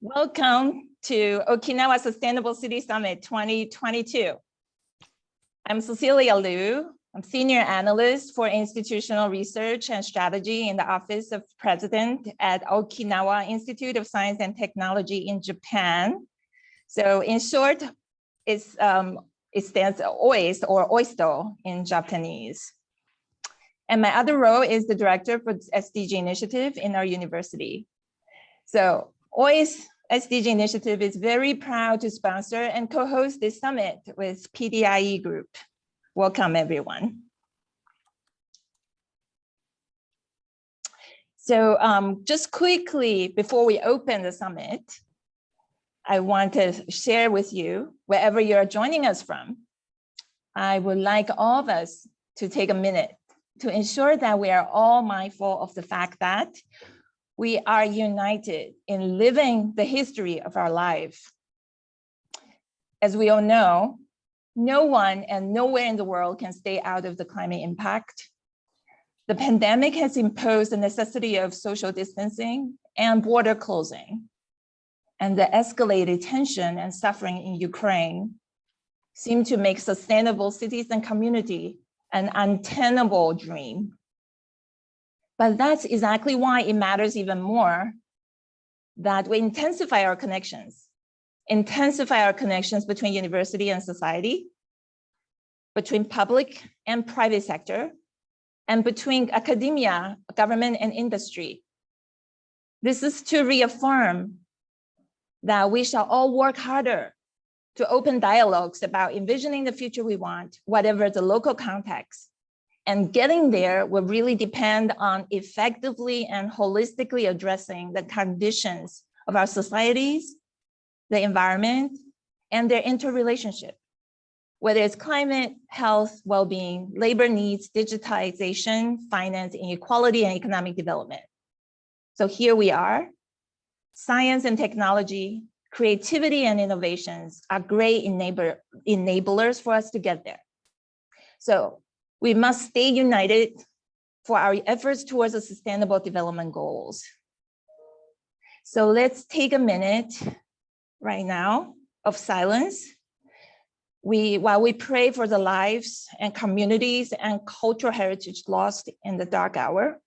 Welcome to Okinawa Sustainable City Summit 2022. I'm Cecilia Liu. I'm Senior Analyst for Institutional Research and Strategy in the Office of President at Okinawa Institute of Science and Technology in Japan. So in short, it stands OIST or OIST in Japanese. And my other role is the Director for SDG Initiative in our university. So OIST SDG Initiative is very proud to sponsor and co-host this summit with PDIE Group. Welcome, everyone. So just quickly, before we open the summit, I want to share with you, wherever you're joining us from, I would like all of us to take a minute to ensure that we are all mindful of the fact that we are united in living the history of our life. As we all know, no one and nowhere in the world can stay out of the climate impact. The pandemic has imposed the necessity of social distancing and border closing. And the escalated tension and suffering in Ukraine seem to make sustainable cities and community an untenable dream. But that's exactly why it matters even more that we intensify our connections between university and society, between public and private sector, and between academia, government, and industry. This is to reaffirm that we shall all work harder to open dialogues about envisioning the future we want, whatever the local context. And getting there will really depend on effectively and holistically addressing the conditions of our societies, the environment, and their interrelationship, whether it's climate, health, well-being, labor needs, digitization, finance, inequality, and economic development. So here we are. Science and technology, creativity and innovations are great enablers for us to get there. So we must stay united for our efforts towards the sustainable development goals. So let's take a minute right now of silence. While we pray for the lives and communities and cultural heritage lost in the dark hour,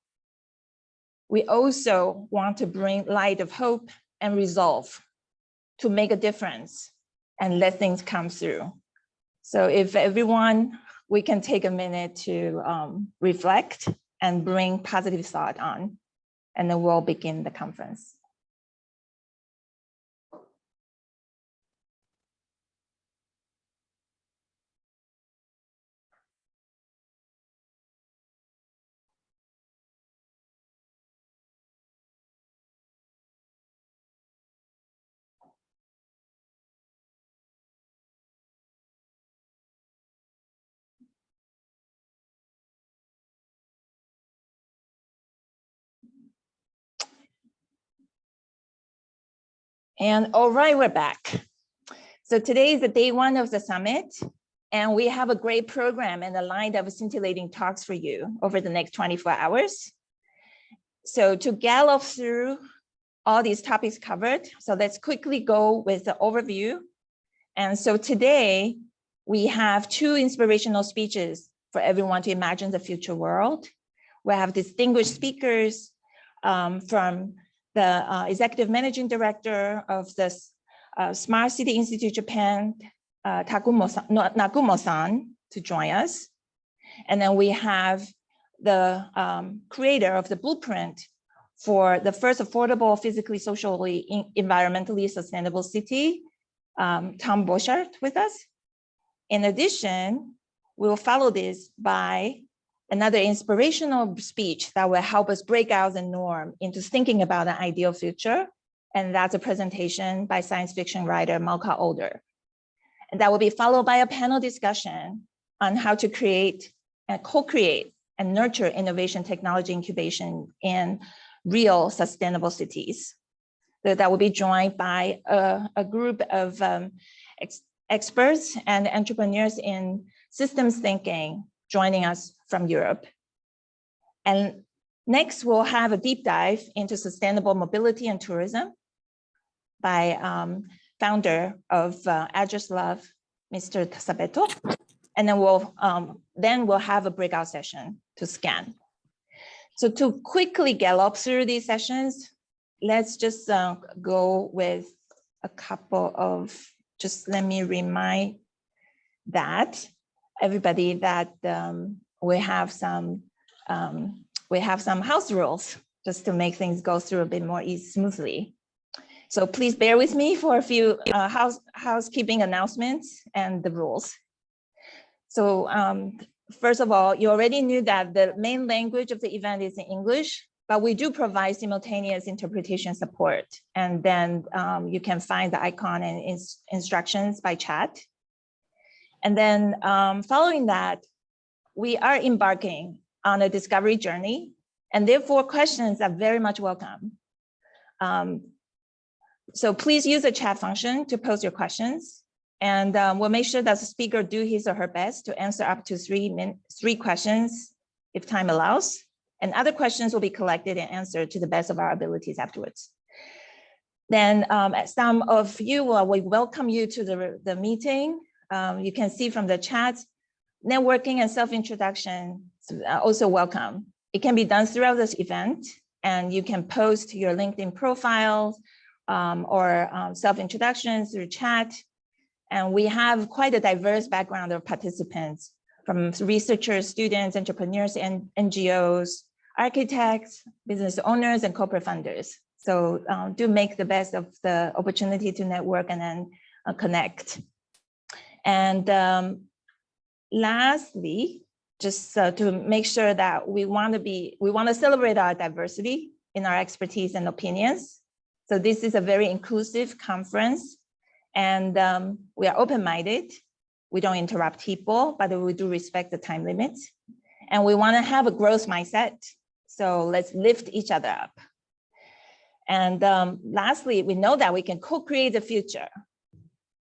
we also want to bring light of hope and resolve to make a difference and let things come through. So if everyone, we can take a minute to reflect and bring positive thought on, and then we'll begin the conference. And all right, we're back. So today is the day one of the summit, and we have a great program and a line of scintillating talks for you over the next 24 hours. So to gallop through all these topics covered, so let's quickly go with the overview. And so today we have two inspirational speeches for everyone to imagine the future world. We have distinguished speakers from the Executive Managing Director of the Smart City Institute Japan, Nagumo-san, to join us. And then we have the creator of the blueprint for the first affordable, physically, socially, environmentally sustainable city, Tom Boschart, with us. In addition, we will follow this by another inspirational speech that will help us break out the norm into thinking about an ideal future. And that's a presentation by science fiction writer Malka Older. And that will be followed by a panel discussion on how to create and co-create and nurture innovation technology incubation in real sustainable cities. So that will be joined by a group of experts and entrepreneurs in systems thinking joining us from Europe. And next, we'll have a deep dive into sustainable mobility and tourism. by founder of Address Love, Mr. Sabeto. And then we'll have a breakout session to scan. So to quickly gallop through these sessions, let's just go with a couple of, just let me remind that everybody that we have some house rules just to make things go through a bit more smoothly. So please bear with me for a few housekeeping announcements and the rules. So first of all, you already knew that the main language of the event is in English, but we do provide simultaneous interpretation support. And then you can find the icon and instructions by chat. And then following that, we are embarking on a discovery journey, and therefore questions are very much welcome. So please use the chat function to post your questions, and we'll make sure that the speaker do his or her best to answer up to three questions if time allows, and other questions will be collected and answered to the best of our abilities afterwards. Then some of you, we welcome you to the meeting. You can see from the chat, networking and self-introduction also welcome. It can be done throughout this event, and you can post your LinkedIn profile or self-introductions through chat. And we have quite a diverse background of participants, from researchers, students, entrepreneurs, and NGOs, architects, business owners, and corporate funders. So do make the best of the opportunity to network and then connect. And lastly, just to make sure that we want to celebrate our diversity in our expertise and opinions. So this is a very inclusive conference, and we are open-minded. We don't interrupt people, but we do respect the time limits. And we want to have a growth mindset. So let's lift each other up. And lastly, we know that we can co-create the future.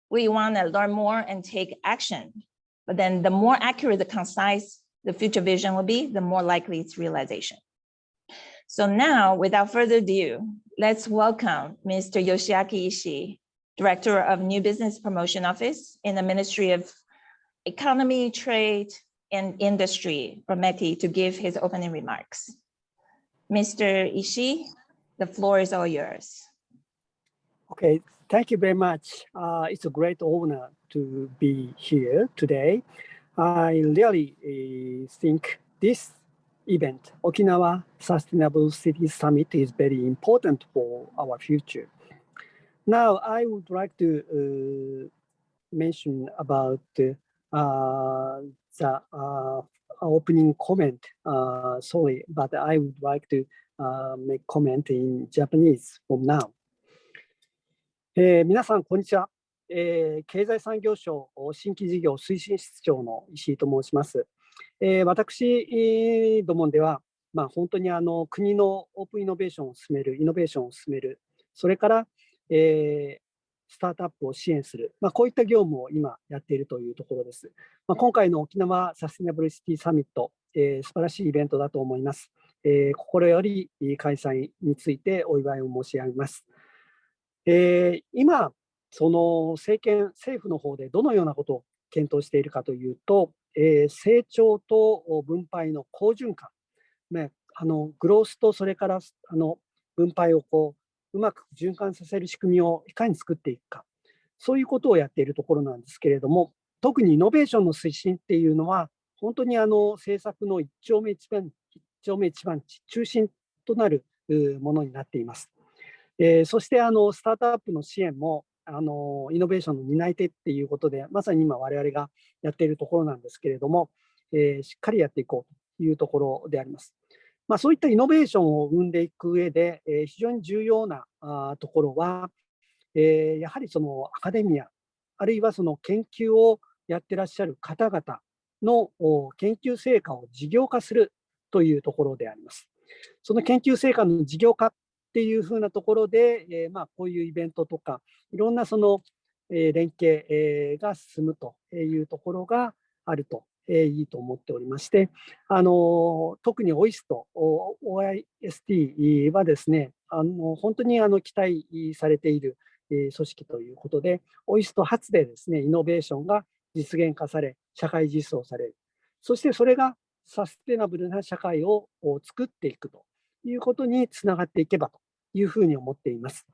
We want to learn more and take action. But then the more accurate, the concise the future vision will be, the more likely its realization. So now, without further ado, let's welcome Mr. Yoshiaki Ishii, Director of New Business Promotion Office in the Ministry of Economy, Trade, and Industry, or METI, to give his opening remarks. Mr. Ishii, the floor is all yours. Okay, thank you very much. It's a great honor to be here today. I really think this event, Okinawa Sustainable City Summit, is very important for our future. Now, I would like to mention about the opening comment. Sorry, but I would like to make comment in Japanese from now. 皆さん、こんにちは。経済産業省新規事業推進室長の石井と申します。私どもでは、本当に国のオープンイノベーションを進める、イノベーションを進める、それから、スタートアップを支援する、こういった業務を今やっているというところです。今回の沖縄サステナブルシティサミット、素晴らしいイベントだと思います。心より開催についてお祝いを申し上げます。今、その政府の方でどのようなことを検討しているかというと、成長と分配の好循環、グロースとそれから分配をうまく循環させる仕組みをいかに作っていくか、そういうことをやっているところなんですけれども、特にイノベーションの推進っていうのは、本当に政策の一丁目一番地、中心となるものになっています。そしてスタートアップの支援もイノベーションの担い手っていうことで、まさに今我々がやっているところなんですけれども、しっかりやっていこうというところであります。そういったイノベーションを生んでいく上で、非常に重要なところは、やはりそのアカデミア、あるいはその研究をやってらっしゃる方々の研究成果を事業化するというところであります。その研究成果の事業化っていうふうなところで、こういうイベントとか、いろんなその連携が進むというところがあるといいと思っておりまして、特に OIST はですね、本当に期待されている組織ということで、OIST 発でですね、イノベーションが実現化され、社会実装される。そしてそれがサステナブルな社会を作っていくということにつながっていけばというふうに思っています。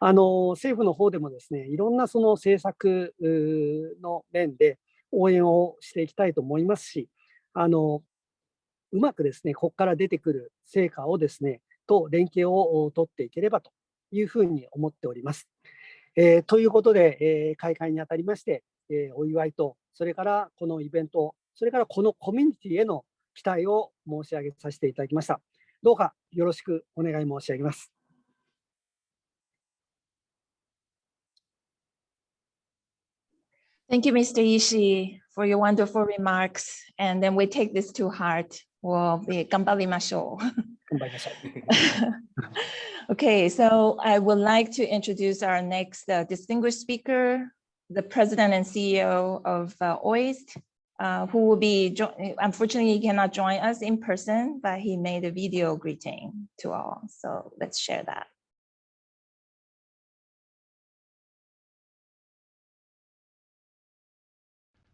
政府の方でもですね、いろんなその政策の面で応援をしていきたいと思いますし、うまくですね、ここから出てくる成果をですね、と連携を取っていければというふうに思っております。ということで、開会にあたりまして、お祝いと、それからこのイベント、それからこのコミュニティへの期待を申し上げさせていただきました。どうかよろしくお願い申し上げます。Thank you, Mr. Ishii, for your wonderful remarks. And then we take this to heart. We'll be 頑張りましょう。頑張りましょう。Okay, so I would like to introduce our next distinguished speaker, the president and CEO of OIST, who will be, unfortunately, he cannot join us in person, but he made a video greeting to all. So let's share that.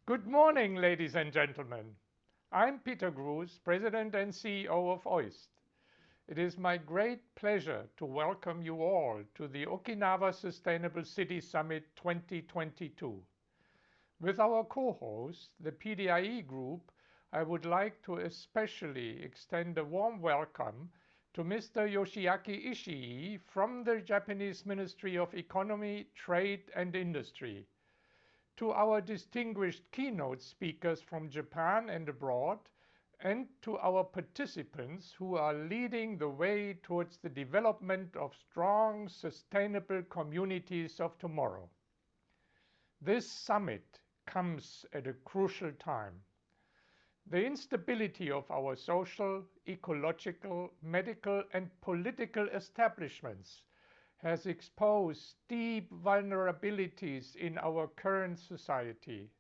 Good morning, ladies and gentlemen. I'm Peter Groos, President and CEO of OIST. It is my great pleasure to welcome you all to the Okinawa Sustainable City Summit 2022. With our co-host, the PDIE Group, I would like to especially extend a warm welcome to Mr. Yoshiaki Ishii from the Japanese Ministry of Economy, Trade and Industry, to our distinguished keynote speakers from Japan and abroad, and to our participants who are leading the way towards the development of strong, sustainable communities of tomorrow. This summit comes at a crucial time. The instability of our social, ecological, medical, and political establishments has exposed deep vulnerabilities in our current society.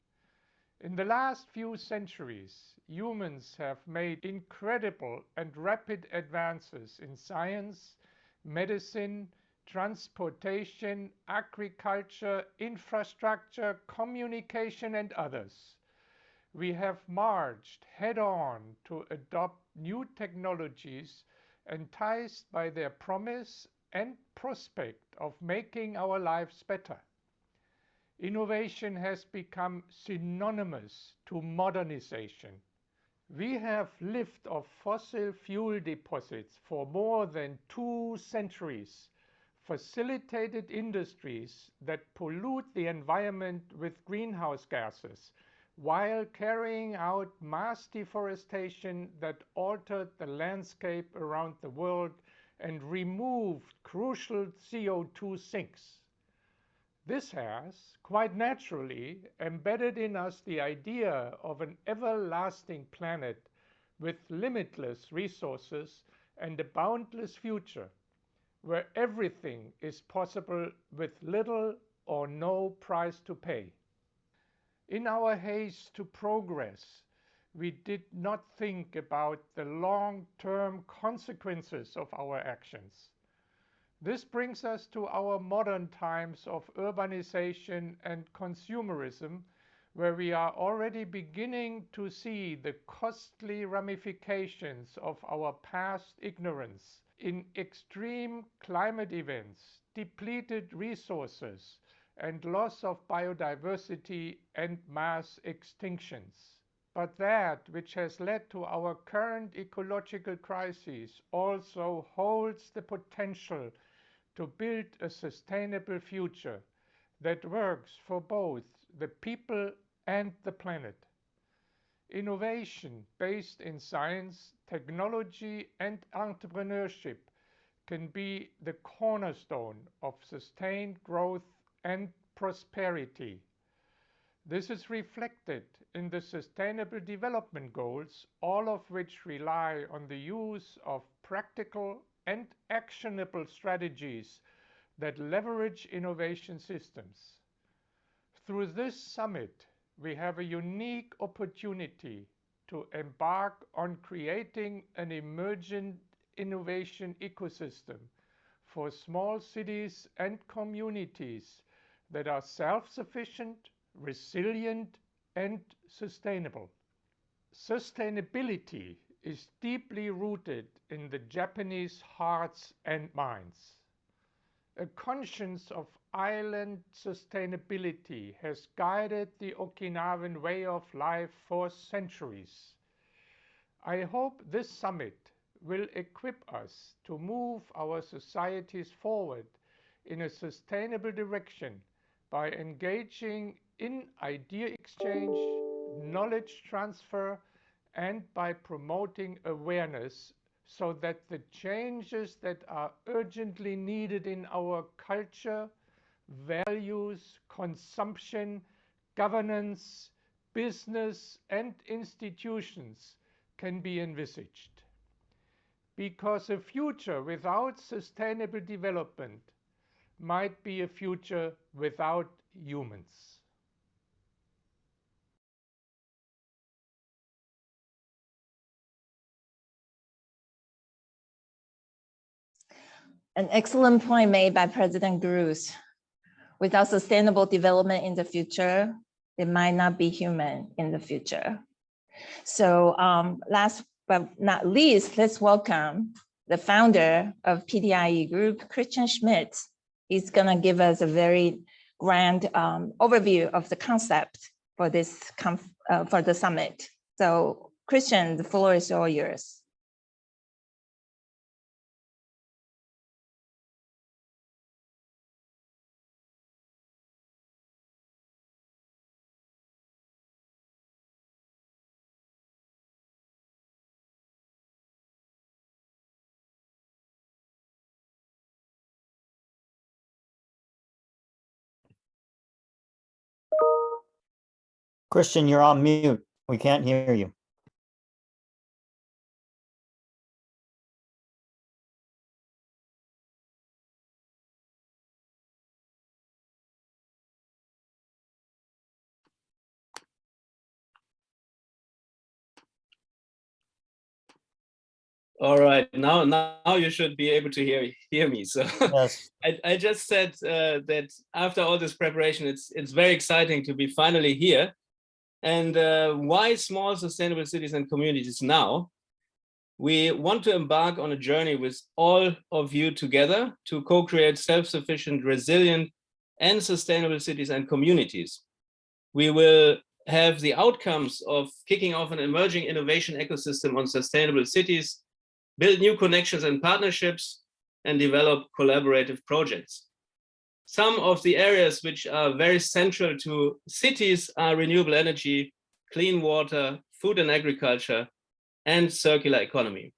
In the last few centuries, humans have made incredible and rapid advances in science, medicine, transportation, agriculture, infrastructure, communication, and others. We have marched head-on to adopt new technologies enticed by their promise and prospect of making our lives better. Innovation has become synonymous to modernization. We have lived off fossil fuel deposits for more than 2 centuries, facilitated industries that pollute the environment with greenhouse gases, while carrying out mass deforestation that altered the landscape around the world and removed crucial CO2 sinks. This has, quite naturally, embedded in us the idea of an everlasting planet with limitless resources and a boundless future, where everything is possible with little or no price to pay. In our haste to progress, we did not think about the long-term consequences of our actions. This brings us to our modern times of urbanization and consumerism, where we are already beginning to see the costly ramifications of our past ignorance in extreme climate events, depleted resources, and loss of biodiversity and mass extinctions. But that which has led to our current ecological crisis also holds the potential to build a sustainable future that works for both the people and the planet. Innovation based in science, technology, and entrepreneurship can be the cornerstone of sustained growth and prosperity. This is reflected in the Sustainable Development Goals, all of which rely on the use of practical and actionable strategies that leverage innovation systems. Through this summit, we have a unique opportunity to embark on creating an emergent innovation ecosystem for small cities and communities that are self-sufficient, resilient, and sustainable. Sustainability is deeply rooted in the Japanese hearts and minds. A conscience of island sustainability has guided the Okinawan way of life for centuries. I hope this summit will equip us to move our societies forward in a sustainable direction by engaging in idea exchange, knowledge transfer, and by promoting awareness so that the changes that are urgently needed in our culture, values, consumption, governance, business, and institutions can be envisaged. Because a future without sustainable development might be a future without humans. An excellent point made by President Cruz. Without sustainable development in the future, it might not be human in the future. So last but not least, let's welcome the founder of PDIE Group, Christian Schmidt. He's gonna give us a very grand overview of the concept for this for the summit. So Christian, the floor is all yours. Christian, you're on mute. We can't hear you. All right, now you should be able to hear me. So Yes. I just said that after all this preparation, it's very exciting to be finally here. And why small sustainable cities and communities now? We want to embark on a journey with all of you together to co-create self-sufficient, resilient, and sustainable cities and communities. We will have the outcomes of kicking off an emerging innovation ecosystem on sustainable cities, build new connections and partnerships, and develop collaborative projects. Some of the areas which are very central to cities are renewable energy, clean water, food and agriculture, and circular economy.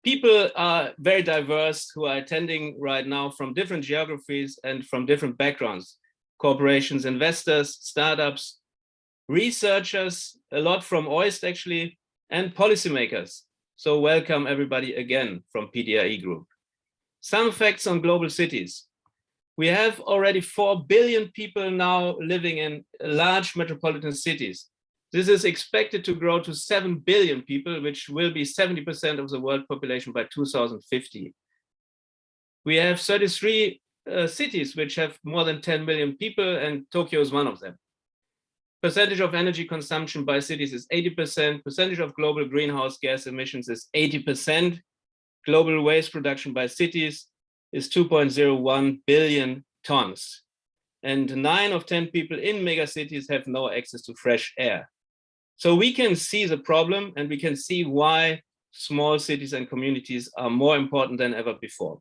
People are very diverse who are attending right now from different geographies and from different backgrounds. Corporations, investors, startups, researchers, a lot from OIST actually, and policymakers. So welcome everybody again from PDIE Group. Some facts on global cities. We have already 4 billion people now living in large metropolitan cities. This is expected to grow to 7 billion people, which will be 70% of the world population by 2050. We have 33 cities which have more than 10 million people, and Tokyo is one of them. Percentage of energy consumption by cities is 80%. Percentage of global greenhouse gas emissions is 80%. Global waste production by cities is 2.01 billion tons. And 9 of 10 people in megacities have no access to fresh air. So we can see the problem, and we can see why small cities and communities are more important than ever before.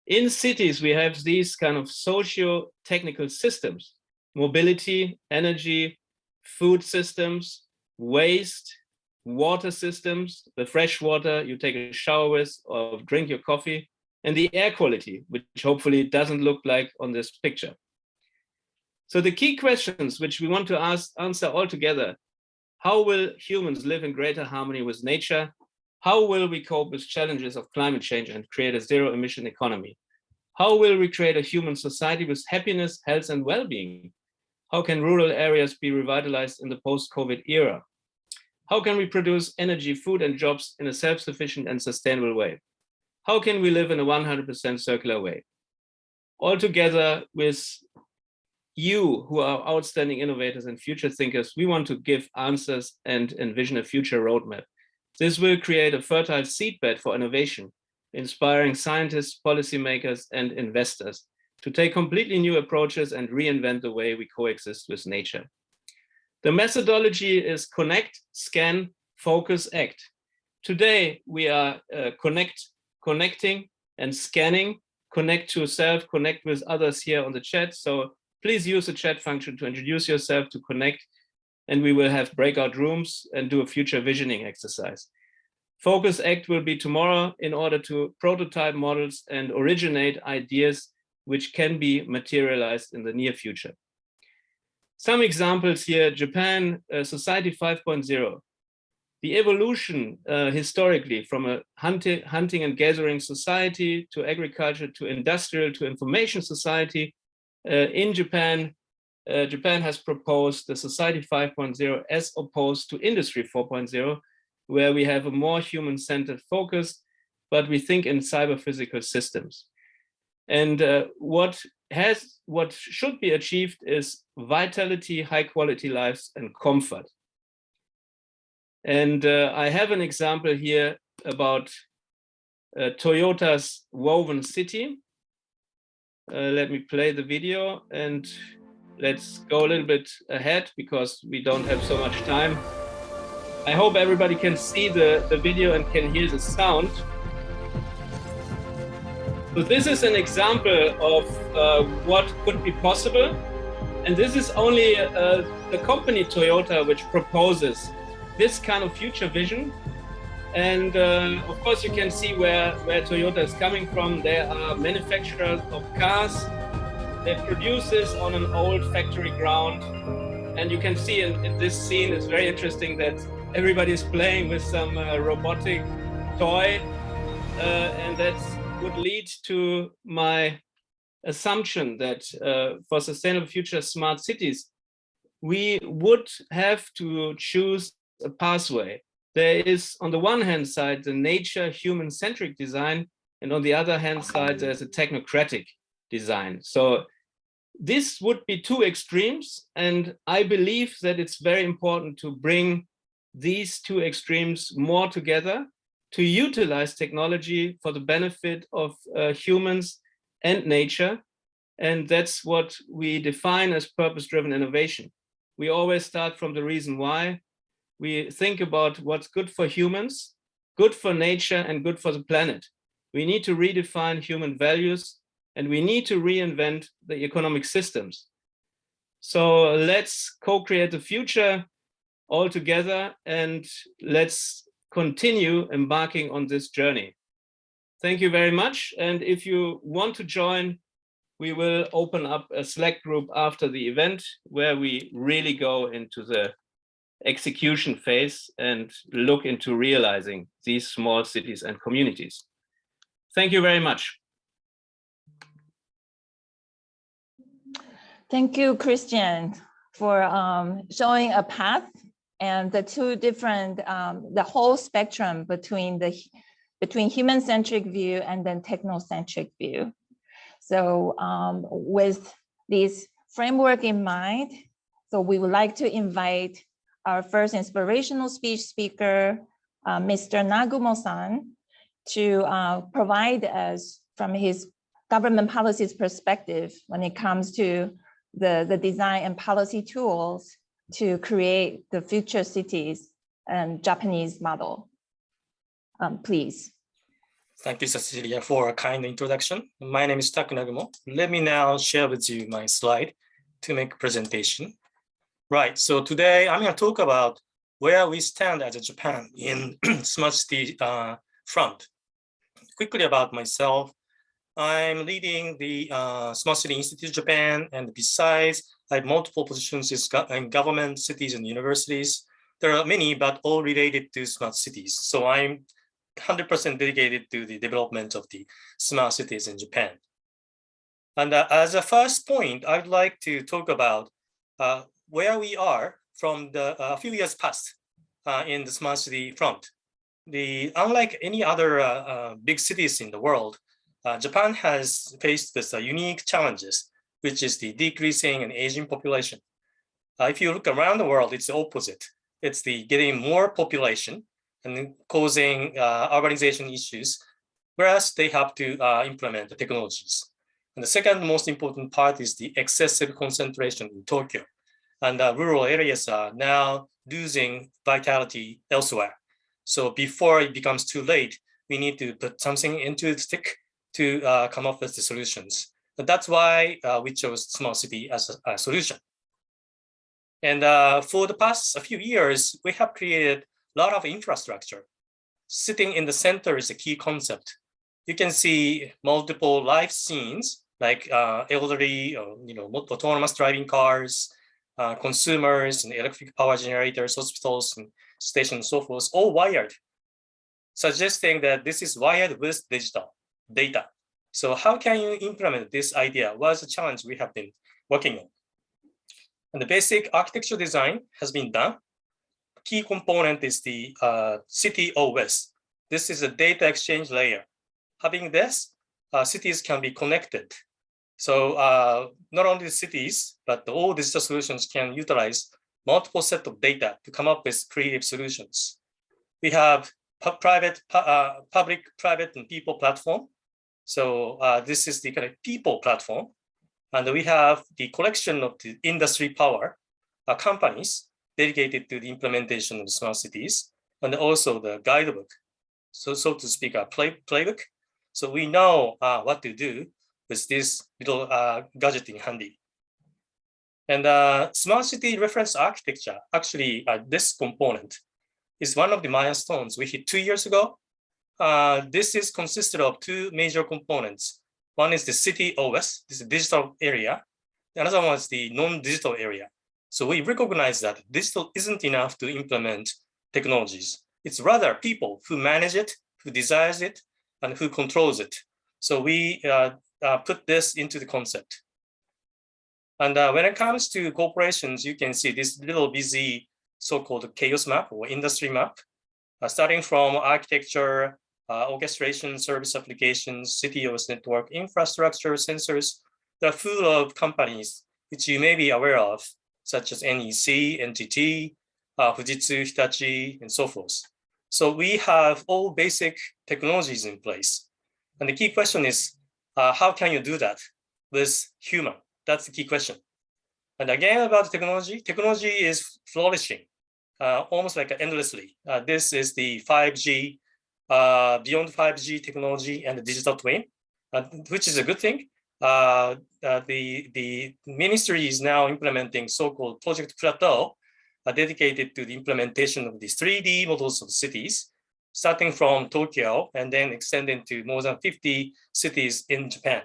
In cities, we have these kind of socio-technical systems: mobility, energy, food systems, waste, water systems, the fresh water you take a shower with or drink your coffee, and the air quality, which hopefully doesn't look like on this picture. So the key questions which we want to answer all together: how will humans live in greater harmony with nature? How will we cope with challenges of climate change and create a zero-emission economy? How will we create a human society with happiness, health, and well-being? How can rural areas be revitalized in the post-COVID era? How can we produce energy, food, and jobs in a self-sufficient and sustainable way? how can we live in a 100% circular way? All together with you who are outstanding innovators and future thinkers, we want to give answers and envision a future roadmap. This will create a fertile seedbed for innovation, inspiring scientists, policymakers, and investors to take completely new approaches and reinvent the way we coexist with nature. The methodology is connect, scan, focus, act. Today, we are connecting and scanning, connect to self, connect with others here on the chat. So please use the chat function to introduce yourself, to connect, and we will have breakout rooms and do a future visioning exercise. Focus Act will be tomorrow in order to prototype models and originate ideas which can be materialized in the near future. Some examples here: Japan, Society 5.0. The evolution historically from a hunting and gathering society to agriculture to industrial to information society. In Japan, Japan has proposed the Society 5.0 as opposed to Industry 4.0, where we have a more human-centered focus, but we think in cyber-physical systems. And what should be achieved is vitality, high-quality lives, and comfort. And I have an example here about Toyota's Woven City. Let me play the video and let's go a little bit ahead because we don't have so much time. I hope everybody can see the video and can hear the sound. So this is an example of what could be possible. And this is only the company Toyota which proposes this kind of future vision. And of course, you can see where Toyota is coming from. They are manufacturers of cars. They produce this on an old factory ground. And you can see in this scene, it's very interesting that everybody is playing with some robotic toy. And that would lead to my assumption that for sustainable future smart cities, we would have to choose a pathway. There is, on the one hand side, the nature human-centric design, and on the other hand side, there's a technocratic design. So this would be two extremes, and I believe that it's very important to bring these two extremes more together, to utilize technology for the benefit of humans and nature. And that's what we define as purpose-driven innovation. We always start from the reason why. We think about what's good for humans, good for nature, and good for the planet. We need to redefine human values, and we need to reinvent the economic systems. So let's co-create the future all together, and let's continue embarking on this journey. Thank you very much. And if you want to join, we will open up a Slack group after the event where we really go into the execution phase and look into realizing these small cities and communities. Thank you very much. Thank you, Christian, for showing a path and the two different, the whole spectrum between human-centric view and then technocentric view. So with this framework in mind, so we would like to invite our first inspirational speech speaker, Mr. Nagumo-san, to provide us from his government policies perspective when it comes to the design and policy tools to create the future cities and Japanese model. Please. Thank you, Cecilia, for a kind introduction. My name is Taku Nagumo. Let me now share with you my slide to make a presentation. Right, so today I'm going to talk about where we stand as a Japan in smart city front. Quickly about myself, I'm leading the Smart City Institute Japan, and besides, I have multiple positions in government, cities, and universities. There are many, but all related to smart cities. So I'm 100% dedicated to the development of the smart cities in Japan. And as a first point, I'd like to talk about where we are from the few years past in the smart city front. unlike any other big cities in the world, Japan has faced this unique challenges, which is the decreasing and aging population. If you look around the world, it's the opposite. It's the getting more population and causing urbanization issues, whereas they have to implement the technologies. And the second most important part is the excessive concentration in Tokyo. And rural areas are now losing vitality elsewhere. So before it becomes too late, we need to put something into the stick to come up with the solutions. But that's why we chose smart city as a solution. And for the past few years, we have created a lot of infrastructure. Sitting in the center is a key concept. You can see multiple life scenes like elderly, autonomous driving cars, consumers and electric power generators, hospitals and stations and so forth, all wired, suggesting that this is wired with digital data. So how can you implement this idea? Was a challenge we have been working on. And the basic architecture design has been done. Key component is the city OS. This is a data exchange layer. Having this, cities can be connected. So not only the cities, but all digital solutions can utilize multiple set of data to come up with creative solutions. We have public, private, and people platform. So this is the kind of people platform. And we have the collection of the industry power companies dedicated to the implementation of smart cities, and also the guidebook, so to speak, a playbook. So we know what to do with this little gadget in handy. And smart city reference architecture, actually this component is one of the milestones we hit 2 years ago. This is consisted of two major components. One is the city OS, this is digital area. Another one is the non-digital area. So we recognize that digital isn't enough to implement technologies. It's rather people who manage it, who desires it, and who controls it. So we put this into the concept. And when it comes to corporations, you can see this little busy so-called chaos map or industry map, starting from architecture, orchestration, service applications, city OS network, infrastructure, sensors. They're full of companies which you may be aware of, such as NEC, NTT, Fujitsu, Hitachi, and so forth. So we have all basic technologies in place. And the key question is, how can you do that with human? That's the key question. And again, about technology, technology is flourishing almost like endlessly. This is the 5G, beyond 5G technology and the digital twin, which is a good thing. The ministry is now implementing so-called Project Plateau, dedicated to the implementation of these 3D models of cities, starting from Tokyo and then extending to more than 50 cities in Japan.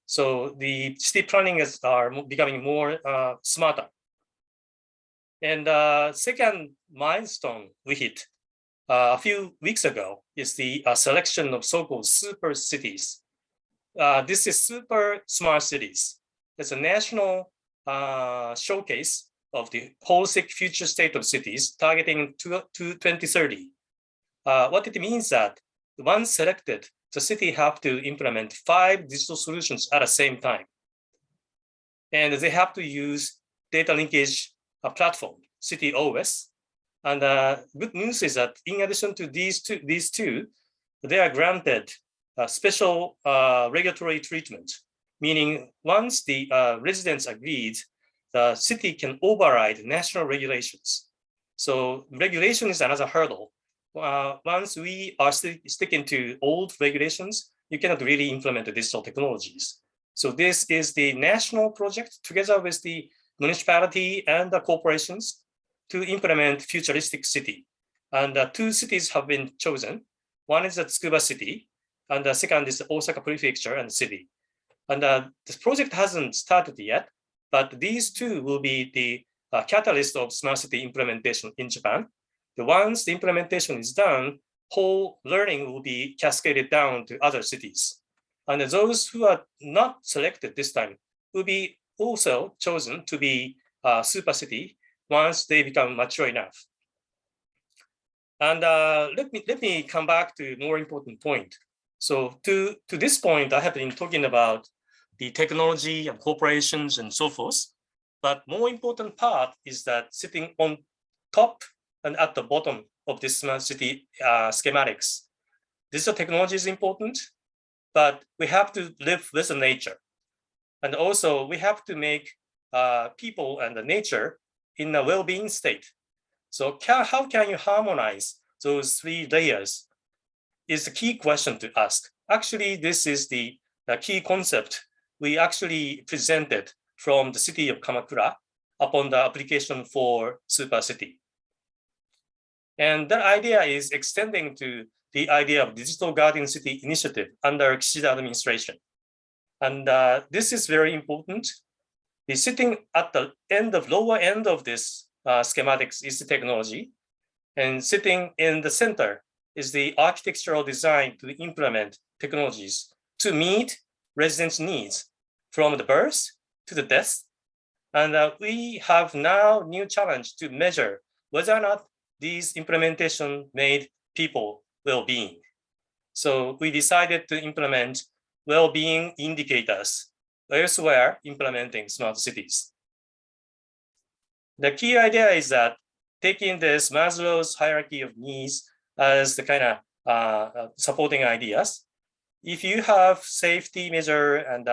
So the city planning are becoming more smarter. And second milestone we hit a few weeks ago is the selection of so-called super cities. This is super smart cities. It's a national showcase of the holistic future state of cities targeting to 2030. What it means that once selected, the city have to implement 5 digital solutions at the same time. And they have to use data linkage platform, City OS. And good news is that in addition to these two, they are granted a special regulatory treatment, meaning once the residents agreed, the city can override national regulations. So regulation is another hurdle. Once we are sticking to old regulations, you cannot really implement the digital technologies. So this is the national project together with the municipality and the corporations to implement futuristic city. And 2 cities have been chosen. One is the Tsukuba city, and the second is the Osaka prefecture and city. And this project hasn't started yet, but these 2 will be the catalyst of smart city implementation in Japan. Once the implementation is done, whole learning will be cascaded down to other cities. And those who are not selected this time will be also chosen to be super city once they become mature enough. And let me come back to a more important point. So to this point, I have been talking about the technology and corporations and so forth. But more important part is that sitting on top and at the bottom of this smart city schematics. Digital technology is important, but we have to live with the nature. And also we have to make people and the nature in a well-being state. So how can you harmonize those three layers is the key question to ask. Actually, this is the key concept we actually presented from the city of Kamakura upon the application for Super City. And that idea is extending to the idea of Digital Guardian City initiative under Kishida administration. And this is very important. The sitting at the lower end of this schematics is the technology, and sitting in the center is the architectural design to implement technologies to meet residents' needs from the birth to the death. And we have now new challenge to measure whether or not these implementation made people well-being. So we decided to implement well-being indicators elsewhere implementing smart cities. The key idea is that taking this Maslow's hierarchy of needs as the kind of supporting ideas, if you have safety measure and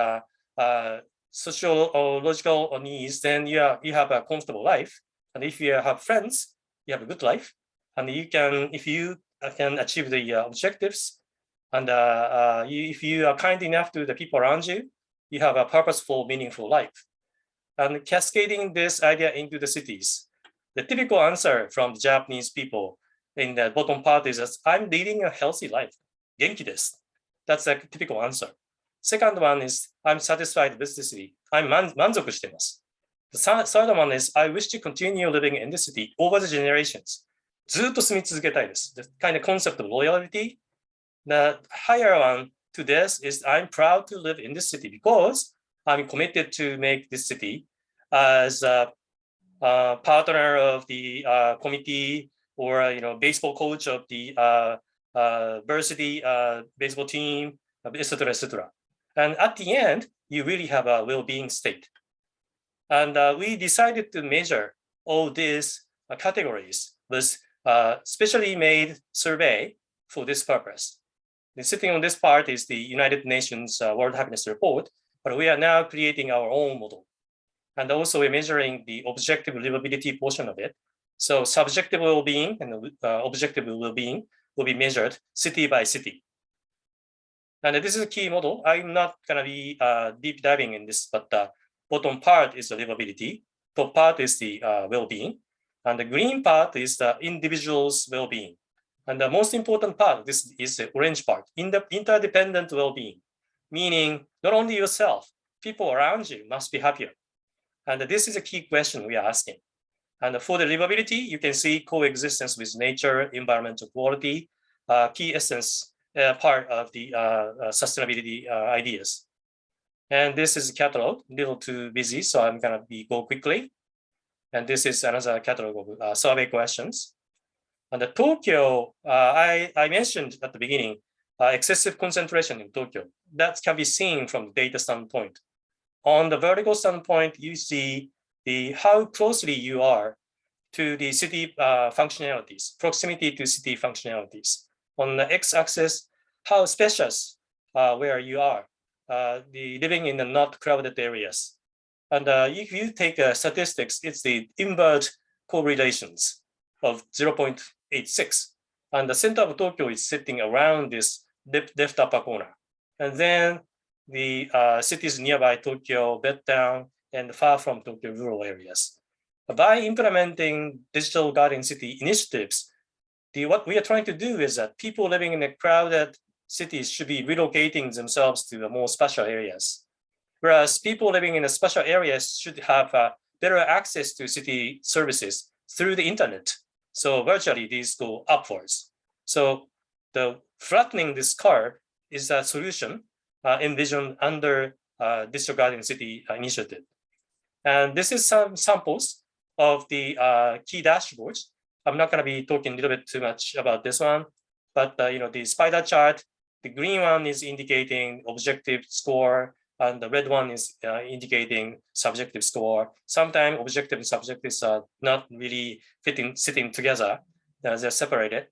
social or logical needs, then you have a comfortable life. And if you have friends, you have a good life. And if you can achieve the objectives, and if you are kind enough to the people around you, you have a purposeful, meaningful life. And cascading this idea into the cities, the typical answer from the Japanese people in the bottom part is that I'm leading a healthy life. Genki desu. That's a typical answer. Second one is I'm satisfied with the city. I'm manzoku shitemasu. The third one is I wish to continue living in the city over the generations. ずっと住み続けたいです. The kind of concept of loyalty. The higher one to this is I'm proud to live in this city because I'm committed to make this city as a partner of the committee or baseball coach of the varsity baseball team, etc., etc. And at the end, you really have a well-being state. And we decided to measure all these categories with specially made survey for this purpose. And sitting on this part is the United Nations World Happiness Report, but we are now creating our own model. And also we're measuring the objective livability portion of it. So subjective well-being and objective well-being will be measured city by city. And this is a key model. I'm not gonna be deep diving in this, but the bottom part is the livability, top part is the well-being, and the green part is the individual's well-being. And the most important part, this is the orange part, in the interdependent well-being, meaning not only yourself, people around you must be happier. And this is a key question we are asking. And for the livability, you can see coexistence with nature, environmental quality, key essence part of the sustainability ideas. And this is a catalog, a little too busy, so I'm gonna go quickly. And this is another catalog of survey questions. And the Tokyo, I mentioned at the beginning, excessive concentration in Tokyo. That can be seen from the data standpoint. On the vertical standpoint, you see how closely you are to the city functionalities, proximity to city functionalities. On the x-axis, how spacious where you are, the living in the not crowded areas. And if you take statistics, it's the invert correlations of 0.86. And the center of Tokyo is sitting around this left upper corner. And then the cities nearby Tokyo, bed down, and far from Tokyo rural areas. By implementing digital guardian city initiatives, what we are trying to do is that people living in the crowded cities should be relocating themselves to the more special areas. Whereas people living in the special areas should have better access to city services through the internet. So virtually these go upwards. So the flattening this curve is a solution envisioned under Digital Guardian City initiative. And this is some samples of the key dashboards I'm not going to be talking a little bit too much about this one, but the spider chart, the green one is indicating objective score, and the red one is indicating subjective score. Sometimes objective and subjectives are not really sitting together, they're separated.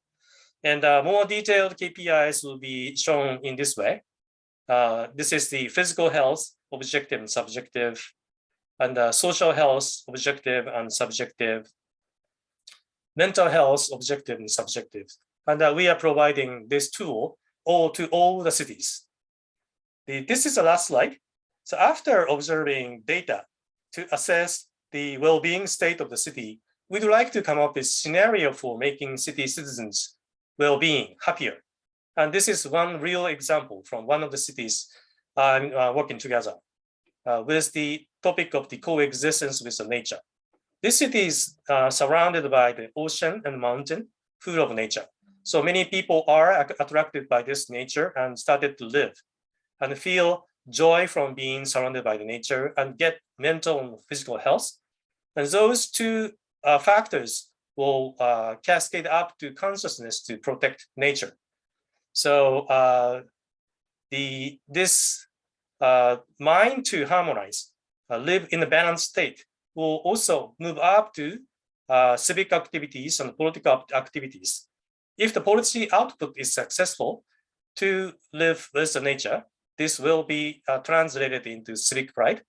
And more detailed KPIs will be shown in this way. This is the physical health, objective and subjective, and social health, objective and subjective, mental health, objective and subjective. And we are providing this tool to all the cities. This is the last slide. So after observing data to assess the well-being state of the city, we'd like to come up with a scenario for making city citizens well-being happier. And this is one real example from one of the cities working together with the topic of the coexistence with the nature. This city is surrounded by the ocean and mountain, full of nature. So many people are attracted by this nature and started to live and feel joy from being surrounded by the nature and get mental and physical health. And those two factors will cascade up to consciousness to protect nature. So this mind to harmonize, live in a balanced state, will also move up to civic activities and political activities. If the policy output is successful to live with the nature, this will be translated into civic pride.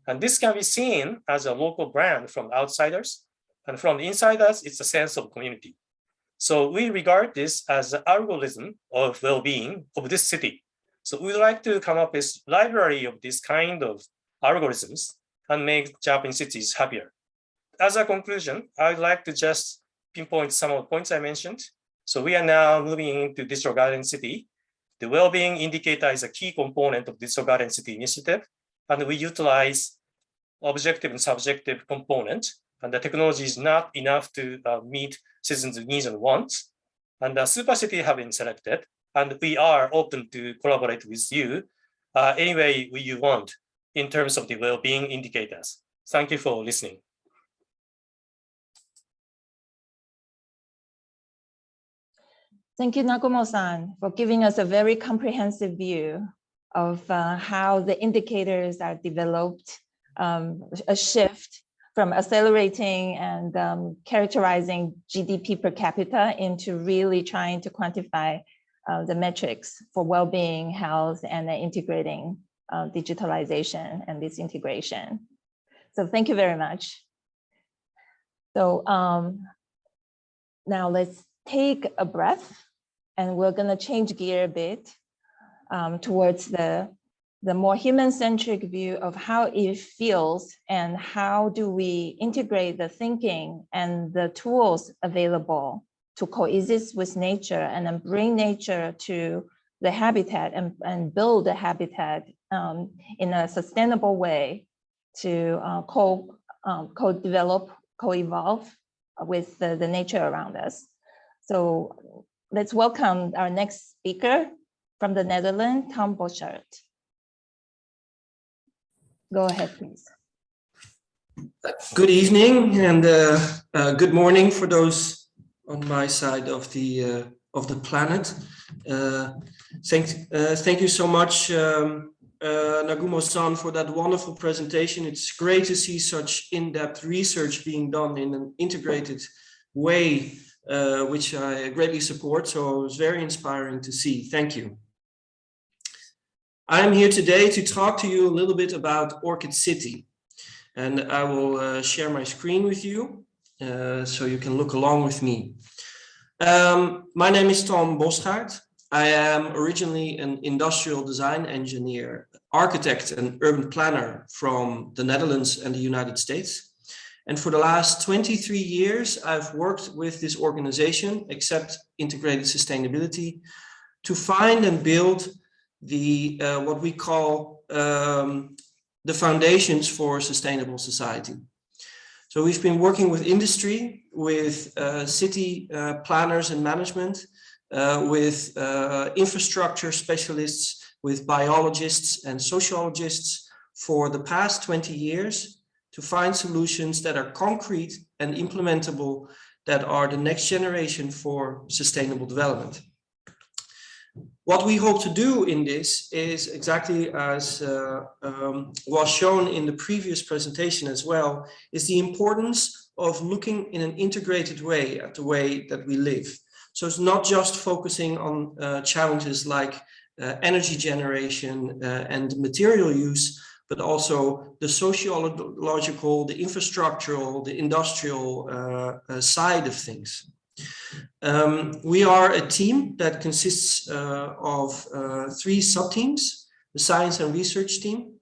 And this can be seen as a local brand from outsiders. And from the insiders, it's a sense of community. So we regard this as an algorithm of well-being of this city. So we'd like to come up with a library of this kind of algorithms and make Japanese cities happier. As a conclusion, I'd like to just pinpoint some of the points I mentioned. So we are now moving into Digital Garden City. The well-being indicator is a key component of Digital Garden City initiative, and we utilize objective and subjective component, and the technology is not enough to meet citizens' needs and wants. And the Super City have been selected, and we are open to collaborate with you any way you want in terms of the well-being indicators. Thank you for listening. Thank you, Nagumo-san, for giving us a very comprehensive view of how the indicators are developed, a shift from accelerating and characterizing GDP per capita into really trying to quantify the metrics for well-being, health, and integrating digitalization and this integration. So thank you very much. So now let's take a breath, and we're going to change gear a bit towards the more human-centric view of how it feels and how do we integrate the thinking and the tools available to coexist with nature and then bring nature to the habitat and build a habitat in a sustainable way to co-develop, co-evolve with the nature around us. So let's welcome our next speaker from the Netherlands, Tom Boschart. Go ahead, please. Good evening and good morning for those on my side of the planet. Thank you so much, Nagumo-san, for that wonderful presentation. It's great to see such in-depth research being done in an integrated way, which I greatly support. So it was very inspiring to see. Thank you. I'm here today to talk to you a little bit about Orchid City, and I will share my screen with you so you can look along with me. My name is Tom Boschart. I am originally an industrial design engineer, architect and urban planner from the Netherlands and the United States. And for the last 23 years, I've worked with this organization, Accept Integrated Sustainability, to find and build the what we call the foundations for a sustainable society. So we've been working with industry, with city planners and management, with infrastructure specialists, with biologists and sociologists for the past 20 years to find solutions that are concrete and implementable that are the next generation for sustainable development. What we hope to do in this is exactly as was shown in the previous presentation as well, is the importance of looking in an integrated way at the way that we live. So it's not just focusing on challenges like energy generation and material use, but also the sociological, the infrastructural, the industrial side of things. We are a team that consists of 3 sub-teams: the science and research team,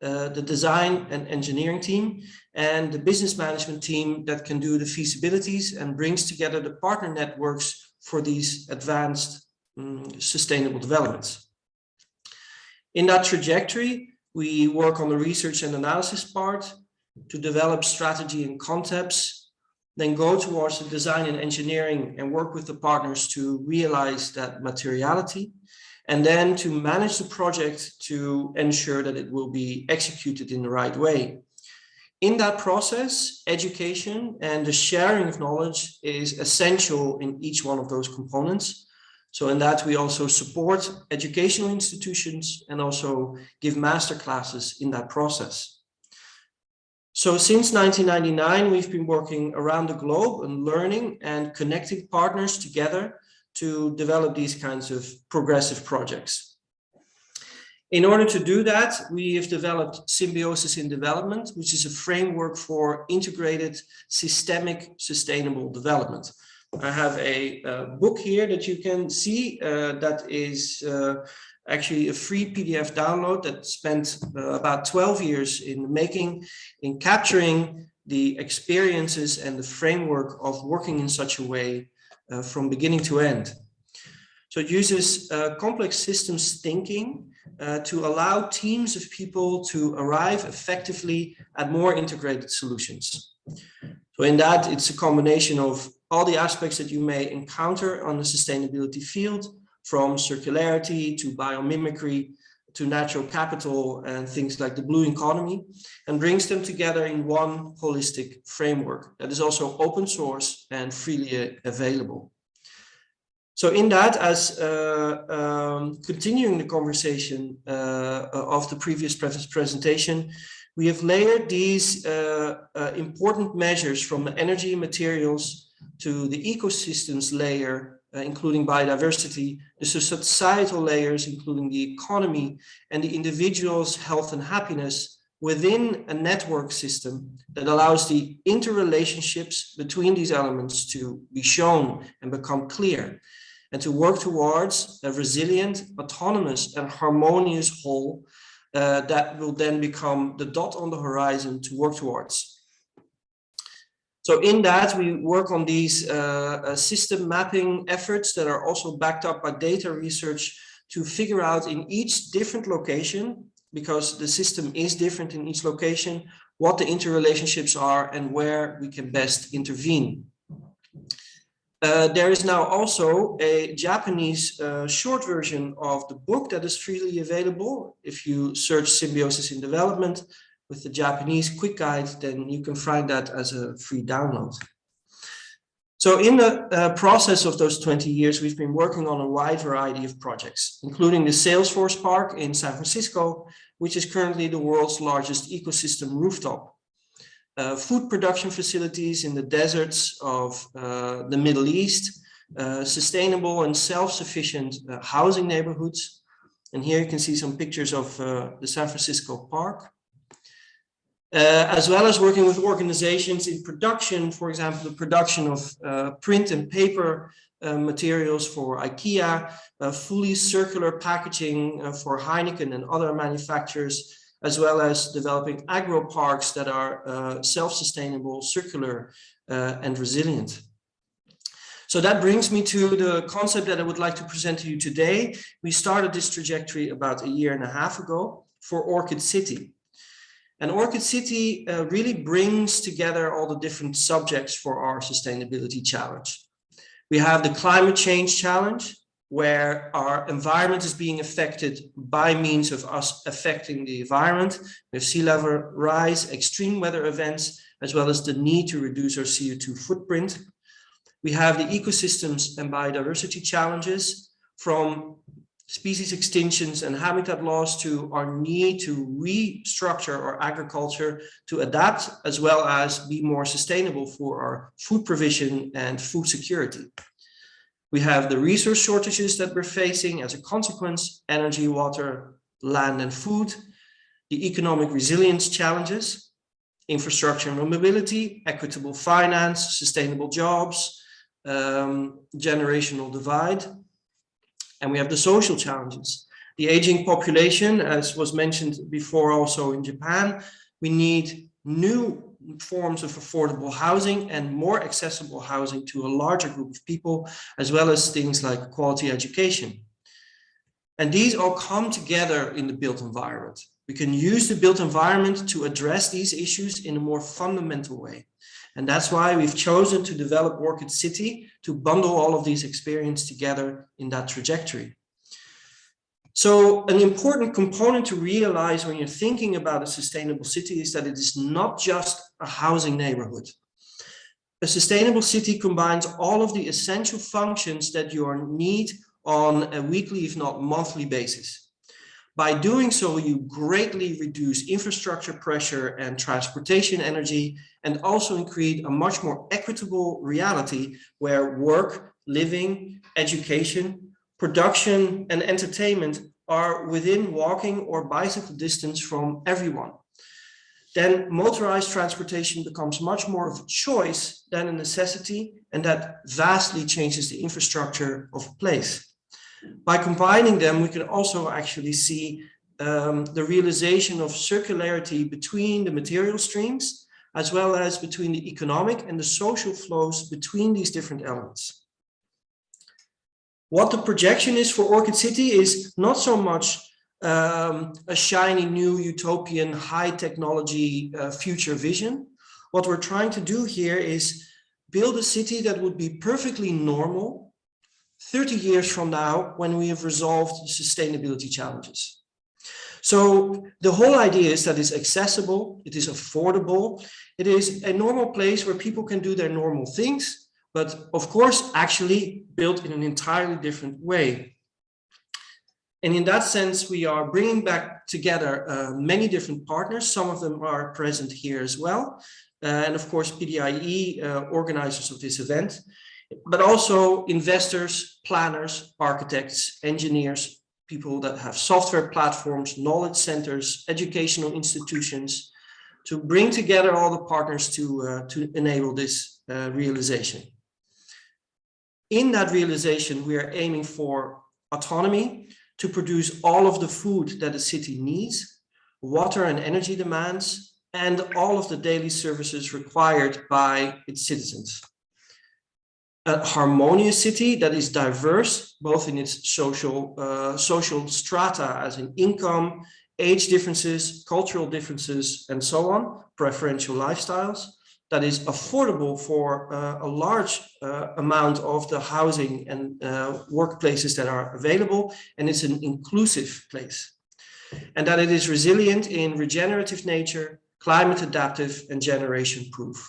the design and engineering team, and the business management team that can do the feasibilities and brings together the partner networks for these advanced sustainable developments. In that trajectory, we work on the research and analysis part to develop strategy and concepts, then go towards the design and engineering and work with the partners to realize that materiality, and then to manage the project to ensure that it will be executed in the right way. In that process, education and the sharing of knowledge is essential in each one of those components. So in that, we also support educational institutions and also give master classes in that process. So since 1999, we've been working around the globe and learning and connecting partners together to develop these kinds of progressive projects. In order to do that, we have developed Symbiosis in Development, which is a framework for integrated systemic sustainable development. I have a book here that you can see that is actually a free PDF download that spent about 12 years in making, in capturing the experiences and the framework of working in such a way from beginning to end. So it uses complex systems thinking to allow teams of people to arrive effectively at more integrated solutions. So in that, it's a combination of all the aspects that you may encounter on the sustainability field, from circularity to biomimicry to natural capital and things like the blue economy, and brings them together in one holistic framework that is also open source and freely available. So in that, as continuing the conversation of the previous presentation, we have layered these important measures from the energy materials to the ecosystems layer, including biodiversity, the societal layers, including the economy, and the individual's health and happiness within a network system that allows the interrelationships between these elements to be shown and become clear, and to work towards a resilient, autonomous, and harmonious whole that will then become the dot on the horizon to work towards. So in that, we work on these system mapping efforts that are also backed up by data research to figure out in each different location, because the system is different in each location, what the interrelationships are and where we can best intervene. There is now also a Japanese short version of the book that is freely available. If you search Symbiosis in Development with the Japanese quick guide, then you can find that as a free download. So in the process of those 20 years, we've been working on a wide variety of projects, including the Salesforce Park in San Francisco, which is currently the world's largest ecosystem rooftop. Food production facilities in the deserts of the Middle East, sustainable and self-sufficient housing neighborhoods. And here you can see some pictures of the San Francisco Park. As well as working with organizations in production, for example, the production of print and paper materials for IKEA, fully circular packaging for Heineken and other manufacturers, as well as developing agro parks that are self-sustainable, circular, and resilient. So that brings me to the concept that I would like to present to you today. We started this trajectory about 1.5 years ago for Orchid City. And Orchid City really brings together all the different subjects for our sustainability challenge. We have the climate change challenge, where our environment is being affected by means of us affecting the environment. We have sea level rise, extreme weather events, as well as the need to reduce our CO2 footprint. We have the ecosystems and biodiversity challenges, from species extinctions and habitat loss to our need to restructure our agriculture to adapt, as well as be more sustainable for our food provision and food security. We have the resource shortages that we're facing as a consequence: energy, water, land, and food, the economic resilience challenges, infrastructure and mobility, equitable finance, sustainable jobs, generational divide. And we have the social challenges, the aging population, as was mentioned before also in Japan. We need new forms of affordable housing and more accessible housing to a larger group of people, as well as things like quality education. And these all come together in the built environment. We can use the built environment to address these issues in a more fundamental way. And that's why we've chosen to develop Orchid City, to bundle all of these experiences together in that trajectory. So an important component to realize when you're thinking about a sustainable city is that it is not just a housing neighborhood. A sustainable city combines all of the essential functions that you need on a weekly, if not monthly basis. By doing so, you greatly reduce infrastructure pressure and transportation energy, and also create a much more equitable reality where work, living, education, production, and entertainment are within walking or bicycle distance from everyone. Then motorized transportation becomes much more of a choice than a necessity, and that vastly changes the infrastructure of a place. By combining them, we can also actually see the realization of circularity between the material streams, as well as between the economic and the social flows between these different elements. What the projection is for Orchid City is not so much a shiny new utopian high technology future vision. What we're trying to do here is build a city that would be perfectly normal 30 years from now, when we have resolved the sustainability challenges. So the whole idea is that it's accessible, it is affordable, it is a normal place where people can do their normal things, but of course, actually built in an entirely different way. And in that sense, we are bringing back together many different partners. Some of them are present here as well. And of course, PDIE, organizers of this event, but also investors, planners, architects, engineers, people that have software platforms, knowledge centers, educational institutions, to bring together all the partners to enable this realization. In that realization, we are aiming for autonomy to produce all of the food that a city needs, water and energy demands, and all of the daily services required by its citizens. A harmonious city that is diverse, both in its social strata, as in income, age differences, cultural differences, and so on, preferential lifestyles, that is affordable for a large amount of the housing and workplaces that are available, and it's an inclusive place. And that it is resilient in regenerative nature, climate adaptive, and generation proof.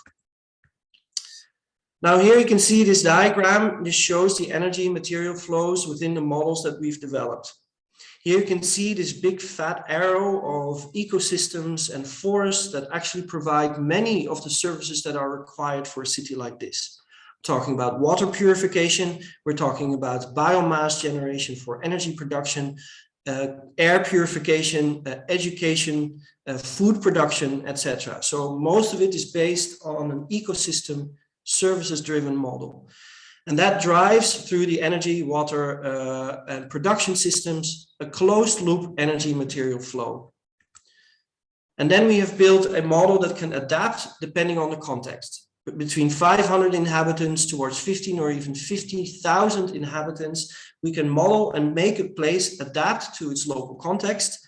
Now here you can see this diagram. This shows the energy and material flows within the models that we've developed. Here you can see this big fat arrow of ecosystems and forests that actually provide many of the services that are required for a city like this. We're talking about water purification, we're talking about biomass generation for energy production, air purification, education, food production, etc. So most of it is based on an ecosystem services-driven model. And that drives through the energy, water, and production systems, a closed loop energy material flow. And then we have built a model that can adapt depending on the context. Between 500 inhabitants towards 15 or even 50,000 inhabitants, we can model and make a place adapt to its local context,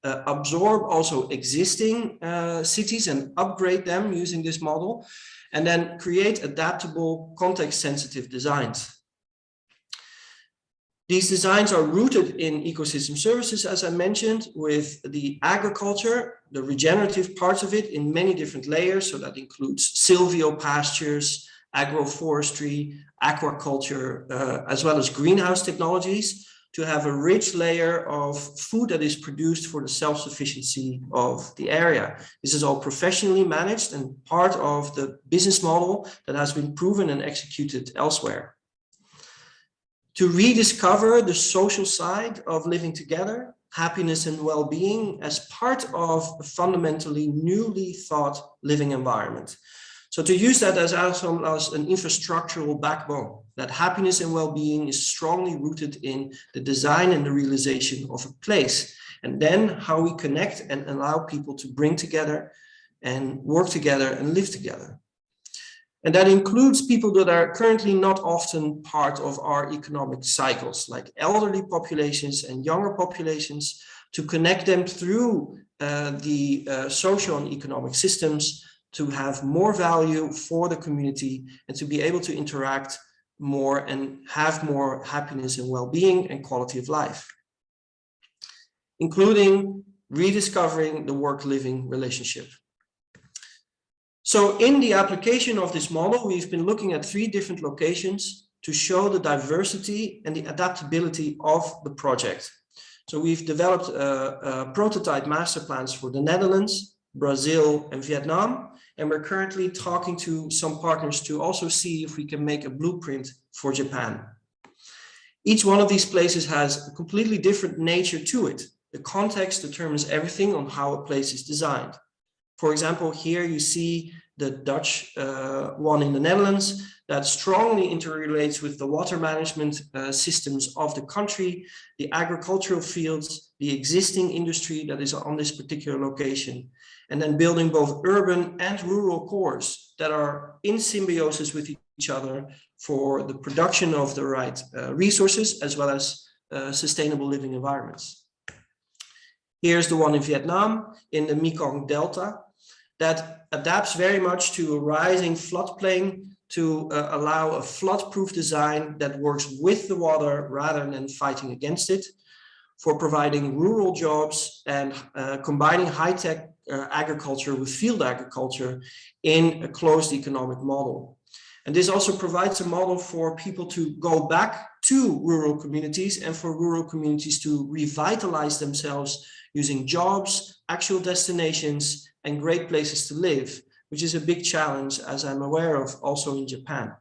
absorb also existing cities and upgrade them using this model, and then create adaptable, context-sensitive designs. These designs are rooted in ecosystem services, as I mentioned, with the agriculture, the regenerative parts of it in many different layers. So that includes silvio pastures, agroforestry, aquaculture, as well as greenhouse technologies, to have a rich layer of food that is produced for the self-sufficiency of the area. This is all professionally managed and part of the business model that has been proven and executed elsewhere. To rediscover the social side of living together, happiness and well-being as part of a fundamentally newly thought living environment. So to use that as an infrastructural backbone, that happiness and well-being is strongly rooted in the design and the realization of a place, and then how we connect and allow people to bring together and work together and live together. And that includes people that are currently not often part of our economic cycles, like elderly populations and younger populations, to connect them through the social and economic systems to have more value for the community and to be able to interact more and have more happiness and well-being and quality of life, including rediscovering the work-living relationship. So in the application of this model, we've been looking at 3 different locations to show the diversity and the adaptability of the project. So we've developed prototype master plans for the Netherlands, Brazil, and Vietnam. And we're currently talking to some partners to also see if we can make a blueprint for Japan. Each one of these places has a completely different nature to it. The context determines everything on how a place is designed. For example, here you see the Dutch one in the Netherlands that strongly interrelates with the water management systems of the country, the agricultural fields, the existing industry that is on this particular location, and then building both urban and rural cores that are in symbiosis with each other for the production of the right resources as well as sustainable living environments. Here's the one in Vietnam in the Mekong Delta that adapts very much to a rising floodplain to allow a flood-proof design that works with the water rather than fighting against it, for providing rural jobs and combining high-tech agriculture with field agriculture in a closed economic model. And this also provides a model for people to go back to rural communities and for rural communities to revitalize themselves using jobs, actual destinations, and great places to live, which is a big challenge, as I'm aware of, also in Japan.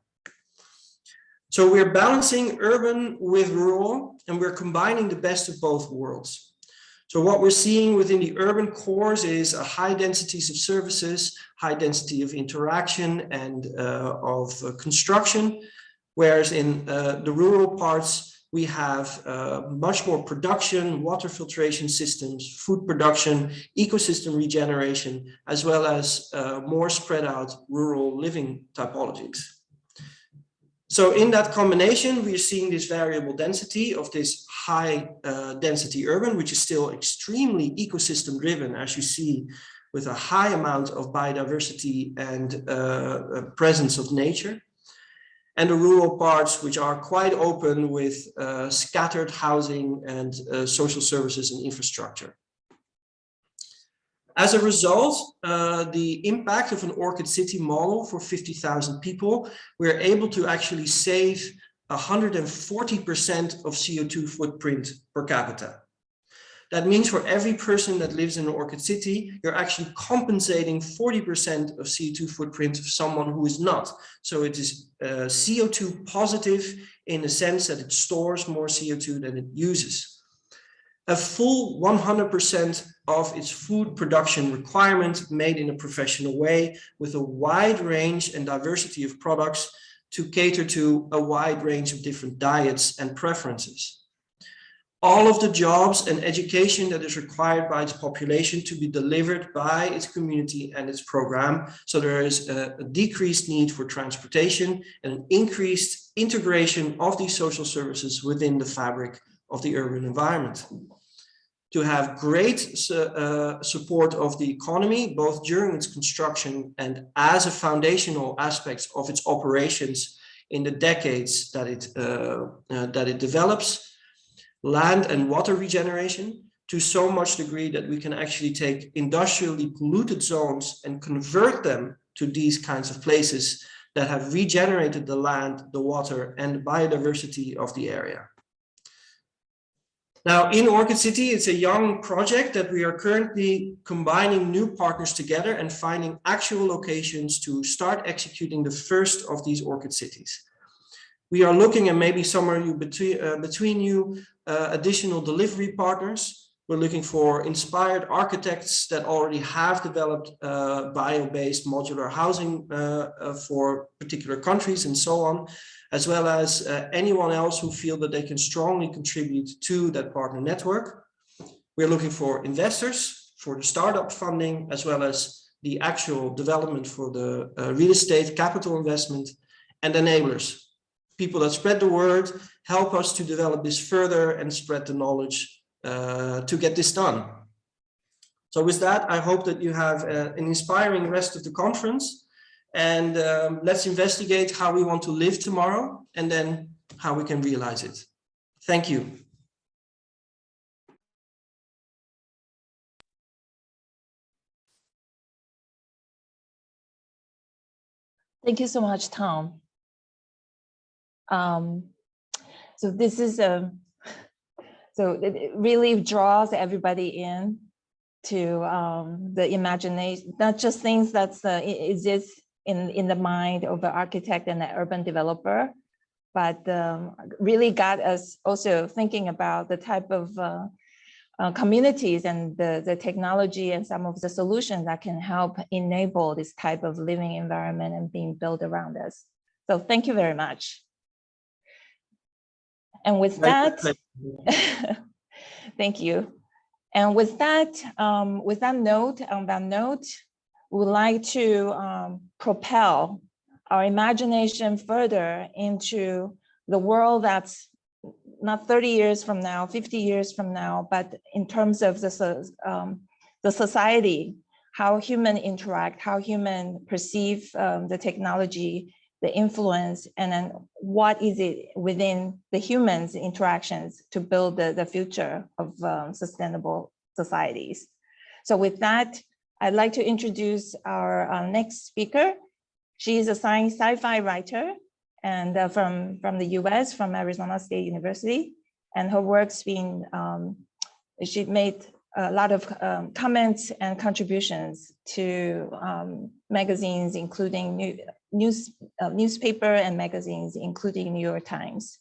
So we're balancing urban with rural, and we're combining the best of both worlds. So what we're seeing within the urban cores is a high densities of services, high density of interaction and of construction, whereas in the rural parts, we have much more production, water filtration systems, food production, ecosystem regeneration, as well as more spread out rural living typologies. So in that combination, we're seeing this variable density of this high density urban, which is still extremely ecosystem driven, as you see, with a high amount of biodiversity and presence of nature. And the rural parts, which are quite open with scattered housing and social services and infrastructure. As a result, the impact of an Orchid City model for 50,000 people, we're able to actually save 140% of CO2 footprint per capita. That means for every person that lives in an Orchid City, you're actually compensating 40% of CO2 footprint of someone who is not. So it is CO2 positive in the sense that it stores more CO2 than it uses. A full 100% of its food production requirement made in a professional way with a wide range and diversity of products to cater to a wide range of different diets and preferences. All of the jobs and education that is required by its population to be delivered by its community and its program. So there is a decreased need for transportation and an increased integration of these social services within the fabric of the urban environment. To have great support of the economy, both during its construction and as a foundational aspect of its operations in the decades that it develops. Land and water regeneration to so much degree that we can actually take industrially polluted zones and convert them to these kinds of places that have regenerated the land, the water, and the biodiversity of the area. Now, in Orchid City, it's a young project that we are currently combining new partners together and finding actual locations to start executing the first of these Orchid Cities. We are looking at maybe somewhere between you additional delivery partners. We're looking for inspired architects that already have developed bio-based modular housing for particular countries and so on, as well as anyone else who feel that they can strongly contribute to that partner network. We're looking for investors for the startup funding, as well as the actual development for the real estate capital investment, and enablers, people that spread the word, help us to develop this further and spread the knowledge to get this done. So with that, I hope that you have an inspiring rest of the conference, and let's investigate how we want to live tomorrow and then how we can realize it. Thank you. Thank you so much, Tom. So this is so it really draws everybody in to the imagination, not just things that's exists in the mind of the architect and the urban developer, but really got us also thinking about the type of communities and the technology and some of the solutions that can help enable this type of living environment and being built around us. So thank you very much. And with that, thank you. And with that note, we would like to propel our imagination further into the world that's not 30 years from now, 50 years from now, but in terms of the society, how human interact, how human perceive the technology, the influence, and then what is it within the humans' interactions to build the future of sustainable societies. So with that, I'd like to introduce our next speaker. She is a sci-fi writer and from the US, from Arizona State University. And her work's been, she made a lot of comments and contributions to magazines, including newspaper and magazines, including New York Times.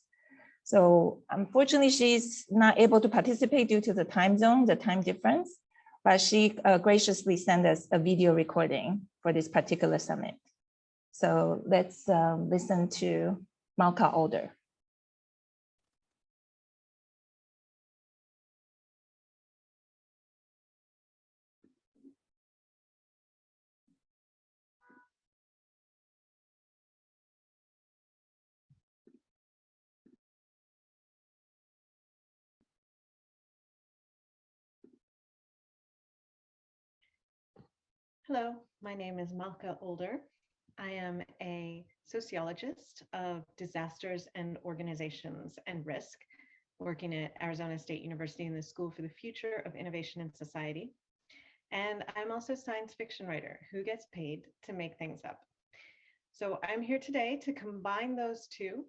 So unfortunately, she's not able to participate due to the time zone, the time difference, but she graciously sent us a video recording for this particular summit. So let's listen to Malka Older. Hello, my name is Malka Older. I am a sociologist of disasters and organizations and risk, working at Arizona State University in the School for the Future of Innovation and Society. And I'm also a science fiction writer who gets paid to make things up. So I'm here today to combine those two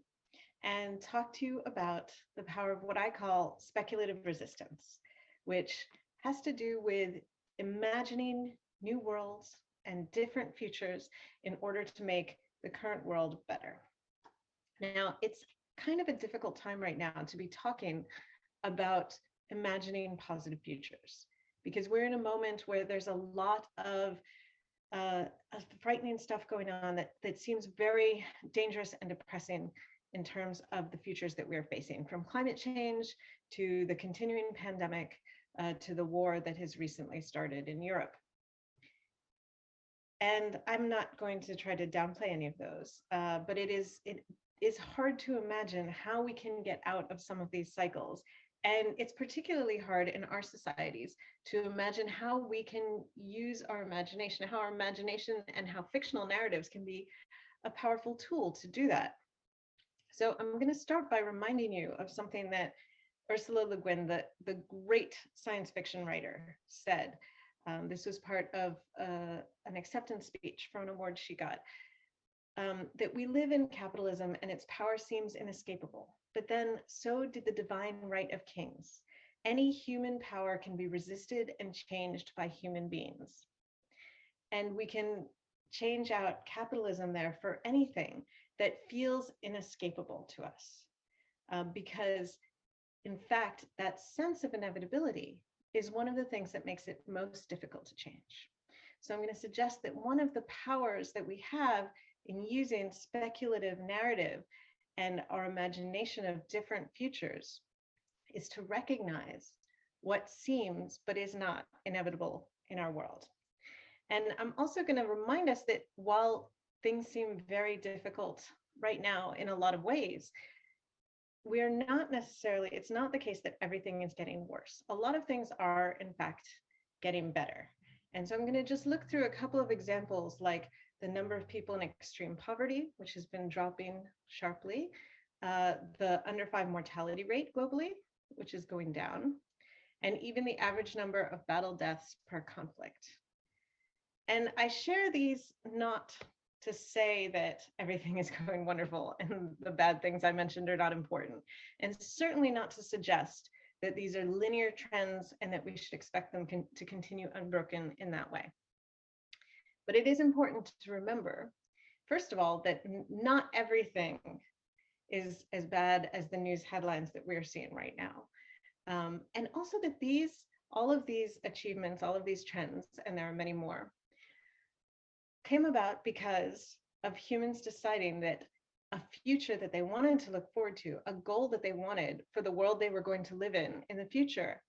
and talk to you about the power of what I call speculative resistance, which has to do with imagining new worlds and different futures in order to make the current world better. Now, it's kind of a difficult time right now to be talking about imagining positive futures, because we're in a moment where there's a lot of frightening stuff going on that seems very dangerous and depressing in terms of the futures that we're facing, from climate change to the continuing pandemic to the war that has recently started in Europe. And I'm not going to try to downplay any of those, but it is hard to imagine how we can get out of some of these cycles. And it's particularly hard in our societies to imagine how we can use our imagination, how our imagination and how fictional narratives can be a powerful tool to do that. So I'm going to start by reminding you of something that Ursula Le Guin, the great science fiction writer, said. This was part of an acceptance speech for an award she got. that we live in capitalism and its power seems inescapable. But then so did the divine right of kings. Any human power can be resisted and changed by human beings. And we can change out capitalism there for anything that feels inescapable to us. Because in fact, that sense of inevitability is one of the things that makes it most difficult to change. So I'm going to suggest that one of the powers that we have in using speculative narrative and our imagination of different futures is to recognize what seems but is not inevitable in our world. And I'm also going to remind us that while things seem very difficult right now in a lot of ways, we're not necessarily, it's not the case that everything is getting worse. A lot of things are, in fact, getting better. And so I'm going to just look through a couple of examples, like the number of people in extreme poverty, which has been dropping sharply, the under 5 mortality rate globally, which is going down, and even the average number of battle deaths per conflict. And I share these not to say that everything is going wonderful and the bad things I mentioned are not important, and certainly not to suggest that these are linear trends and that we should expect them to continue unbroken in that way. But it is important to remember, first of all, that not everything is as bad as the news headlines that we're seeing right now. And also that all of these achievements, all of these trends, and there are many more, came about because of humans deciding that a future that they wanted to look forward to, a goal that they wanted for the world they were going to live in the future,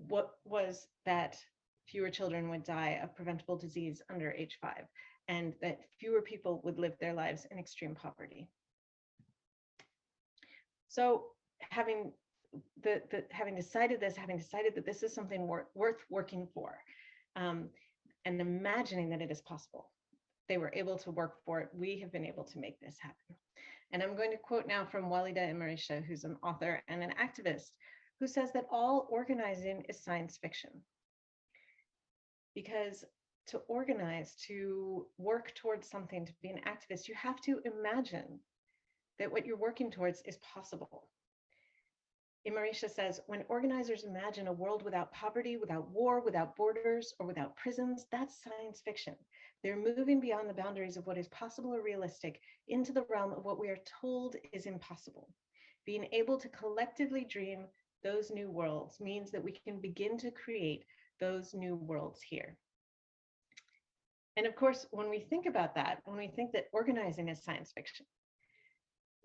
what was that fewer children would die of preventable disease under age 5, and that fewer people would live their lives in extreme poverty. So having decided this, having decided that this is something worth working for, and imagining that it is possible, they were able to work for it. We have been able to make this happen. And I'm going to quote now from Walida Imarisha, who's an author and an activist, who says that all organizing is science fiction. Because to organize, to work towards something, to be an activist, you have to imagine that what you're working towards is possible. Imarisha says, when organizers imagine a world without poverty, without war, without borders, or without prisons, that's science fiction. They're moving beyond the boundaries of what is possible or realistic into the realm of what we are told is impossible. Being able to collectively dream those new worlds means that we can begin to create those new worlds here. And of course, when we think about that, when we think that organizing is science fiction,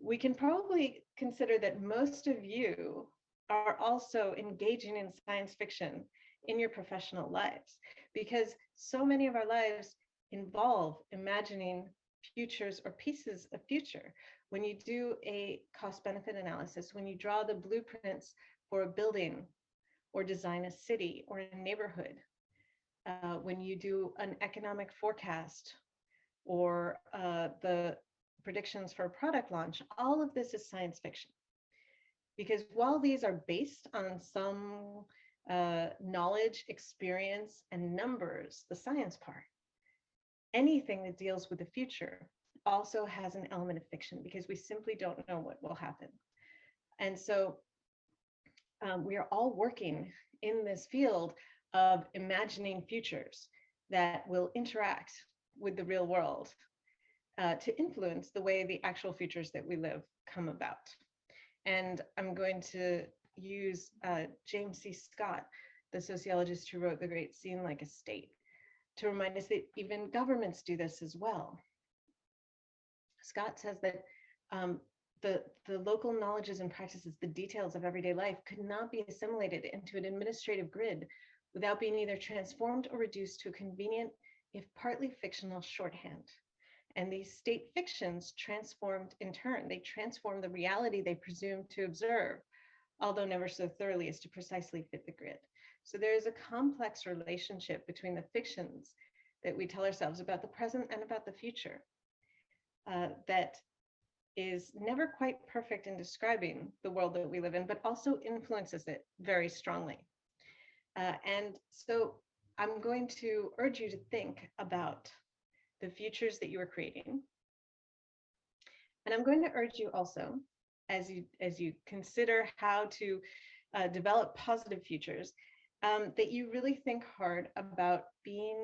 we can probably consider that most of you are also engaging in science fiction in your professional lives, because so many of our lives involve imagining futures or pieces of future. When you do a cost-benefit analysis, when you draw the blueprints for a building or design a city or a neighborhood, when you do an economic forecast or the predictions for a product launch, all of this is science fiction. Because while these are based on some knowledge, experience, and numbers, the science part, anything that deals with the future also has an element of fiction, because we simply don't know what will happen. And so we are all working in this field of imagining futures that will interact with the real world to influence the way the actual futures that we live come about. And I'm going to use James C. Scott, the sociologist who wrote The Great Scene Like a State, to remind us that even governments do this as well. Scott says that the local knowledges and practices, the details of everyday life, could not be assimilated into an administrative grid without being either transformed or reduced to a convenient, if partly fictional, shorthand. And these state fictions transformed in turn. They transform the reality they presume to observe, although never so thoroughly as to precisely fit the grid. So there is a complex relationship between the fictions that we tell ourselves about the present and about the future that is never quite perfect in describing the world that we live in, but also influences it very strongly. And so I'm going to urge you to think about the futures that you are creating, And I'm going to urge you also, as you consider how to develop positive futures, that you really think hard about being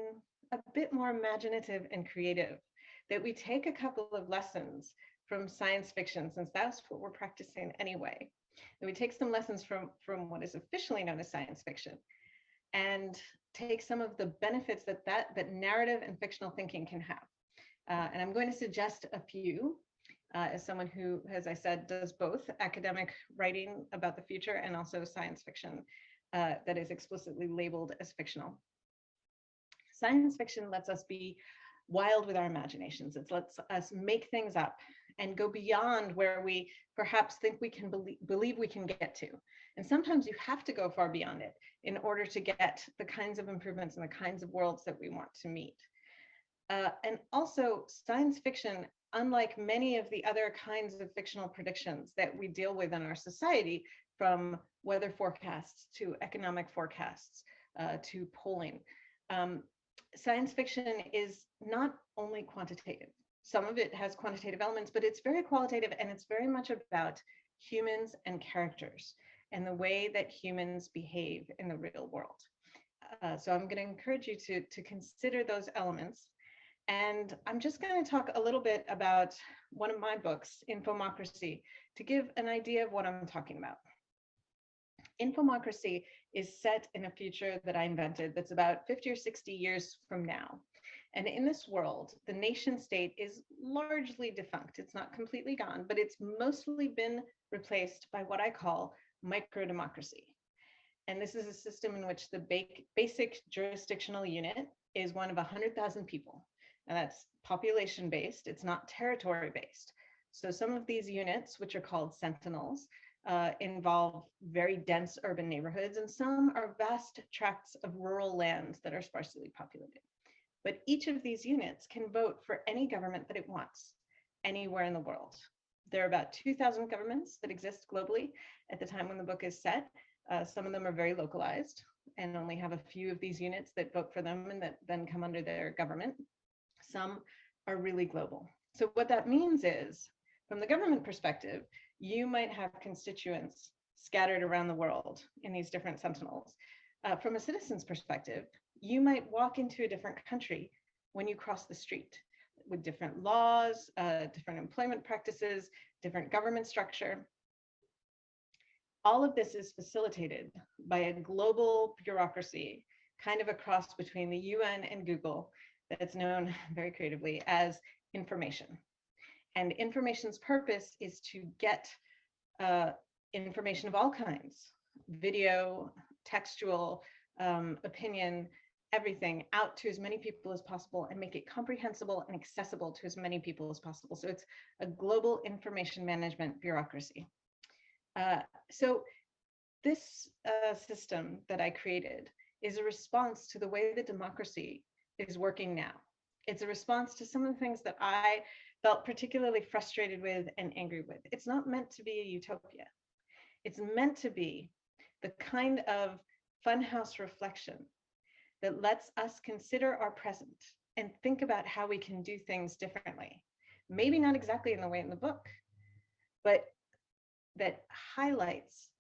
a bit more imaginative and creative, that we take a couple of lessons from science fiction, since that's what we're practicing anyway. And we take some lessons from what is officially known as science fiction and take some of the benefits that narrative and fictional thinking can have. And I'm going to suggest a few as someone who, as I said, does both academic writing about the future and also science fiction that is explicitly labeled as fictional. Science fiction lets us be wild with our imaginations. It lets us make things up and go beyond where we perhaps think we can believe we can get to. And sometimes you have to go far beyond it in order to get the kinds of improvements and the kinds of worlds that we want to meet. And also science fiction, unlike many of the other kinds of fictional predictions that we deal with in our society, from weather forecasts to economic forecasts to polling, science fiction is not only quantitative. Some of it has quantitative elements, but it's very qualitative, and it's very much about humans and characters and the way that humans behave in the real world. So I'm going to encourage you to consider those elements. And I'm just going to talk a little bit about one of my books, Infomocracy, to give an idea of what I'm talking about. Infomocracy is set in a future that I invented that's about 50 or 60 years from now. And in this world, the nation state is largely defunct. It's not completely gone, but it's mostly been replaced by what I call micro-democracy. And this is a system in which the basic jurisdictional unit is one of 100,000 people. And that's population-based, it's not territory-based. So some of these units, which are called sentinels, involve very dense urban neighborhoods, and some are vast tracts of rural lands that are sparsely populated. But each of these units can vote for any government that it wants, anywhere in the world. There are about 2,000 governments that exist globally at the time when the book is set. Some of them are very localized and only have a few of these units that vote for them and that then come under their government. Some are really global. So what that means is, from the government perspective, you might have constituents scattered around the world in these different sentinels. From a citizen's perspective, you might walk into a different country when you cross the street with different laws, different employment practices, different government structure. All of this is facilitated by a global bureaucracy, kind of a cross between the UN and Google, that's known very creatively as information. And information's purpose is to get information of all kinds, video, textual, opinion, everything out to as many people as possible and make it comprehensible and accessible to as many people as possible. So it's a global information management bureaucracy. So this system that I created is a response to the way that democracy is working now. It's a response to some of the things that I felt particularly frustrated with and angry with. It's not meant to be a utopia. It's meant to be the kind of funhouse reflection that lets us consider our present and think about how we can do things differently. Maybe not exactly in the way in the book, but that highlights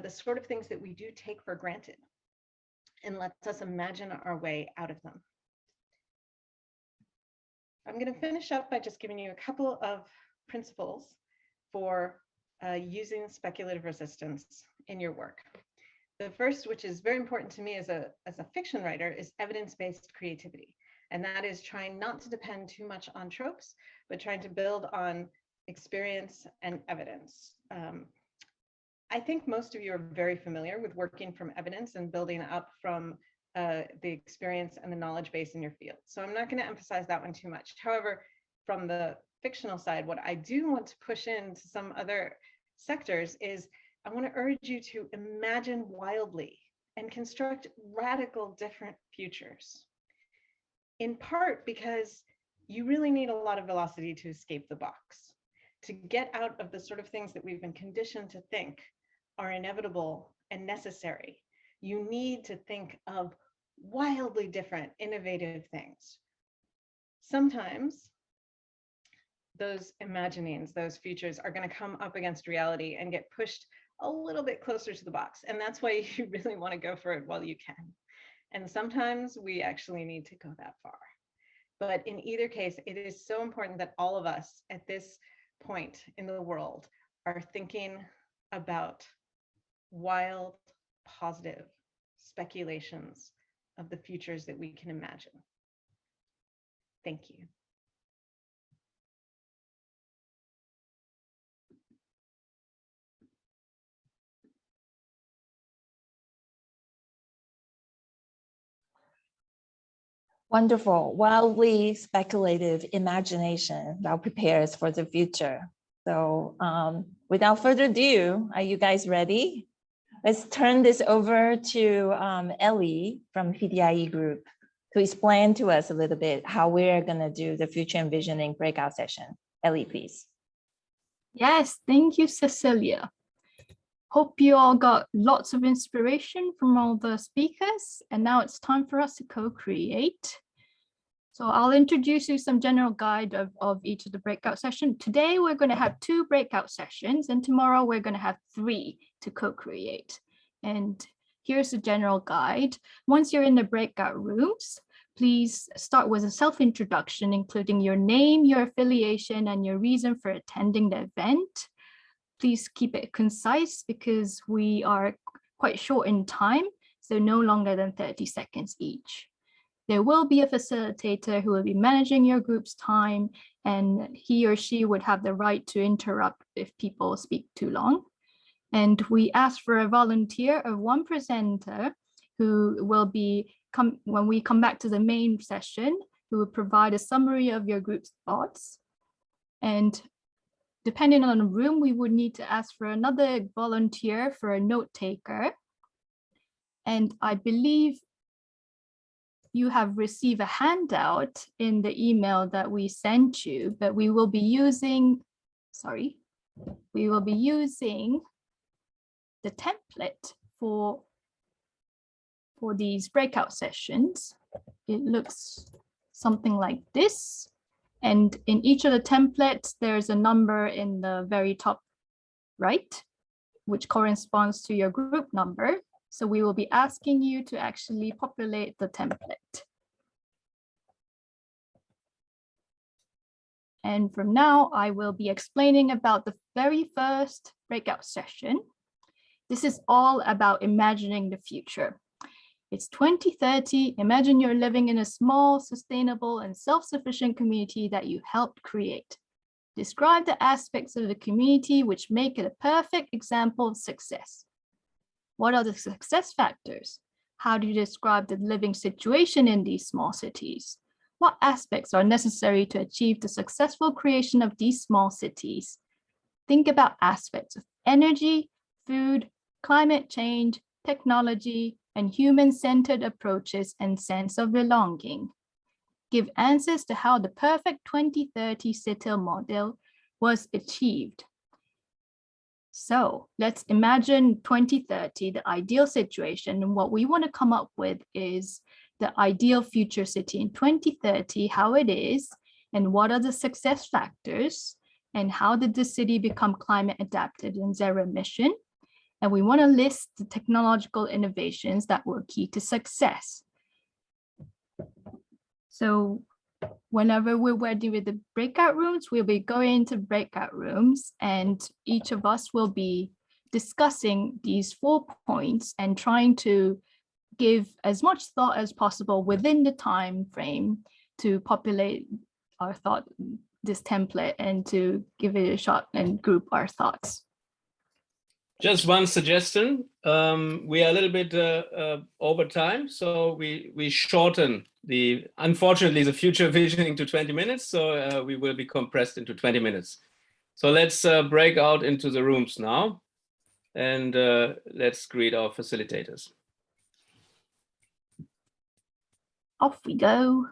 the sort of things that we do take for granted and lets us imagine our way out of them. I'm going to finish up by just giving you a couple of principles for using speculative resistance in your work. The first, which is very important to me as a fiction writer, is evidence-based creativity. And that is trying not to depend too much on tropes, but trying to build on experience and evidence. I think most of you are very familiar with working from evidence and building up from the experience and the knowledge base in your field. So I'm not going to emphasize that one too much. However, from the fictional side, what I do want to push into some other sectors is I want to urge you to imagine wildly and construct radical different futures. In part because you really need a lot of velocity to escape the box, to get out of the sort of things that we've been conditioned to think are inevitable and necessary. You need to think of wildly different, innovative things. Sometimes those imaginings, those futures are going to come up against reality and get pushed a little bit closer to the box. And that's why you really want to go for it while you can. And sometimes we actually need to go that far. But in either case, it is so important that all of us at this point in the world are thinking about wild, positive speculations of the futures that we can imagine. Thank you. Wonderful, wildly speculative imagination that prepares for the future. So without further ado, are you guys ready? Let's turn this over to Ellie from PDIE Group to explain to us a little bit how we're gonna do the future envisioning breakout session. Ellie, please. Yes, thank you, Cecilia. Hope you all got lots of inspiration from all the speakers, and now it's time for us to co-create. So I'll introduce you some general guide of each of the breakout sessions. Today, we're going to have 2 breakout sessions, and tomorrow we're going to have 3 to co-create. And here's the general guide. Once you're in the breakout rooms, please start with a self-introduction, including your name, your affiliation, and your reason for attending the event. Please keep it concise because we are quite short in time, so no longer than 30 seconds each. There will be a facilitator who will be managing your group's time, and he or she would have the right to interrupt if people speak too long. And we ask for a volunteer of 1 presenter who will be, when we come back to the main session, who will provide a summary of your group's thoughts. And depending on the room, we would need to ask for another volunteer for a note taker. And I believe you have received a handout in the email that we sent you, but we will be using, the template for these breakout sessions. It looks something like this. And in each of the templates, there's a number in the very top right, which corresponds to your group number. So we will be asking you to actually populate the template. And from now, I will be explaining about the very first breakout session. This is all about imagining the future. It's 2030. Imagine you're living in a small, sustainable, and self-sufficient community that you helped create. Describe the aspects of the community which make it a perfect example of success. What are the success factors? How do you describe the living situation in these small cities? What aspects are necessary to achieve the successful creation of these small cities? Think about aspects of energy, food, climate change, technology, and human-centered approaches and sense of belonging. Give answers to how the perfect 2030 city model was achieved. So let's imagine 2030, the ideal situation. And what we want to come up with is the ideal future city in 2030, how it is, and what are the success factors, and how did the city become climate adapted and zero emission? And we want to list the technological innovations that were key to success. So whenever we're ready with the breakout rooms, we'll be going into breakout rooms, and each of us will be discussing these 4 points and trying to give as much thought as possible within the time frame to populate our thought, this template, and to give it a shot and group our thoughts. Just one suggestion. We are a little bit over time, so we shorten unfortunately, the future visioning to 20 minutes, so we will be compressed into 20 minutes. So let's break out into the rooms now, and let's greet our facilitators. Off we go.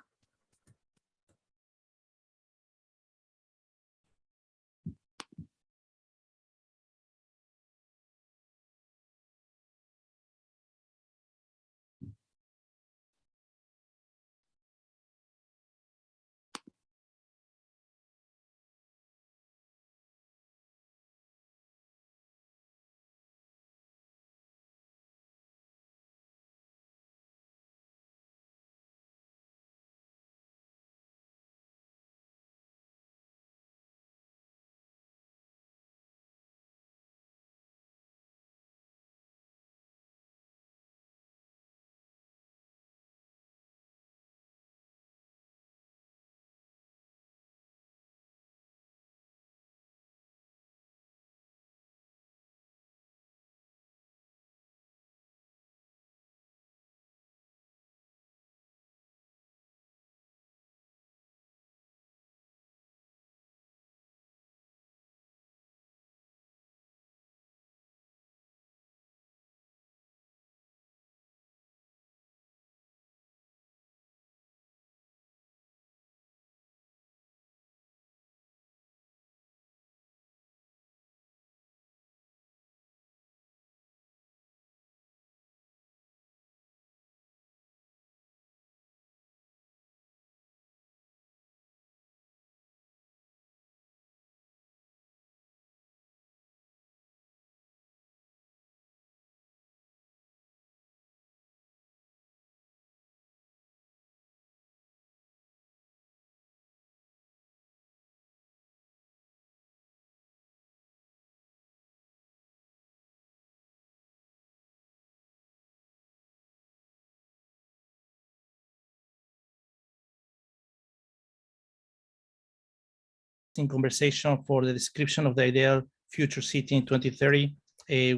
interesting conversation for the description of the ideal future city in 2030.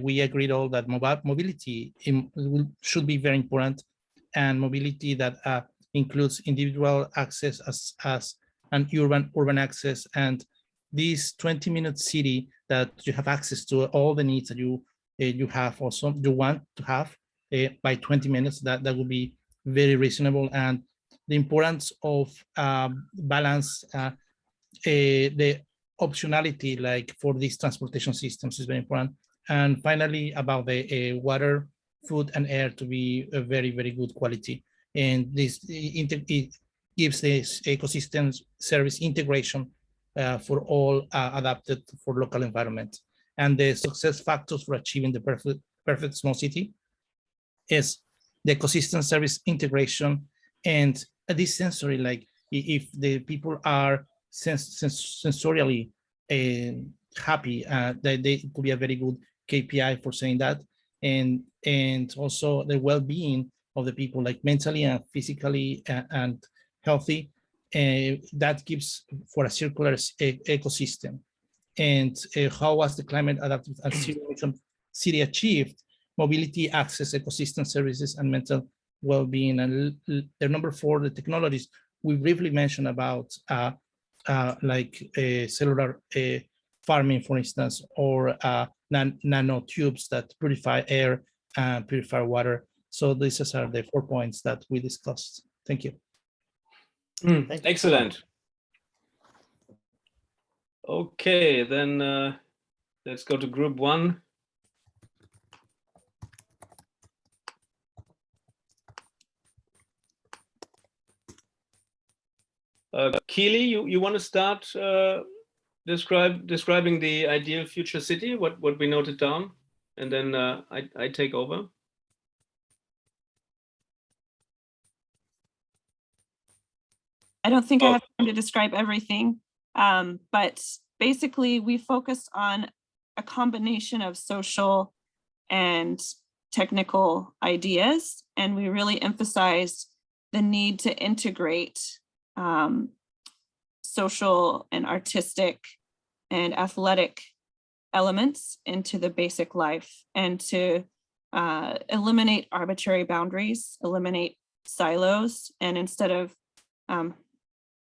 We agreed all that mobility should be very important, and mobility that includes individual access as an urban access, and this 20-minute city that you have access to all the needs that you have also you want to have by 20 minutes. That would be very reasonable, and the importance of balance the optionality like for these transportation systems is very important. And finally, about the water, food, and air to be a very, very good quality. And this it gives this ecosystem service integration for all adapted for local environment. And the success factors for achieving the perfect small city is the ecosystem service integration and this sensory, like if the people are sensorially happy, that they could be a very good KPI for saying that, and also the well-being of the people, like mentally and physically and healthy, that gives for a circular ecosystem. And how was the climate adaptive and zero-emission city achieved? Mobility, access, ecosystem services, and mental well-being. And the number 4, the technologies we briefly mentioned about, like cellular farming, for instance, or nanotubes that purify air and purify water. So these are the 4 points that we discussed. Thank you. Excellent. Okay, then let's go to group 1. Keely, you want to start describing the ideal future city, what we noted down, and then I take over. I don't think I have time to describe everything, but basically we focused on a combination of social and technical ideas, and we really emphasized the need to integrate social and artistic and athletic elements into the basic life, and to eliminate arbitrary boundaries, eliminate silos, and instead of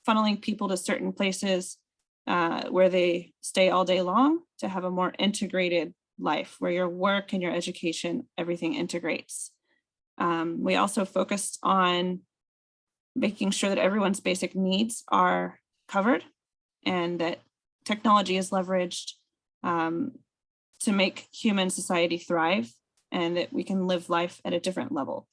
funneling people to certain places where they stay all day long, to have a more integrated life where your work and your education, everything integrates. We also focused on making sure that everyone's basic needs are covered and that technology is leveraged to make human society thrive, and that we can live life at a different level.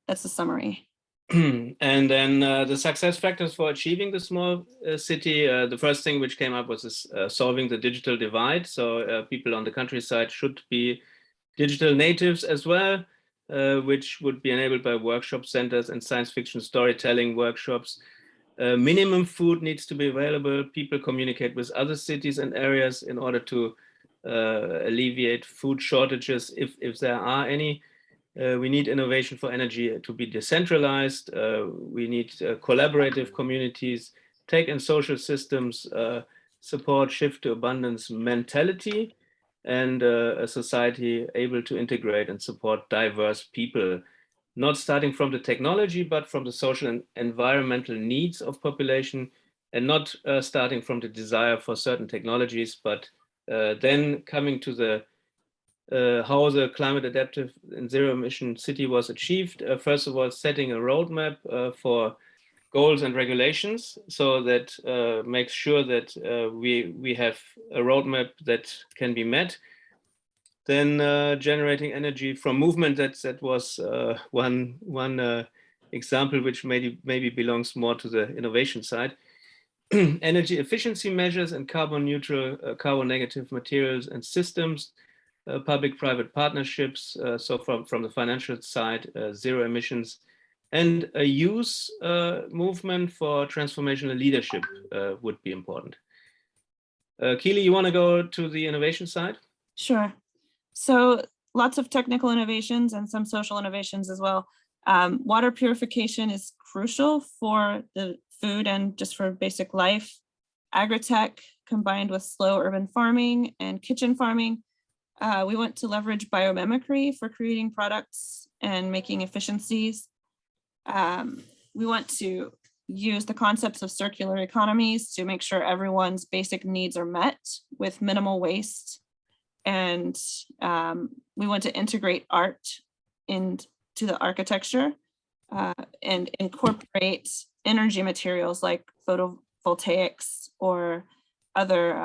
That's the summary. And then the success factors for achieving the small city, the first thing which came up was solving the digital divide. So people on the countryside should be digital natives as well, which would be enabled by workshop centers and science fiction storytelling workshops. Minimum food needs to be available. People communicate with other cities and areas in order to alleviate food shortages if there are any. We need innovation for energy to be decentralized. We need collaborative communities, tech and social systems, support shift to abundance mentality, and a society able to integrate and support diverse people, not starting from the technology, but from the social and environmental needs of population, and not starting from the desire for certain technologies, but then coming to the how the climate adaptive and zero emission city was achieved. First of all, setting a roadmap for goals and regulations, so that makes sure that we have a roadmap that can be met. Then generating energy from movement, that was one example which maybe belongs more to the innovation side. Energy efficiency measures and carbon neutral, carbon negative materials and systems, public-private partnerships, so from the financial side, zero emissions, and a youth movement for transformational leadership would be important. Keely, you want to go to the innovation side? Sure. So lots of technical innovations and some social innovations as well. Water purification is crucial for the food and just for basic life. agritech combined with slow urban farming and kitchen farming. We want to leverage biomimicry for creating products and making efficiencies. We want to use the concepts of circular economies to make sure everyone's basic needs are met with minimal waste. And we want to integrate art into the architecture and incorporate energy materials like photovoltaics or other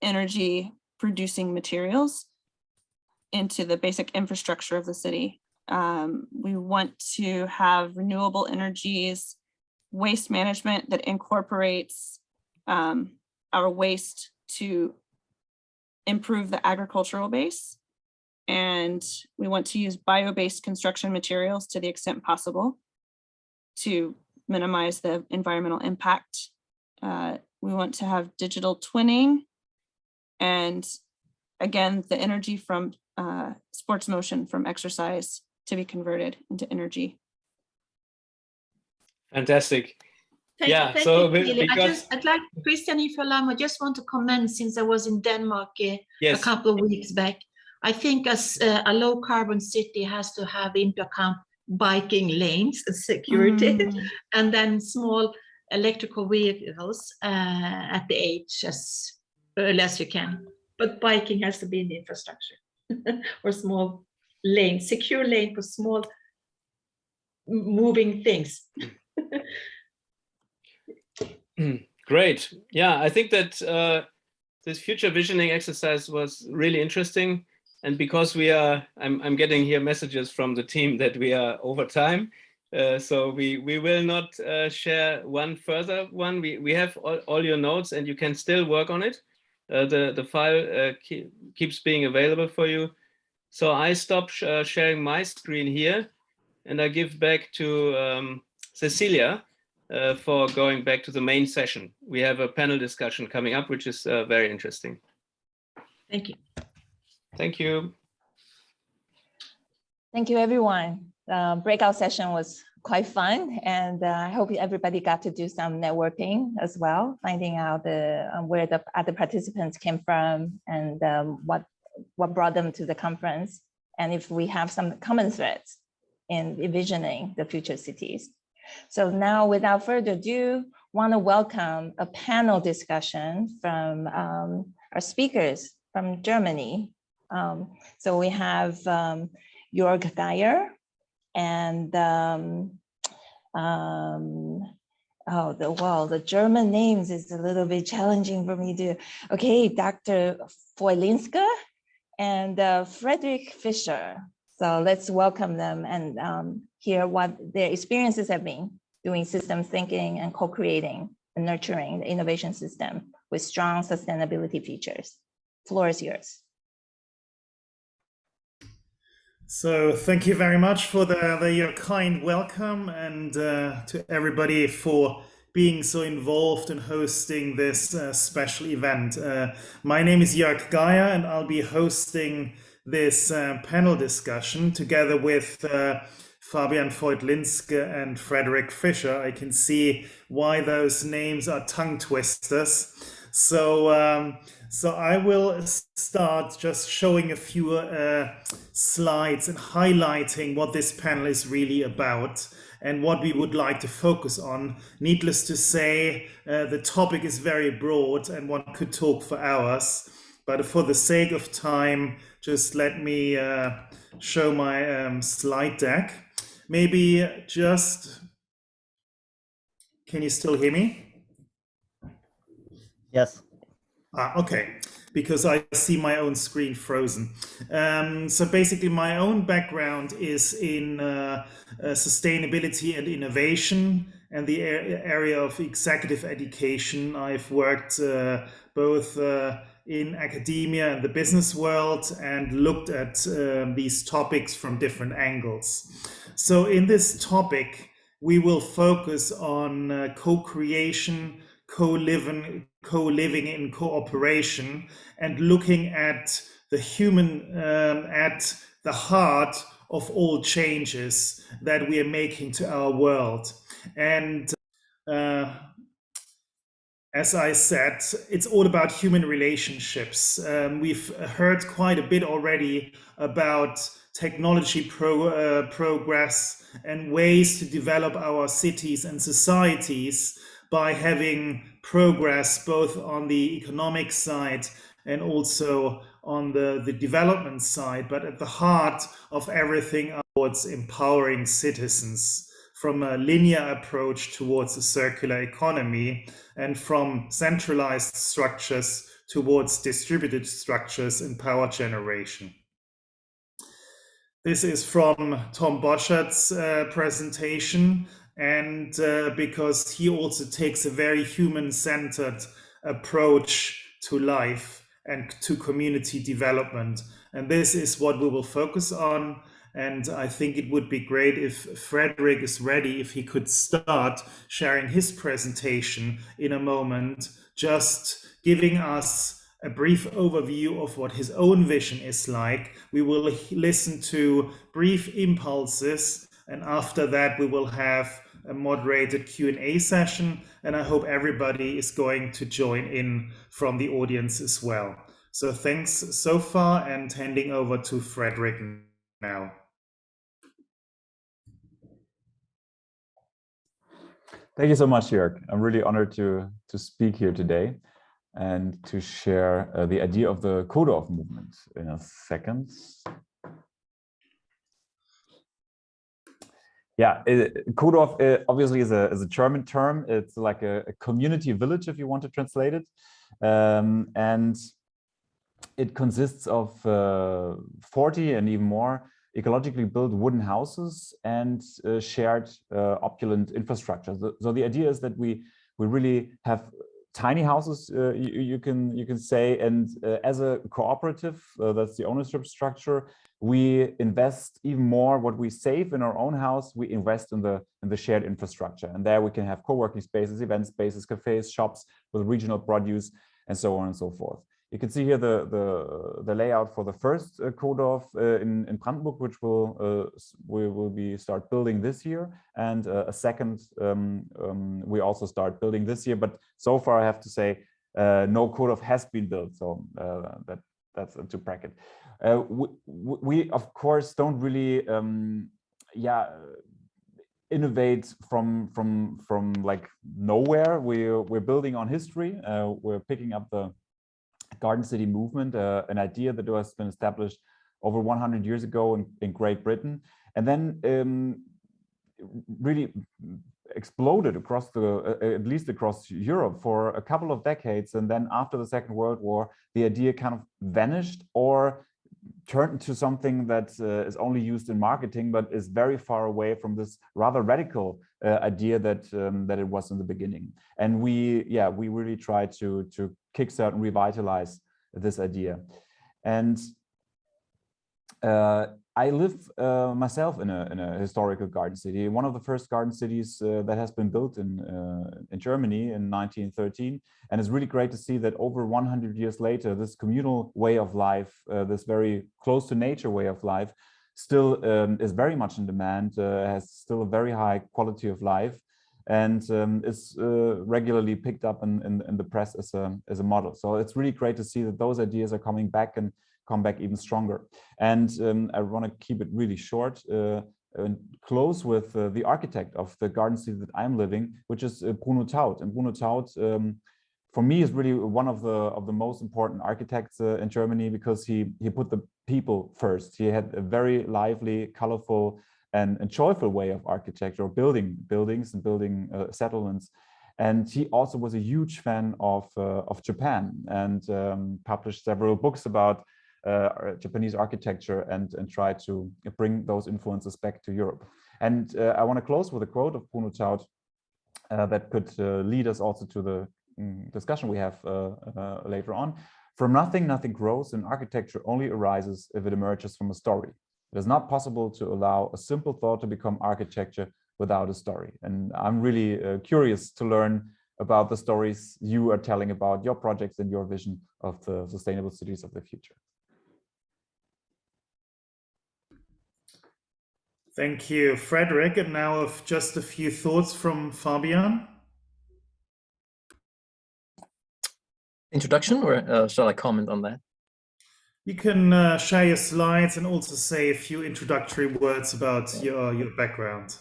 energy producing materials into the basic infrastructure of the city. We want to have renewable energies, waste management that incorporates our waste to improve the agricultural base. And we want to use bio-based construction materials to the extent possible to minimize the environmental impact. We want to have digital twinning, and again, the energy from sports motion from exercise to be converted into energy. Fantastic. Thank Yeah, you, so Lily. because I'd like, Christian, if you allow me, I just want to comment, since I was in Denmark a yes, couple of weeks back. I think as a low carbon city has to have into account biking lanes and security, and then small electrical vehicles at the edge as early as you can. But biking has to be in the infrastructure or small lane, secure lane for small moving things. great. Yeah, I think that this future visioning exercise was really interesting. And because we are, I'm getting here messages from the team that we are over time. So we will not share one further one. We have all your notes and you can still work on it. The file keeps being available for you. So I stop sharing my screen here and I give back to Cecilia for going back to the main session. We have a panel discussion coming up, which is very interesting. Thank you. Thank you. Thank you, everyone. The breakout session was quite fun, and I hope everybody got to do some networking as well, finding out where the other participants came from and what brought them to the conference, and if we have some common threads in envisioning the future cities. So now, without further ado, want to welcome a panel discussion from our speakers from Germany. So we have Jörg Geier and the German names is a little bit challenging for me to. Okay, Dr. Foilinska and Frederick Fischer. So let's welcome them and hear what their experiences have been doing systems thinking and co-creating and nurturing the innovation system with strong sustainability features. Floor is yours. So thank you very much for your kind welcome, and to everybody for being so involved in hosting this special event. My name is Jörg Geier, and I'll be hosting this panel discussion together with Fabian Voigt-Linske and Frederick Fischer. I can see why those names are tongue twisters. So I will start just showing a few slides and highlighting what this panel is really about and what we would like to focus on. Needless to say, the topic is very broad and one could talk for hours, but for the sake of time, just let me show my slide deck. Maybe just, can you still hear me? Yes. Okay, because I see my own screen frozen. So basically my own background is in sustainability and innovation and the area of executive education. I've worked both in academia and the business world and looked at these topics from different angles. So in this topic, we will focus on co-creation, co-living in cooperation, and looking at the human at the heart of all changes that we are making to our world. And as I said, it's all about human relationships. We've heard quite a bit already about technology progress and ways to develop our cities and societies by having progress both on the economic side and also on the development side. But at the heart of everything are towards empowering citizens, from a linear approach towards a circular economy, and from centralized structures towards distributed structures in power generation. This is from Tom Boschart's presentation, and because he also takes a very human-centered approach to life and to community development. And this is what we will focus on. And I think it would be great if Frederick is ready, if he could start sharing his presentation in a moment, just giving us a brief overview of what his own vision is like. We will listen to brief impulses, and after that we will have a moderated Q&A session, and I hope everybody is going to join in from the audience as well. So thanks so far, and handing over to Frederick now. Thank you so much, Jörg. I'm really honored to speak here today and to share the idea of the Code-Off movement in a second. Yeah, Code-Off obviously is a German term. It's like a community village, if you want to translate it. And it consists of 40 and even more ecologically built wooden houses and shared opulent infrastructure. So the idea is that we really have tiny houses, you can say, and as a cooperative, that's the ownership structure, we invest even more what we save in our own house, we invest in the shared infrastructure. And there we can have co-working spaces, event spaces, cafes, shops with regional produce, and so on and so forth. You can see here the layout for the first Code-Off in Brandenburg, which we will start building this year, and a second we also start building this year. But so far, I have to say, no Code-Off has been built, so that's to bracket. We of course don't really innovate from like nowhere. We're building on history. We're picking up the Garden City movement, an idea that has been established over 100 years ago in Great Britain, and then really exploded across at least across Europe for a couple of decades. And then after the Second World War, the idea kind of vanished or turned into something that is only used in marketing, but is very far away from this rather radical idea that it was in the beginning. And we really try to kickstart and revitalize this idea. And I live myself in a historical garden city, one of the first garden cities that has been built in Germany in 1913. And it's really great to see that over 100 years later, this communal way of life, this very close to nature way of life, still is very much in demand, has still a very high quality of life, and is regularly picked up in the press as a model. So it's really great to see that those ideas are coming back and come back even stronger. And I want to keep it really short and close with the architect of the garden city that I'm living, which is Bruno Taut. And Bruno Taut, for me, is really one of the most important architects in Germany, because he put the people first. He had a very lively, colorful, and joyful way of architecture, building buildings and building settlements. And he also was a huge fan of Japan, and published several books about Japanese architecture and try to bring those influences back to Europe. And I want to close with a quote of Bruno Taut that could lead us also to the discussion we have later on. From nothing, nothing grows, and architecture only arises if it emerges from a story. It is not possible to allow a simple thought to become architecture without a story. And I'm really curious to learn about the stories you are telling about your projects and your vision of the sustainable cities of the future. Thank you, Frederick. And now just a few thoughts from Fabian. introduction, or shall I comment on that? You can share your slides and also say a few introductory words about your background.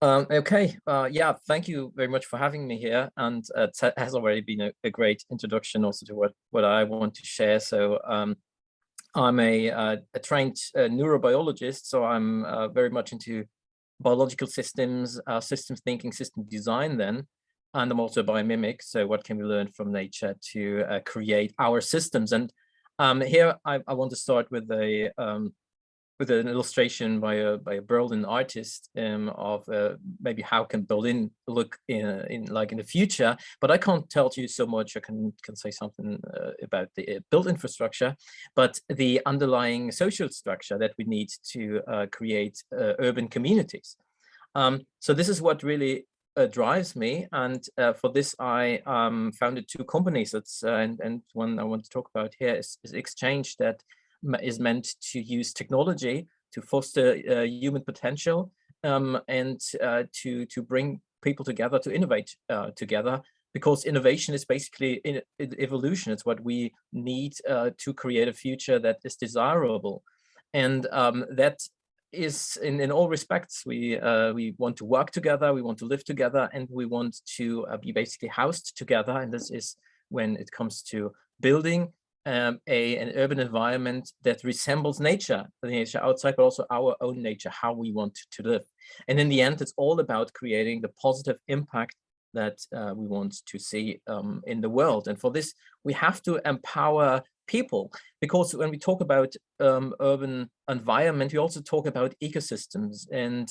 Okay, yeah, thank you very much for having me here, and it has already been a great introduction also to what I want to share. So I'm a trained neurobiologist, so I'm very much into biological systems, systems thinking, system design then, and I'm also a biomimic, so what can we learn from nature to create our systems? And here I want to start with an illustration by a Berlin artist of maybe how can Berlin look in the future. But I can't tell you so much. I can say something about the built infrastructure, but the underlying social structure that we need to create urban communities. So this is what really drives me, and for this I founded two companies. And one I want to talk about here is Exchange, that is meant to use technology to foster human potential and to bring people together, to innovate together, because innovation is basically evolution. It's what we need to create a future that is desirable, and that is in all respects. We want to work together, we want to live together, and we want to be basically housed together. And this is when it comes to building an urban environment that resembles nature, the nature outside, but also our own nature, how we want to live. And in the end, it's all about creating the positive impact that we want to see in the world. And for this, we have to empower people, because when we talk about urban environment, we also talk about ecosystems. And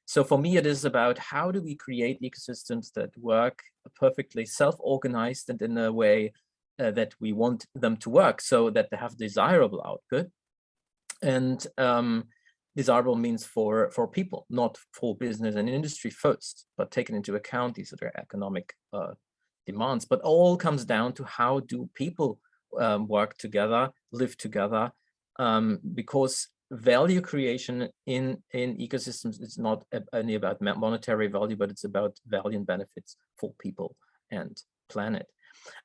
so for me, it is about how do we create ecosystems that work perfectly self-organized and in a way that we want them to work, so that they have desirable output. And desirable means for people, not for business and industry first, but taken into account these are economic demands. But all comes down to how do people work together, live together, because value creation in ecosystems is not only about monetary value, but it's about value and benefits for people and planet.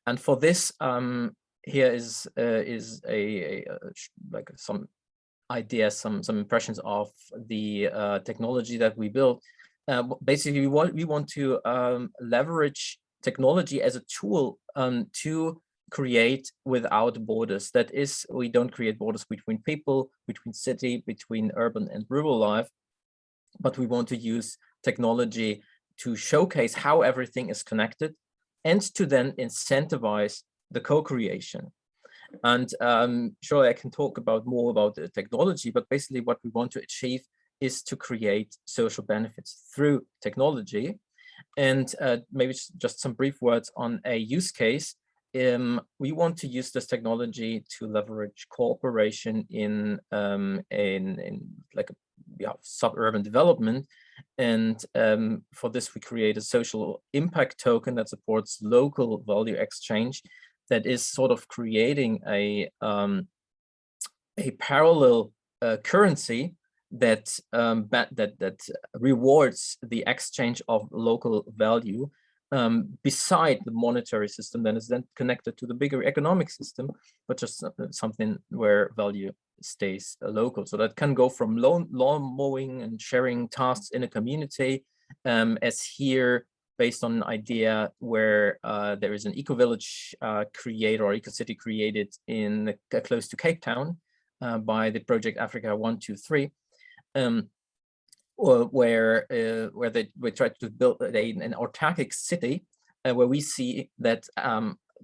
And for this, here is like some ideas, some impressions of the technology that we built. Basically, we want to leverage technology as a tool to create without borders. That is, we don't create borders between people, between city, between urban and rural life, but we want to use technology to showcase how everything is connected, and to then incentivize the co-creation. And sure, I can talk about more about the technology, but basically what we want to achieve is to create social benefits through technology. And maybe just some brief words on a use case. We want to use this technology to leverage cooperation in like a suburban development. And for this, we create a social impact token that supports local value exchange, that is sort of creating a parallel currency that rewards the exchange of local value beside the monetary system that is then connected to the bigger economic system, but just something where value stays local. So that can go from lawn mowing and sharing tasks in a community, as here, based on an idea where there is an eco-village created or eco-city created in close to Cape Town by the project Africa 123, where we tried to build an autarkic city where we see that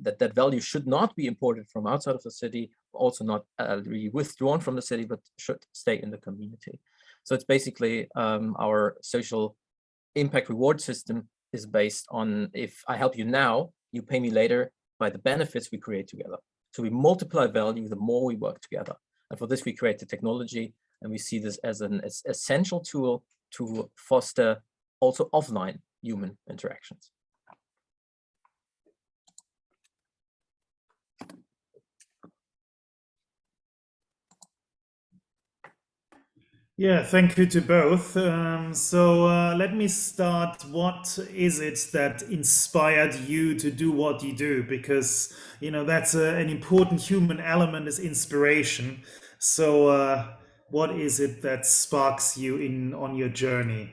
that value should not be imported from outside of the city, also not really withdrawn from the city, but should stay in the community. So it's basically our social impact reward system is based on, if I help you now, you pay me later by the benefits we create together. So we multiply value the more we work together. And for this, we create the technology, and we see this as an essential tool to foster also offline human interactions. Yeah, thank you to both. Let me start. What is it that inspired you to do what you do? Because, you know, that's an important human element is inspiration. So what is it that sparks you on your journey?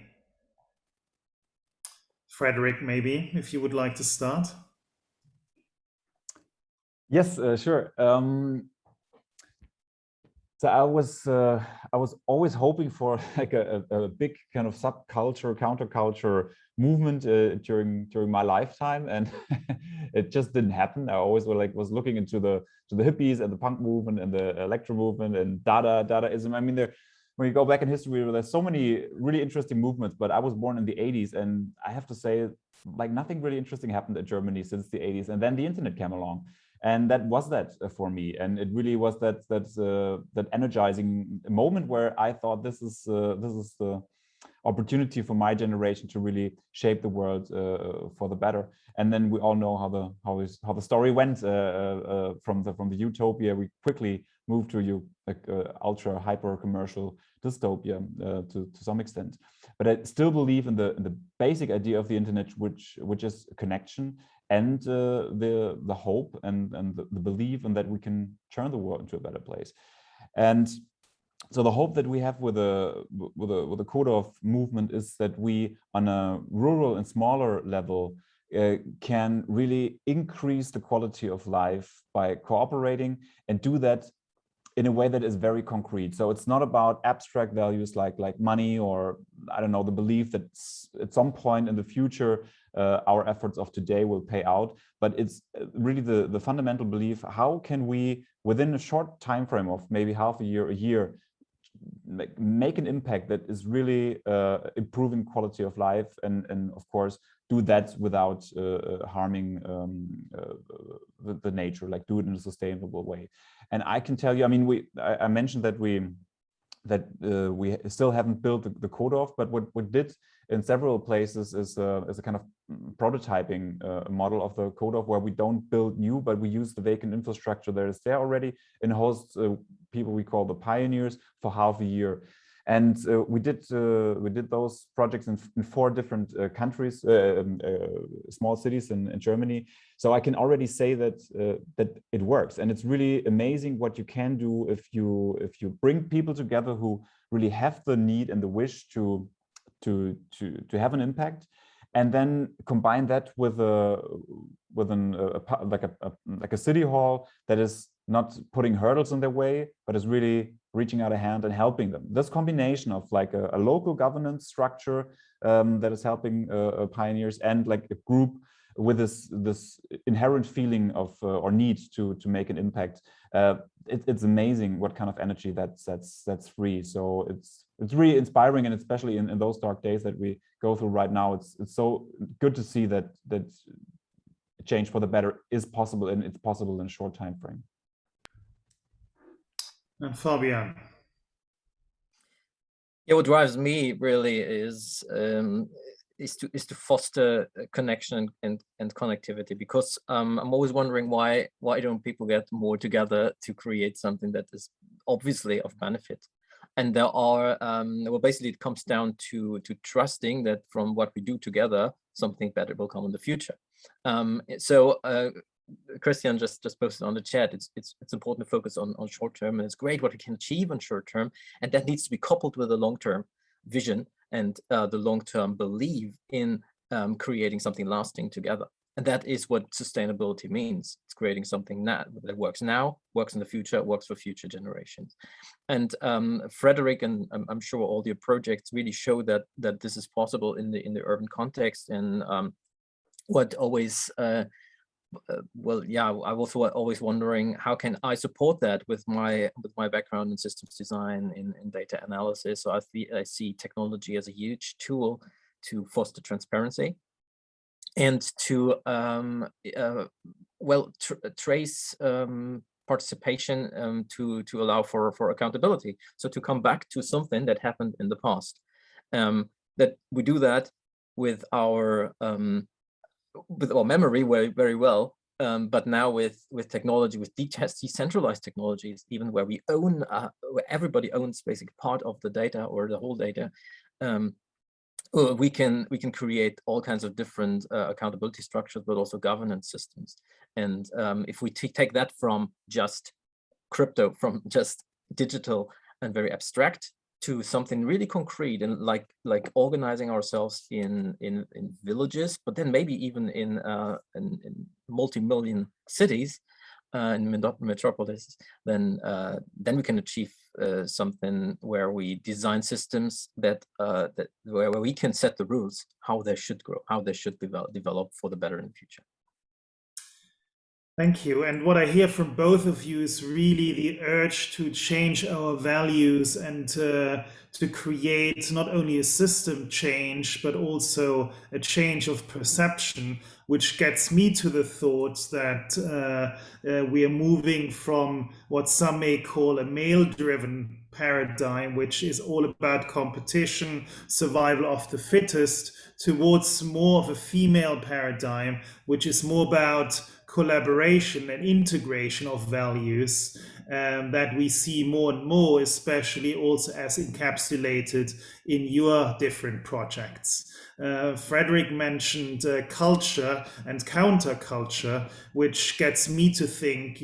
Frederick, maybe, if you would like to start. Yes, sure. So I was always hoping for like a big kind of subculture, counterculture movement during my lifetime, and it just didn't happen. I always was looking into the hippies and the punk movement and the electro movement and Dadaism. I mean, when you go back in history, there's so many really interesting movements. But I was born in the 80s, and I have to say, like, nothing really interesting happened in Germany since the 80s, and then the internet came along. And that was that for me, and it really was that energizing moment where I thought this is the opportunity for my generation to really shape the world for the better. And then we all know how the story went from the utopia. We quickly moved to ultra hyper commercial dystopia to some extent. But I still believe in the basic idea of the internet, which is connection, and the hope and the belief in that we can turn the world into a better place. And so the hope that we have with the Kodorf movement is that we, on a rural and smaller level, can really increase the quality of life by cooperating, and do that in a way that is very concrete. So it's not about abstract values like money, or I don't know, the belief that at some point in the future our efforts of today will pay out, but it's really the fundamental belief: how can we, within a short time frame of maybe half a year, make an impact that is really improving quality of life, and of course do that without harming the nature, like do it in a sustainable way. And I can tell you, I mean, I mentioned that we still haven't built the Kodorf, but what we did in several places is a kind of prototyping model of the Kodorf, where we don't build new, but we use the vacant infrastructure that is there already and host people we call the pioneers for half a year. And we did those projects in 4 different countries, small cities in Germany. So I can already say that it works, and it's really amazing what you can do if you bring people together who really have the need and the wish to have an impact, and then combine that with a city hall that is not putting hurdles in their way, but is really reaching out a hand and helping them. This combination of like a local governance structure that is helping pioneers, and like a group with this inherent feeling of or need to make an impact. It's amazing what kind of energy that's free. So it's really inspiring, and especially in those dark days that we go through right now, it's so good to see that change for the better is possible, and it's possible in a short time frame. And Fabian. Yeah, what drives me really is to foster connection and connectivity, because I'm always wondering why don't people get more together to create something that is obviously of benefit. And there are well, basically it comes down to trusting that from what we do together, something better will come in the future. Christian just posted on the chat, it's important to focus on short term, and it's great what we can achieve on short term, and that needs to be coupled with a long-term vision and the long-term belief in creating something lasting together. And that is what sustainability means. It's creating something that works now, works in the future, works for future generations. And Frederick, and I'm sure all your projects really show that this is possible in the urban context. And what always well, yeah, I was always wondering, how can I support that with my background in systems design, in data analysis? So I see technology as a huge tool to foster transparency and to trace participation to allow for accountability. So to come back to something that happened in the past, that we do that with our memory very well, But now with technology, with decentralized technologies, even where we own, where everybody owns basically part of the data or the whole data, we can create all kinds of different accountability structures, but also governance systems. And if we take that from just crypto, from just digital and very abstract to something really concrete, and like organizing ourselves in villages, but then maybe even in multi-million cities, in metropolis, then we can achieve something where we design systems where we can set the rules, how they should grow, how they should develop for the better in the future. Thank you. And what I hear from both of you is really the urge to change our values and to create not only a system change, but also a change of perception, which gets me to the thought that we are moving from what some may call a male-driven paradigm, which is all about competition, survival of the fittest, towards more of a female paradigm, which is more about collaboration and integration of values that we see more and more, especially also as encapsulated in your different projects. Frederick mentioned culture and counterculture, which gets me to think,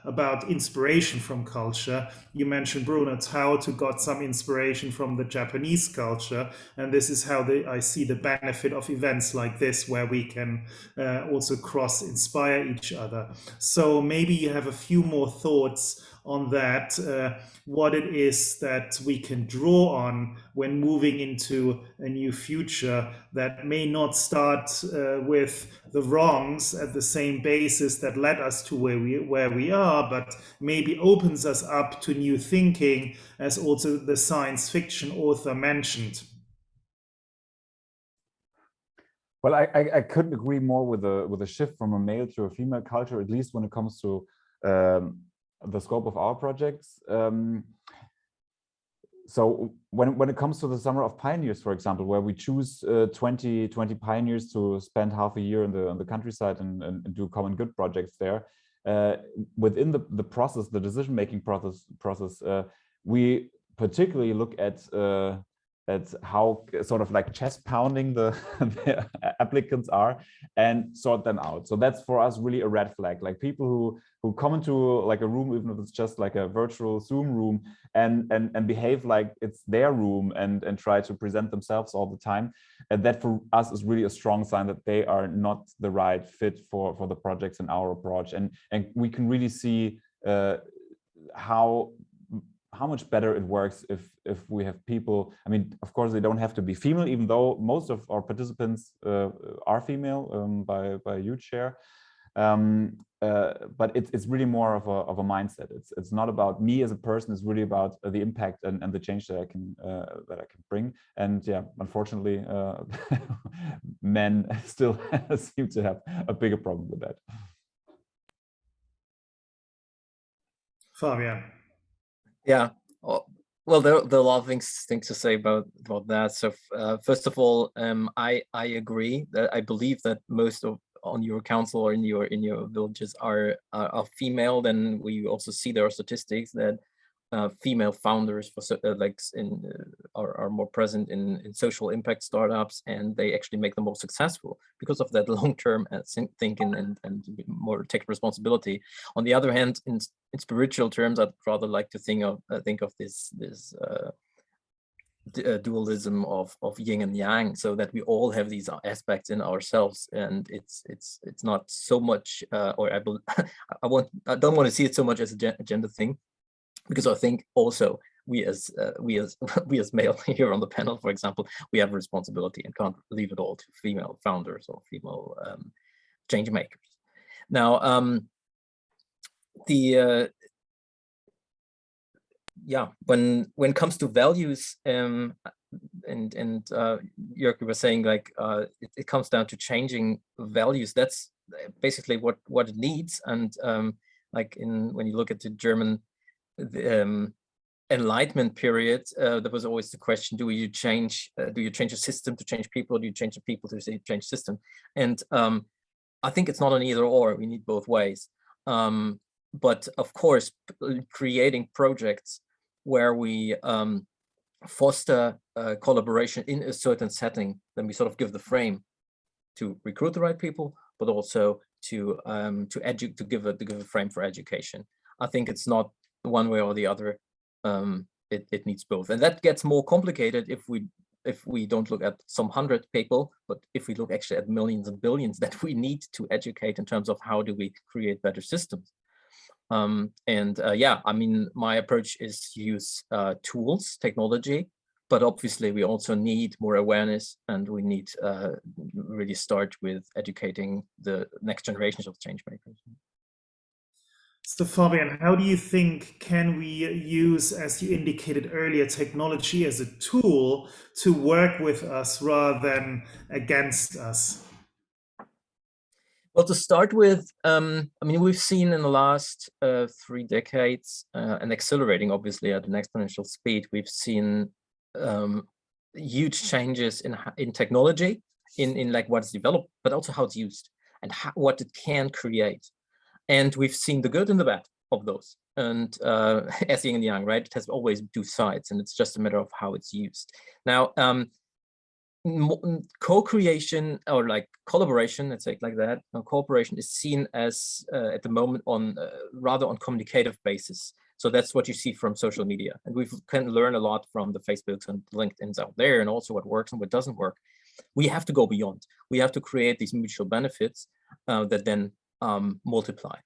about inspiration from culture. You mentioned Bruno Taught, who got some inspiration from the Japanese culture, and this is how I see the benefit of events like this, where we can also cross-inspire each other. So maybe you have a few more thoughts on that, what it is that we can draw on when moving into a new future that may not start with the wrongs at the same basis that led us to where we are, but maybe opens us up to new thinking, as also the science fiction author mentioned. Well, I couldn't agree more with the shift from a male to a female culture, at least when it comes to the scope of our projects. So when it comes to the Summer of Pioneers, for example, where we choose 20 pioneers to spend half a year in the countryside and do common good projects there, within the process, the decision-making process, we particularly look at how sort of like chest pounding the applicants are and sort them out. So that's for us really a red flag, like people who come into like a room, even if it's just like a virtual Zoom room, and behave like it's their room and try to present themselves all the time. And that for us is really a strong sign that they are not the right fit for the projects in our approach. And we can really see how much better it works if we have people. I mean, of course, they don't have to be female, even though most of our participants are female by a huge share. But it's really more of a mindset. It's not about me as a person. It's really about the impact and the change that I can bring. And yeah, unfortunately, men still seem to have a bigger problem with that. Fabian. Yeah, well, there are a lot of things to say about that. So first of all, I agree that I believe that most of on your council or in your villages are female. Then we also see there are statistics that female founders are more present in social impact startups, and they actually make them more successful because of that long-term thinking and more take responsibility. On the other hand, in spiritual terms, I'd rather like to think of this dualism of yin and yang, so that we all have these aspects in ourselves, and it's not so much or I don't want to see it so much as a gender thing, because I think also we as male here on the panel, for example, we have a responsibility and can't leave it all to female founders or female change makers. Now, when it comes to values, and Jörg was saying, like it comes down to changing values. That's basically what it needs. And like when you look at the German Enlightenment period, there was always the question: do you change a system to change people, or do you change the people to change system? And I think it's not an either or, we need both ways. But of course, creating projects where we foster collaboration in a certain setting, then we sort of give the frame to recruit the right people, but also to give a frame for education. I think it's not one way or the other. It needs both, and that gets more complicated if we don't look at some 100 people, but if we look actually at millions and billions that we need to educate in terms of how do we create better systems. Yeah, I mean, my approach is to use tools, technology, but obviously we also need more awareness, and we need really start with educating the next generations of change makers. So Fabian, how do you think can we use, as you indicated earlier, technology as a tool to work with us rather than against us? Well, to start with, I mean, we've seen in the last 3 decades, and accelerating obviously at an exponential speed, we've seen huge changes in technology, in like what's developed, but also how it's used and what it can create. And we've seen the good and the bad of those. And as yin and yang, right? It has always 2 sides, and it's just a matter of how it's used. Now, co-creation or like collaboration, let's say it like that, cooperation is seen as at the moment on rather on communicative basis. So that's what you see from social media, and we can learn a lot from the Facebooks and LinkedIn's out there, and also what works and what doesn't work. We have to go beyond. We have to create these mutual benefits that then multiply.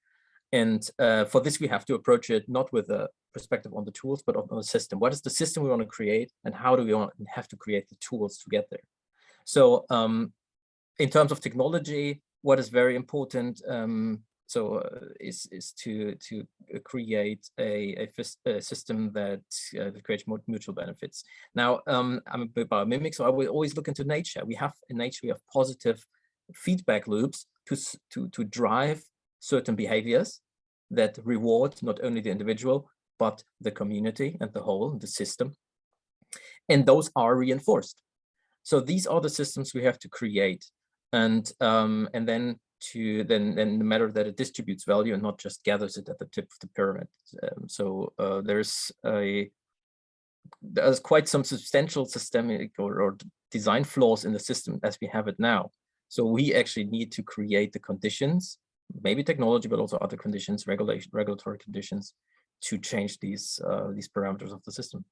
And for this, we have to approach it not with a perspective on the tools, but on the system. What is the system we want to create, and how do we have to create the tools to get there? So in terms of technology, what is very important is to create a system that creates more mutual benefits. Now, I'm a bit biomimic, so I will always look into nature. In nature, we have positive feedback loops to drive certain behaviors that reward not only the individual, but the community and the whole, the system. And those are reinforced. So these are the systems we have to create, and then the matter that it distributes value and not just gathers it at the tip of the pyramid. There's quite some substantial systemic or design flaws in the system as we have it now. So we actually need to create the conditions, maybe technology, but also other conditions, regulatory conditions, to change these parameters of the system.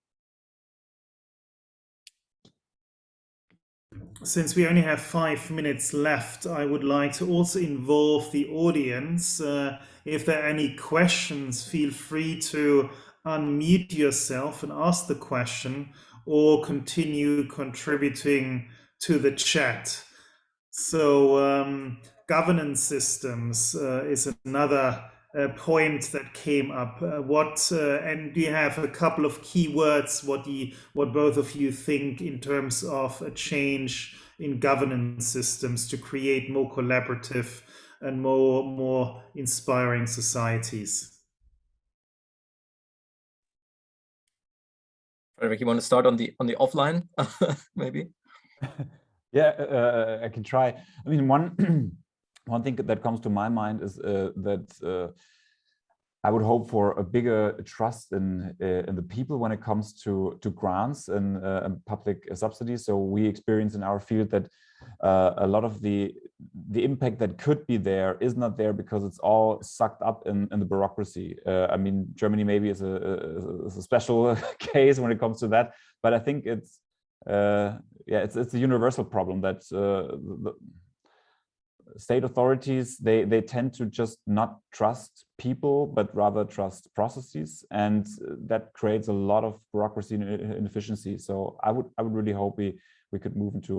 Since we only have 5 minutes left, I would like to also involve the audience. If there are any questions, feel free to unmute yourself and ask the question, or continue contributing to the chat. So governance systems is another point that came up. And do you have a couple of keywords what both of you think in terms of a change in governance systems to create more collaborative and more inspiring societies? Frederick, you want to start on the offline, maybe? Yeah, I can try. I mean, one thing that comes to my mind is that I would hope for a bigger trust in the people when it comes to grants and public subsidies. So we experience in our field that a lot of the impact that could be there is not there because it's all sucked up in the bureaucracy. I mean, Germany maybe is a special case when it comes to that, but I think it's it's a universal problem that the state authorities, they tend to just not trust people, but rather trust processes, and that creates a lot of bureaucracy and inefficiency. So I would really hope we could move into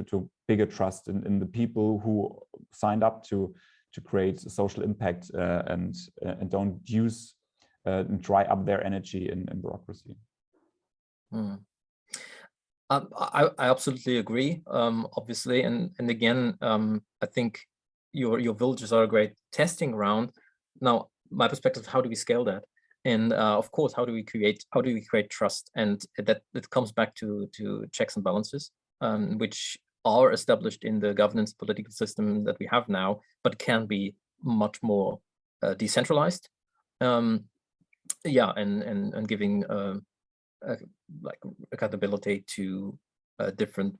to bigger trust in the people who signed up to create social impact and don't use and dry up their energy in bureaucracy. I absolutely agree, obviously, and again, I think your villages are a great testing ground. Now, my perspective, how do we scale that? And of course, how do we create trust? And that it comes back to checks and balances, which are established in the governance political system that we have now, but can be much more decentralized. Yeah, and giving like accountability to different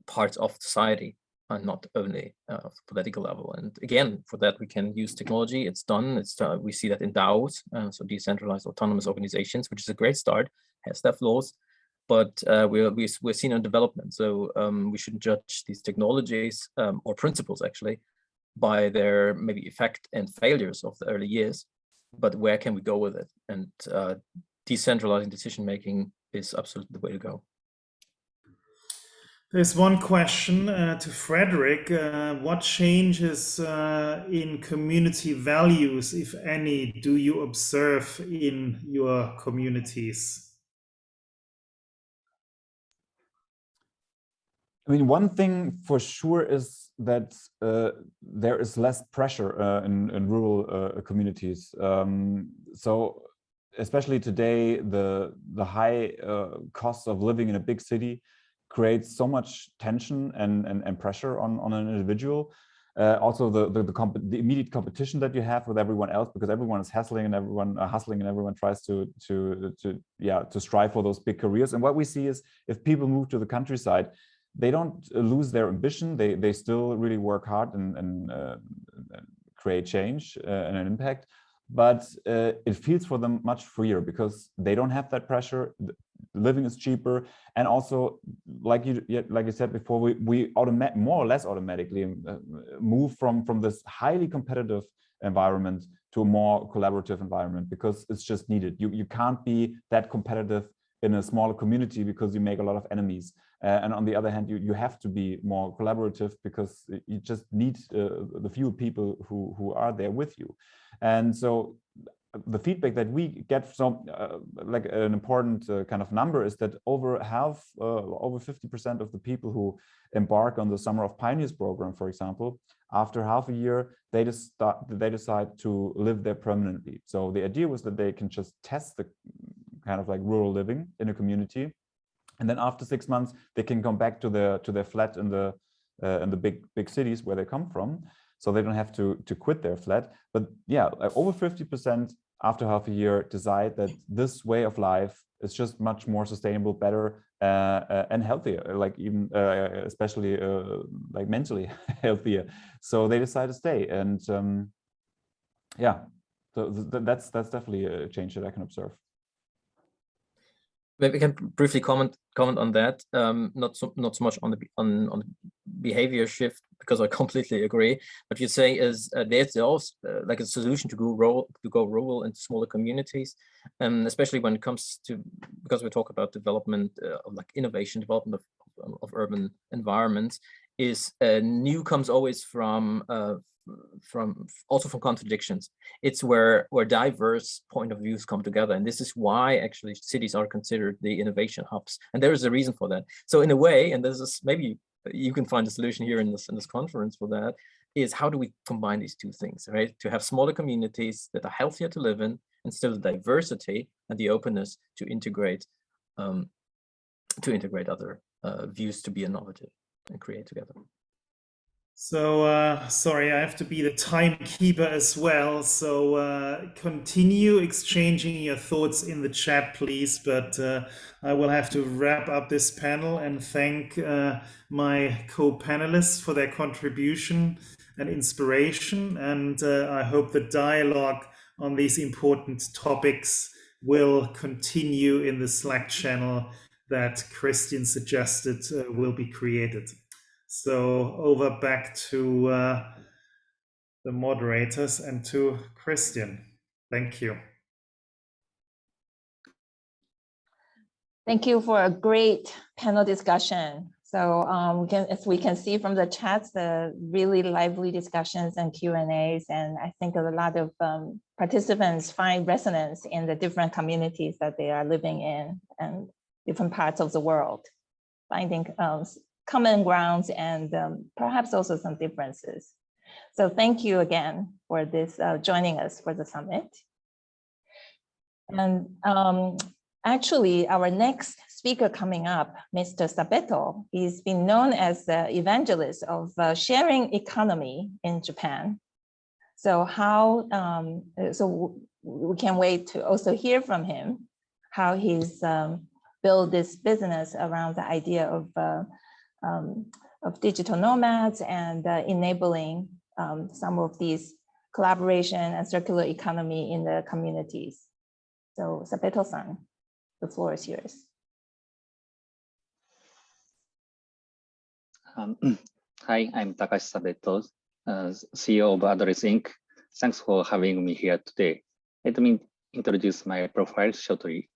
parts of society, and not only of the political level. And again, for that we can use technology. It's done. We see that in DAOs, so decentralized autonomous organizations, which is a great start. Has their flaws, but we're seeing a development. So we shouldn't judge these technologies or principles actually by their maybe effect and failures of the early years, but where can we go with it? And decentralizing decision making is absolutely the way to go. There's one question to Frederick. What changes in community values, if any, do you observe in your communities? I mean, one thing for sure is that there is less pressure in rural communities. So especially today, the high costs of living in a big city creates so much tension and pressure on an individual. Also, the immediate competition that you have with everyone else, because everyone is hustling and everyone tries to strive for those big careers. And what we see is, if people move to the countryside, they don't lose their ambition. They still really work hard and create change and an impact. But it feels for them much freer because they don't have that pressure. Living is cheaper, and also, like you said before, we more or less automatically move from this highly competitive environment to a more collaborative environment, because it's just needed. You can't be that competitive in a smaller community because you make a lot of enemies. And on the other hand, you have to be more collaborative because you just need the few people who are there with you. And so the feedback that we get from like an important kind of number is that over 50% of the people who embark on the Summer of Pioneers program, for example, after half a year, they decide to live there permanently. So the idea was that they can just test the kind of like rural living in a community, and then after 6 months they can come back to their flat in the big cities where they come from, so they don't have to quit their flat. But yeah, over 50% after half a year decide that this way of life is just much more sustainable, better, and healthier, like even especially like mentally healthier. So they decide to stay, and yeah, so that's definitely a change that I can observe. Maybe we can briefly comment on that. Not so much on the behavior shift, because I completely agree. What you say is there's also like a solution to go rural into smaller communities, especially when it comes to, because we talk about development of like innovation, development of urban environments, is new comes always from contradictions. It's where diverse point of views come together, and this is why actually cities are considered the innovation hubs, and there is a reason for that. So in a way, and this is maybe you can find a solution here in this conference for that, is how do we combine these two things, right? To have smaller communities that are healthier to live in, and still the diversity and the openness to integrate other views to be innovative and create together. So sorry, I have to be the timekeeper as well. So continue exchanging your thoughts in the chat, please. But I will have to wrap up this panel and thank my co-panelists for their contribution and inspiration. And I hope the dialogue on these important topics will continue in the Slack channel that Christian suggested will be created. So over back to the moderators and to Christian. Thank you. Thank you for a great panel discussion. So as we can see from the chats, the really lively discussions and Q&As, and I think a lot of participants find resonance in the different communities that they are living in and different parts of the world, finding common grounds and perhaps also some differences. So thank you again for this, joining us for the summit. And actually our next speaker coming up, Mr. Sabeto, he's been known as the evangelist of sharing economy in Japan. So we can wait to also hear from him how he's built this business around the idea of digital nomads and enabling some of these collaboration and circular economy in the communities. So Sabeto-san, the floor is yours. Hi, I'm Takashi Sabeto, CEO of Address Inc. Thanks for having me here today. Let me introduce my profile shortly.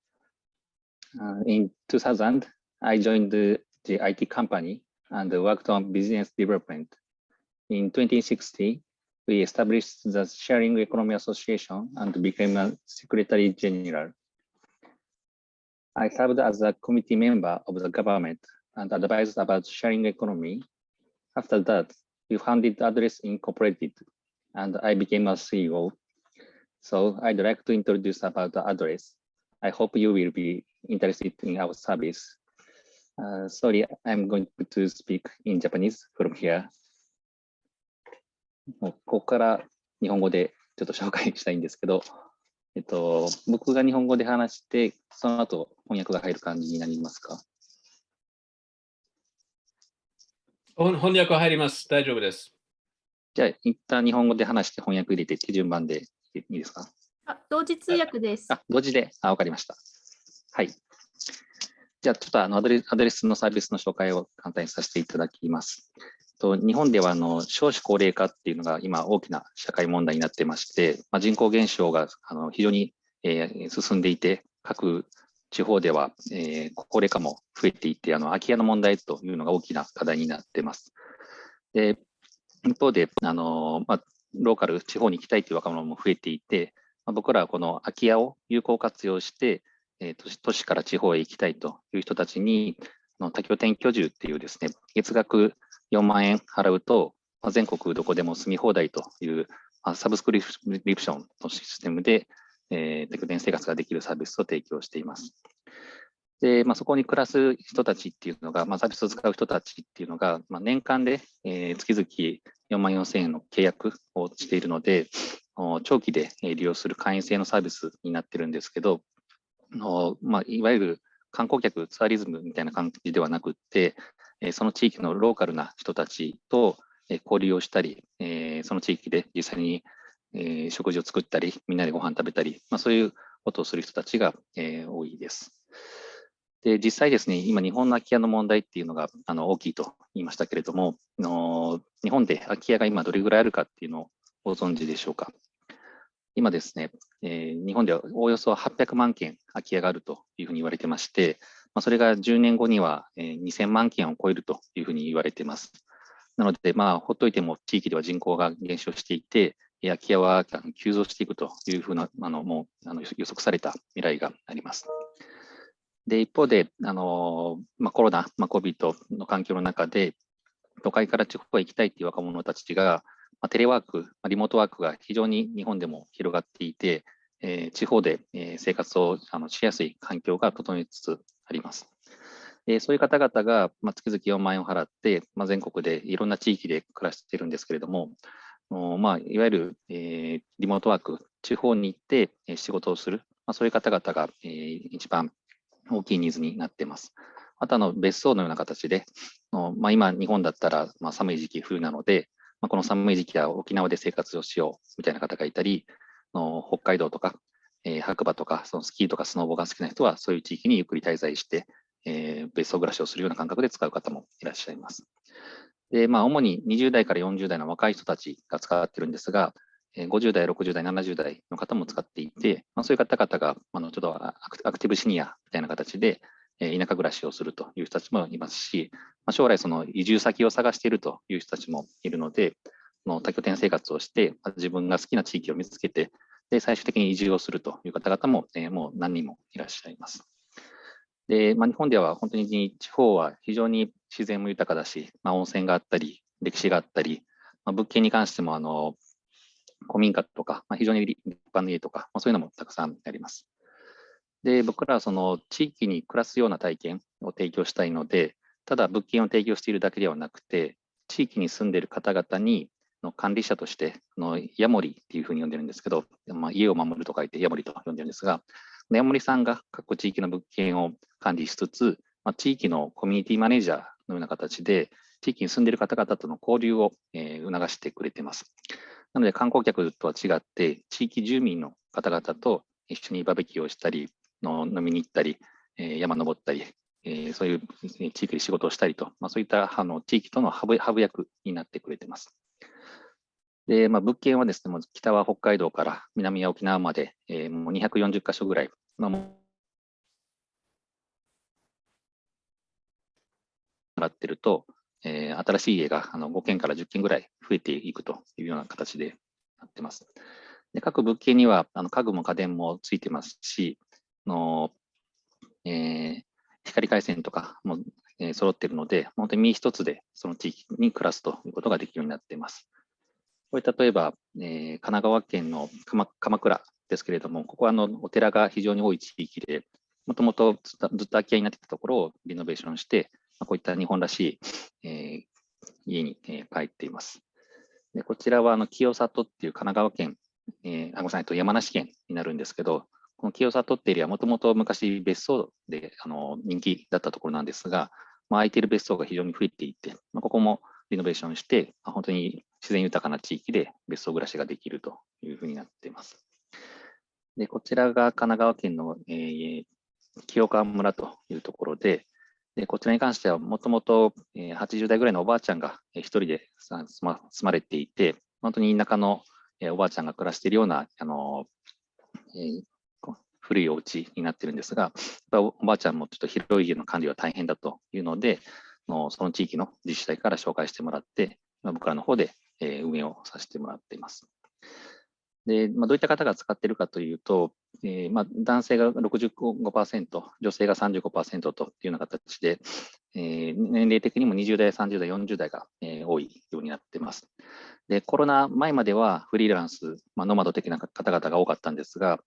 In 2000, I joined the IT company and worked on business development. In 2016, we established the Sharing Economy Association and became a Secretary General. I served as a committee member of the government and advised about sharing economy. After that, we founded Address Incorporated, and I became a CEO. So I'd like to introduce about the Address. I hope you will be interested in our service. Sorry, I'm going to speak in Japanese from here. ここから日本語でちょっと紹介したいんですけど、僕が日本語で話して、その後翻訳が入る感じになりますか？翻訳入ります。大丈夫です。じゃあ、一旦日本語で話して翻訳入れてって順番でいいですか？同時通訳です。同時で、わかりました。はい。じゃあ、ちょっとアドレスのサービスの紹介を簡単にさせていただきます。日本では少子高齢化っていうのが今大きな社会問題になってまして、人口減少が非常に進んでいて、各地方では高齢化も増えていて、空き家の問題というのが大きな課題になっています。で、一方でローカル、地方に行きたいという若者も増えていて、僕らはこの空き家を有効活用して、都市から地方へ行きたいという人たちに、多拠点居住っていうですね、月額4万円払うと、全国どこでも住み放題というサブスクリプションのシステムで、多拠点生活ができるサービスを提供しています。で、そこに暮らす人たちっていうのが、サービスを使う人たちっていうのが、年間で、月々4万4000円の契約をしているので、長期で利用する会員制のサービスになってるんですけど、いわゆる観光客、ツアリズムみたいな感じではなくって、その地域のローカルな人たちと交流をしたり、その地域で実際に食事を作ったり、みんなでご飯食べたり、そういうことをする人たちが多いです。で、実際ですね、今日本の空き家の問題っていうのが大きいと言いましたけれども、日本で空き家が今どれぐらいあるかっていうのをご存知でしょうか。今ですね、日本ではおよそ800万件空き家があるというふうに言われてまして、それが10年後には2000万件を超えるというふうに言われています。なので、ほっといても地域では人口が減少していて、空き家は急増していくというふうな、もう予測された未来があります。で、一方で、コロナ、COVID の環境の中で、都会から地方へ行きたいという若者たちが、テレワーク、リモートワークが非常に日本でも広がっていて、地方で生活をしやすい環境が整いつつあります。そういう方々が月々4万円を払って、全国でいろんな地域で暮らしているんですけれども、いわゆるリモートワーク、地方に行って仕事をする、そういう方々が一番大きいニーズになっています。あと別荘のような形で、今日本だったら寒い時期、冬なので、この寒い時期は沖縄で生活をしようみたいな方がいたり、北海道とか、白馬とか、そのスキーとかスノボが好きな人は、そういう地域にゆっくり滞在して、別荘暮らしをするような感覚で使う方もいらっしゃいます。で、主に20代から40代の若い人たちが使っているんですが、50代、60代、70代の方も使っていて、そういう方々がちょっとアクティブシニアみたいな形で、田舎暮らしをするという人たちもいますし、将来その移住先を探しているという人たちもいるので、多拠点生活をして、自分が好きな地域を見つけて、で最終的に移住をするという方々も、もう何人もいらっしゃいます。で、日本では本当に地方は非常に自然も豊かだし、温泉があったり、歴史があったり、物件に関しても古民家とか、非常に立派な家とか、そういうのもたくさんあります。で、僕らはその地域に暮らすような体験を提供したいので、ただ物件を提供しているだけではなくて、地域に住んでいる方々に管理者としてヤモリっていうふうに呼んでるんですけど、家を守ると書いてヤモリと呼んでるんですが、ヤモリさんが各地域の物件を管理しつつ、地域のコミュニティマネージャーのような形で、地域に住んでいる方々との交流を促してくれています。なので観光客とは違って、地域住民の方々と一緒にバーベキューをしたり、飲みに行ったり、山登ったり、そういう地域で仕事をしたりと、そういった地域とのハブ役になってくれています。で、物件はですね、北は北海道から南は沖縄まで、もう240カ所ぐらい、払ってると、新しい家が5件から10件ぐらい増えていくというような形でなってます。で、各物件には家具も家電もついてますし、光回線とかも揃っているので、本当に身一つでその地域に暮らすということができるようになっています。これ例えば、神奈川県の鎌倉ですけれども、ここはお寺が非常に多い地域で、もともとずっと空き家になっていたところをリノベーションして、こういった日本らしい、家に、帰っています。でこちらは清里っていう神奈川県、ごめんなさい、山梨県になるんですけど、この清里っていうエリアはもともと昔別荘で人気だったところなんですが、空いている別荘が非常に増えていて、ここもリノベーションして、本当に自然豊かな地域で別荘暮らしができるというふうになっています。でこちらが神奈川県の、清川村というところで、こちらに関してはもともと80代ぐらいのおばあちゃんが一人で住まれていて、本当に田舎のおばあちゃんが暮らしているような古いお家になっているんですが、おばあちゃんもちょっと広い家の管理は大変だというので、その地域の自治体から紹介してもらって、僕らの方で運営をさせてもらっています。でどういった方が使っているかというと、男性が 65%、女性が 35% というような形で、年齢的にも20代、30代、40代が多いようになっています。でコロナ前まではフリーランス、ノマド的な方々が多かったんですが、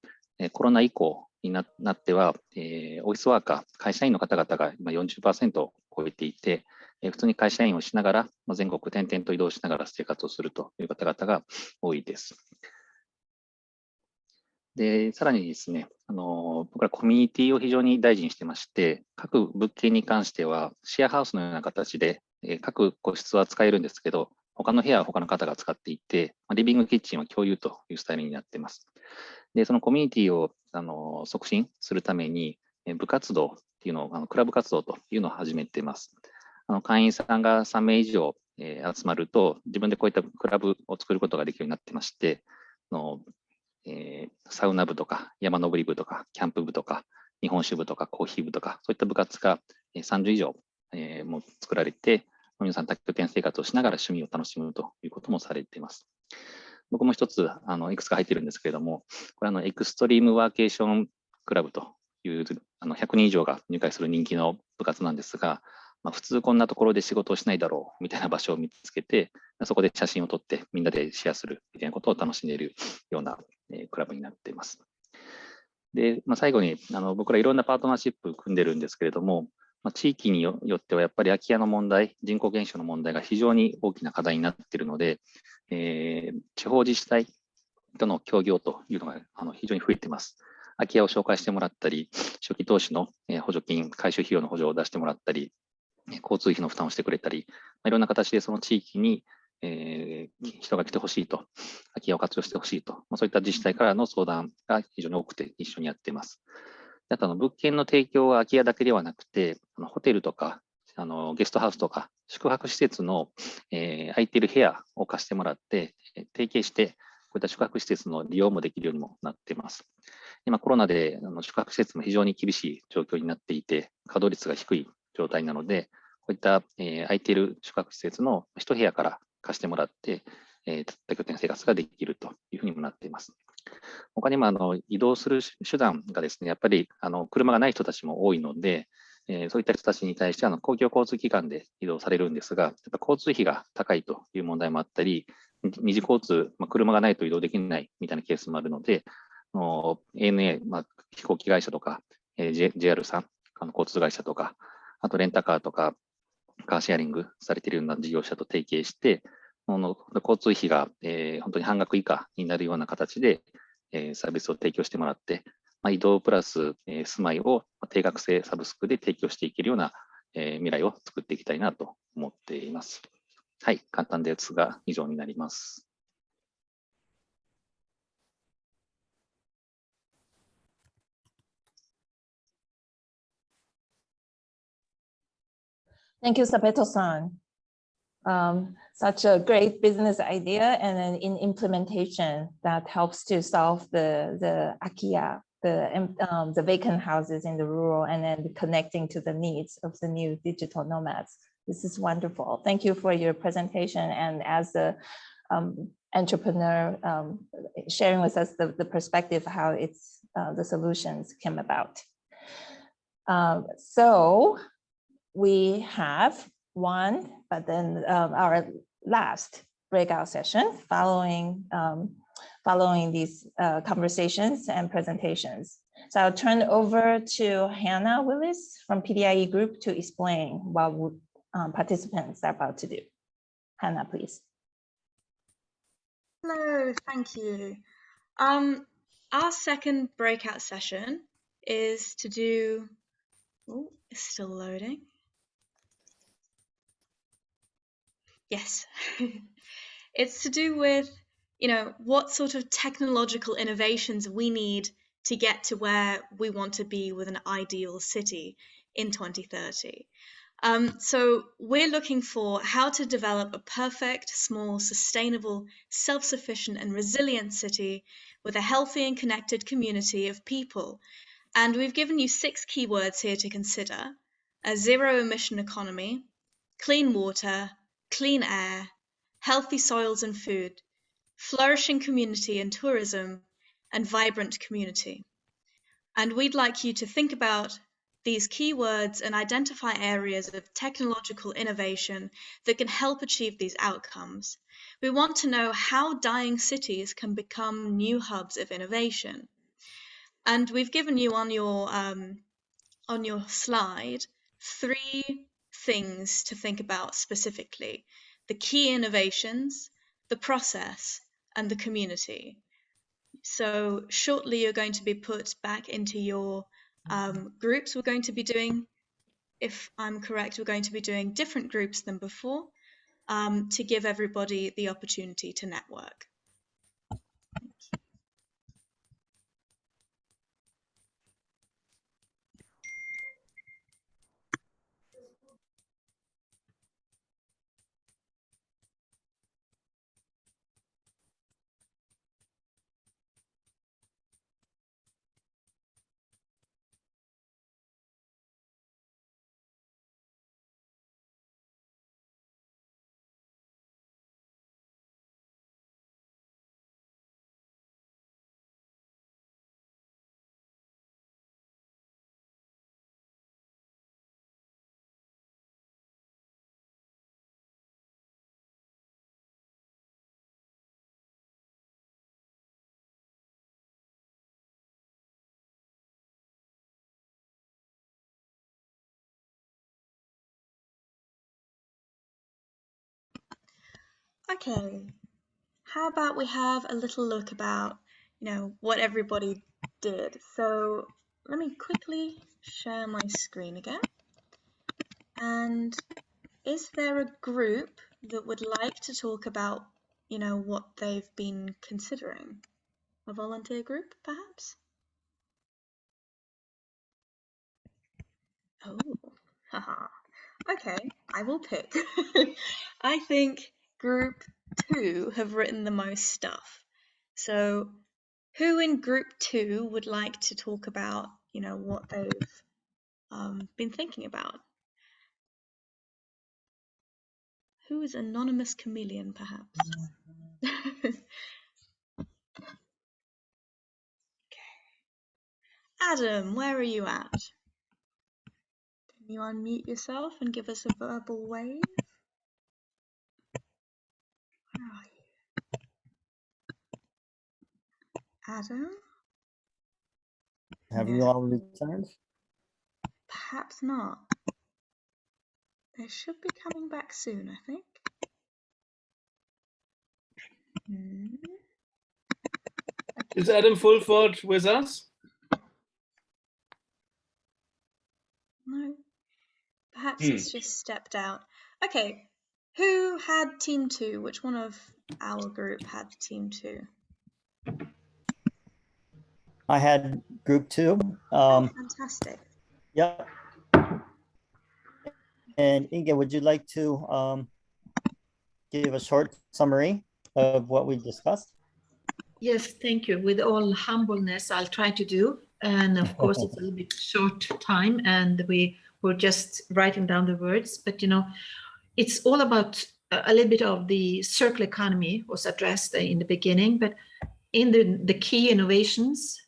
コロナ以降になっては、オフィスワーカー、会社員の方々が今 40% を超えていて、普通に会社員をしながら、全国転々と移動しながら生活をするという方々が多いです。でさらにですね、僕らコミュニティを非常に大事にしてまして、各物件に関してはシェアハウスのような形で、各個室は使えるんですけど、他の部屋は他の方が使っていて、リビングキッチンは共有というスタイルになっています。でそのコミュニティを促進するために、部活動っていうのを、クラブ活動というのを始めています。会員さんが3名以上、集まると、自分でこういったクラブを作ることができるようになってまして、サウナ部とか山登り部とかキャンプ部とか日本酒部とかコーヒー部とかそういった部活が30以上も作られて、皆さん多拠点生活をしながら趣味を楽しむということもされています。僕も一ついくつか入っているんですけれども、これエクストリームワーケーションクラブという100人以上が入会する人気の部活なんですが、普通こんなところで仕事をしないだろうみたいな場所を見つけて、そこで写真を撮ってみんなでシェアするみたいなことを楽しんでいるようなクラブになっています。で、最後に僕らいろんなパートナーシップを組んでるんですけれども、地域によってはやっぱり空き家の問題、人口減少の問題が非常に大きな課題になっているので、地方自治体との協業というのが非常に増えています。空き家を紹介してもらったり、初期投資の補助金、改修費用の補助を出してもらったり、交通費の負担をしてくれたり、いろんな形でその地域に、人が来てほしいと、空き家を活用してほしいと、そういった自治体からの相談が非常に多くて一緒にやっています。あと物件の提供は空き家だけではなくて、ホテルとかゲストハウスとか宿泊施設の、空いている部屋を貸してもらって提携して、こういった宿泊施設の利用もできるようにもなっています。今コロナで宿泊施設も非常に厳しい状況になっていて、稼働率が低い状態なので、こういった、空いている宿泊施設の一部屋から貸してもらって、多拠点生活ができるというふうにもなっています。他にも移動する手段がですね、やっぱり車がない人たちも多いので、そういった人たちに対して公共交通機関で移動されるんですが、やっぱ交通費が高いという問題もあったり、二次交通、車がないと移動できないみたいなケースもあるので、ANA、飛行機会社とか、JR さん、交通会社とか、あとレンタカーとか、カーシェアリングされているような事業者と提携して、交通費が、本当に半額以下になるような形で、サービスを提供してもらって、移動プラス、住まいを定額制サブスクで提供していけるような、未来を作っていきたいなと思っています。はい、簡単ですが以上になります。Thank you, Sabeto-san. Such a great business idea, and then in implementation that helps to solve the akia, the vacant houses in the rural, and then connecting to the needs of the new digital nomads. This is wonderful. Thank you for your presentation, and as a entrepreneur, sharing with us the perspective how it's the solutions came about. So we have one, but then our last breakout session following these conversations and presentations. So I'll turn over to Hannah Willis from PDIE Group to explain what participants are about to do. Hannah, please. Hello, thank you. Our second breakout session is to do, oh, it's still loading. Yes, it's to do with, what sort of technological innovations we need to get to where we want to be with an ideal city in 2030. So we're looking for how to develop a perfect, small, sustainable, self-sufficient and resilient city with a healthy and connected community of people. And we've given you 6 keywords here to consider: a zero-emission economy, clean water, clean air, healthy soils and food, flourishing community and tourism, and vibrant community. And we'd like you to think about these keywords and identify areas of technological innovation that can help achieve these outcomes. We want to know how dying cities can become new hubs of innovation. And we've given you on your slide 3 things to think about specifically: the key innovations, the process, and the community. So shortly you're going to be put back into your groups. We're going to be doing, if I'm correct, we're going to be doing different groups than before to give everybody the opportunity to network. Okay, how about we have a little look about, what everybody did. So let me quickly share my screen again. And is there a group that would like to talk about, what they've been considering? A volunteer group, perhaps? Oh, haha. Okay, I will pick. I think group 2 have written the most stuff. So who in group 2 would like to talk about, what they've been thinking about? Who is Anonymous Chameleon, perhaps? Okay. Adam, where are you at? Can you unmute yourself and give us a verbal wave? Where are you? Adam? Have you all returned? Perhaps not. They should be coming back soon, I think. Is Adam Fulford with us? No. Perhaps it's just stepped out. Okay. Who had team 2? Which one of our group had team 2? I had group 2. Fantastic. Yep. And Inge, would you like to give a short summary of what we discussed? Yes, thank you. With all humbleness, I'll try to do. And of course, it's a little bit short time and we were just writing down the words, but you know, it's all about a little bit of the circular economy was addressed in the beginning, but in the key innovations,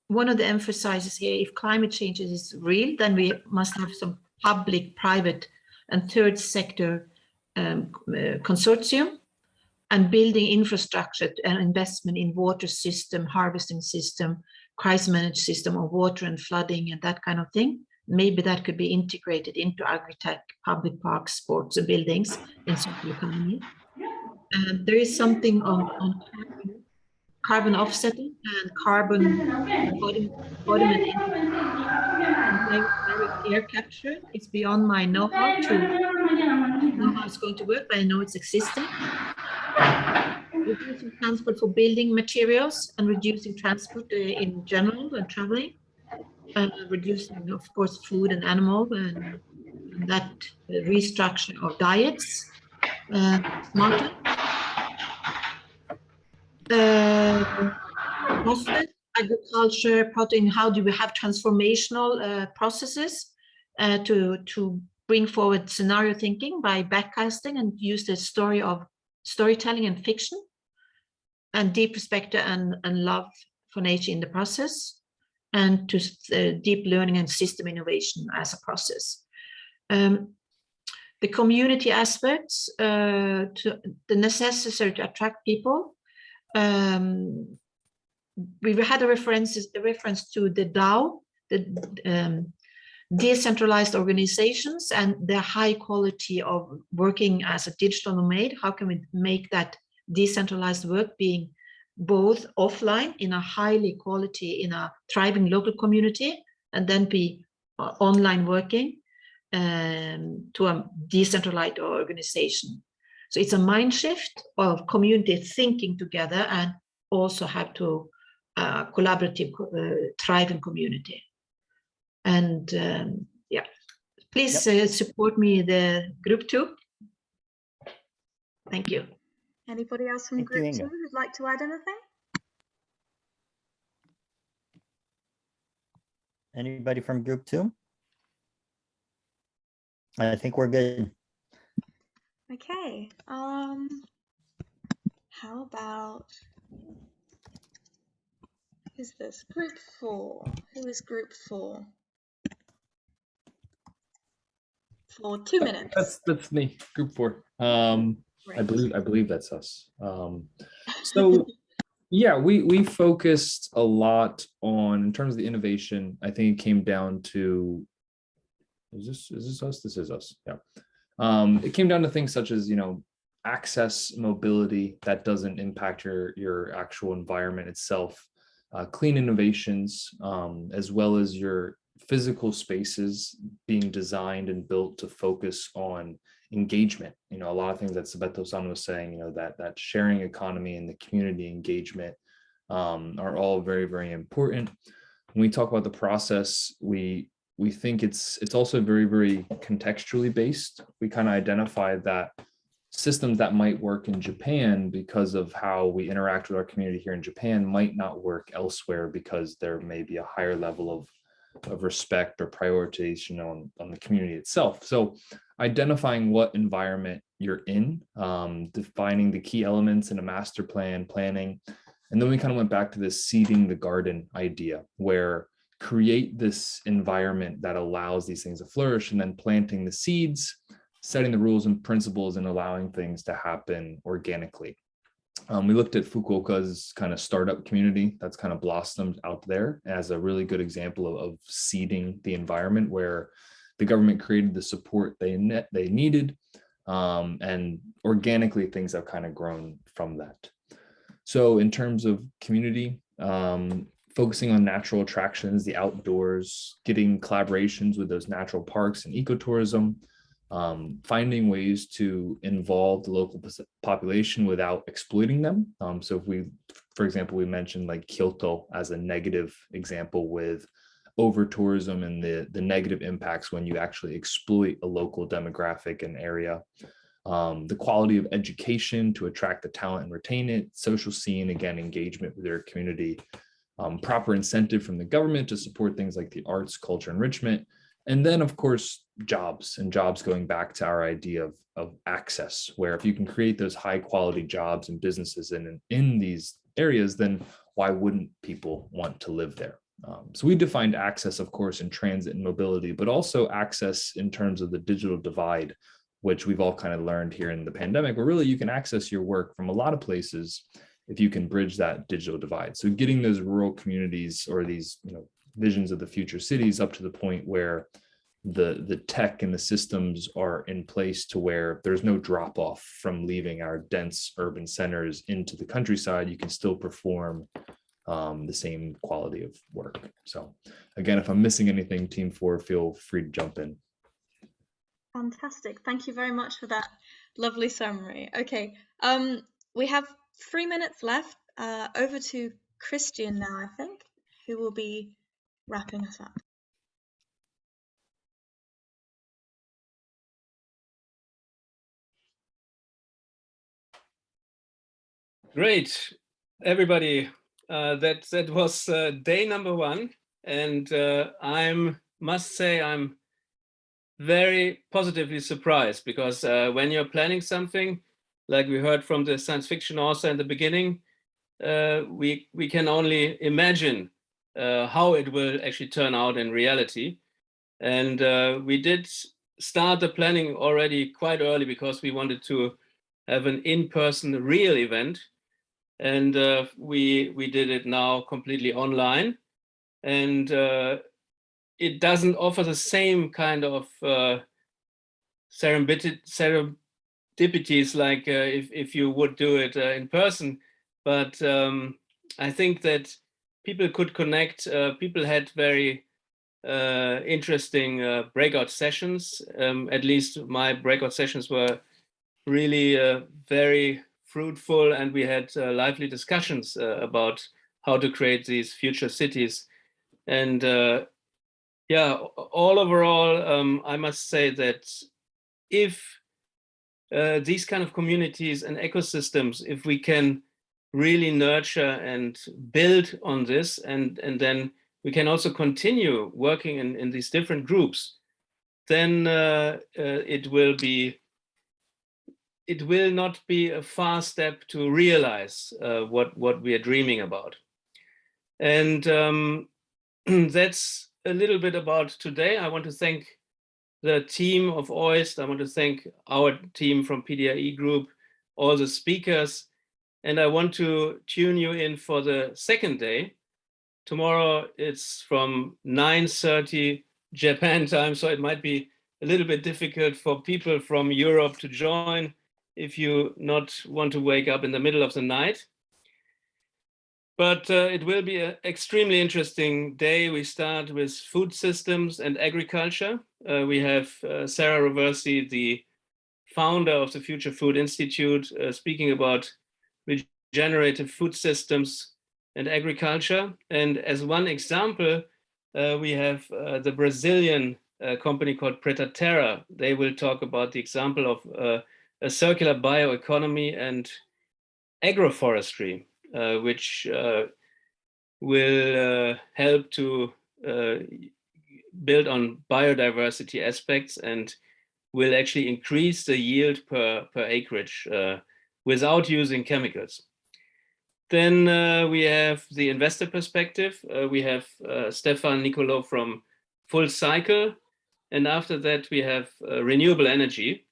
one of the emphasizes here, if climate change is real, then we must have some public, private, and third sector consortium and building infrastructure and investment in water system, harvesting system, crisis management system of water and flooding and that kind of thing. Maybe that could be integrated into agri-tech, public parks, sports and buildings in circular economy. And there is something on carbon offsetting and carbon embodiment and direct air capture. It's beyond my know-how to know how it's going to work, but I know it's existing. Reducing transport for building materials and reducing transport in general and traveling. Reducing, of course, food and animal and that restructure of diets. Smarter. Process, agriculture, protein, how do we have transformational processes to bring forward scenario thinking by backcasting and use the story of storytelling and fiction and deep respect and love for nature in the process, and to deep learning and system innovation as a process. The community aspects, to the necessity to attract people. We had a reference to the DAO, the decentralized organizations, and the high quality of working as a digital nomad. How can we make that decentralized work being both offline in a highly quality in a thriving local community, and then be online working to a decentralized organization. So it's a mind shift of community thinking together and also have to collaborative thriving community. And yeah, please support me, the group 2. Thank you. Anybody else from group 2 who'd like to add anything? Anybody from group 2? I think we're good. Okay. How about, who's this? Group 4. Who is group 4? For 2 minutes. That's me, group 4. I believe that's us. So yeah, we focused a lot on, in terms of the innovation, I think it came down to, is this us? This is us. Yeah. It came down to things such as, you know, access, mobility that doesn't impact your actual environment itself, clean innovations, as well as your physical spaces being designed and built to focus on engagement. You know, a lot of things that Sabeto-san was saying, you know, that sharing economy and the community engagement are all very, very important. When we talk about the process, we think it's also very, very contextually based. We kind of identify that systems that might work in Japan because of how we interact with our community here in Japan might not work elsewhere, because there may be a higher level of respect or prioritization on the community itself. So identifying what environment you're in, defining the key elements in a master plan, planning, and then we kind of went back to this seeding the garden idea, where create this environment that allows these things to flourish, and then planting the seeds, setting the rules and principles, and allowing things to happen organically. We looked at Fukuoka's kind of startup community that's kind of blossomed out there as a really good example of seeding the environment where the government created the support they needed, and organically things have kind of grown from that. So in terms of community, focusing on natural attractions, the outdoors, getting collaborations with those natural parks and ecotourism, finding ways to involve the local population without exploiting them. So if we, for example, we mentioned like Kyoto as a negative example with over tourism and the negative impacts when you actually exploit a local demographic and area. The quality of education to attract the talent and retain it, social scene, again, engagement with their community, proper incentive from the government to support things like the arts, culture, enrichment, and then of course, jobs going back to our idea of access, where if you can create those high quality jobs and businesses in these areas, then why wouldn't people want to live there? So we defined access, of course, in transit and mobility, but also access in terms of the digital divide, which we've all kind of learned here in the pandemic, where really you can access your work from a lot of places if you can bridge that digital divide. So getting those rural communities or these, visions of the future cities up to the point where the tech and the systems are in place to where there's no drop off from leaving our dense urban centers into the countryside. You can still perform the same quality of work. So again, if I'm missing anything, Team 4, feel free to jump in. Fantastic. Thank you very much for that lovely summary. Okay, we have 3 minutes left. Over to Christian now, I think, who will be wrapping us up. Great, everybody. That was day number 1, and I must say I'm very positively surprised, because when you're planning something, like we heard from the science fiction author in the beginning, we can only imagine how it will actually turn out in reality. And we did start the planning already quite early because we wanted to have an in-person real event. And we did it now completely online. And it doesn't offer the same kind of serendipities like if you would do it in person. But I think that people could connect. People had very interesting breakout sessions. At least my breakout sessions were really very fruitful, and we had lively discussions about how to create these future cities. And yeah, all overall, I must say that if these kind of communities and ecosystems, if we can really nurture and build on this, and then we can also continue working in these different groups, then it will not be a far step to realize what we are dreaming about. And that's a little bit about today. I want to thank the team of OIST. I want to thank our team from PDIE Group, all the speakers, and I want to tune you in for the second day. Tomorrow it's from 9:30 Japan time, so it might be a little bit difficult for people from Europe to join if you not want to wake up in the middle of the night. But it will be an extremely interesting day. We start with food systems and agriculture. We have Sarah Reversi, the founder of the Future Food Institute, speaking about regenerative food systems and agriculture. And as one example, we have the Brazilian company called Preta Terra. They will talk about the example of a circular bioeconomy and agroforestry, which will help to build on biodiversity aspects and will actually increase the yield per acreage without using chemicals. Then we have the investor perspective. We have Stefan Nicolo from Full Cycle. And after that, we have renewable energy.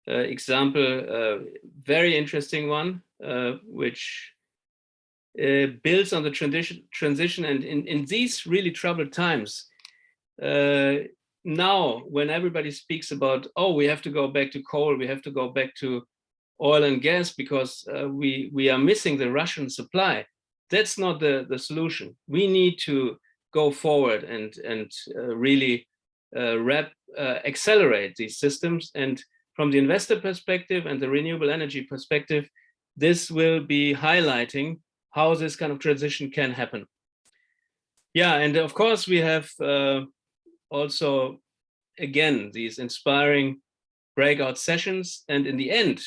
Example, very interesting one. which builds on the transition. And in these really troubled times, now when everybody speaks about, oh, we have to go back to coal, we have to go back to oil and gas because we are missing the Russian supply, that's not the solution. We need to go forward and really accelerate these systems. And from the investor perspective and the renewable energy perspective, this will be highlighting how this kind of transition can happen. Yeah, and of course we have also, again, these inspiring breakout sessions. And in the end,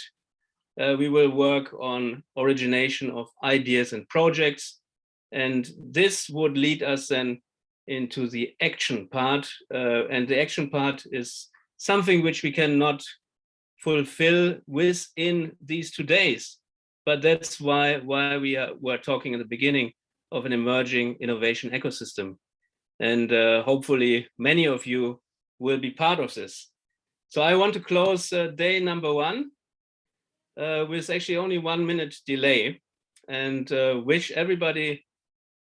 we will work on origination of ideas and projects. And this would lead us then into the action part. And the action part is something which we cannot fulfill within these 2 days. But that's why we're talking in the beginning of an emerging innovation ecosystem. And hopefully many of you will be part of this. So I want to close day number 1 with actually only 1 minute delay, and wish everybody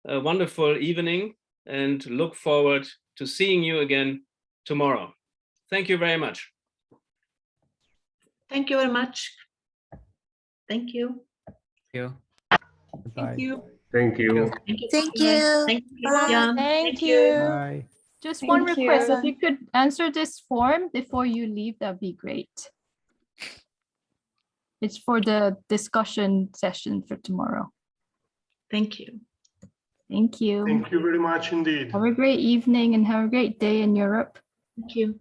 a wonderful evening and look forward to seeing you again tomorrow. Thank you very much. Thank you very much. Thank you. Thank you. Thank you. Thank you. Thank you. Thank you. Bye. Jan. Thank you. Bye. Just Thank one request, you. if you could answer this form before you leave, that'd be great. It's for the discussion session for tomorrow. Thank you. Thank you. Thank you very much indeed. Have a great evening and have a great day in Europe. Thank you.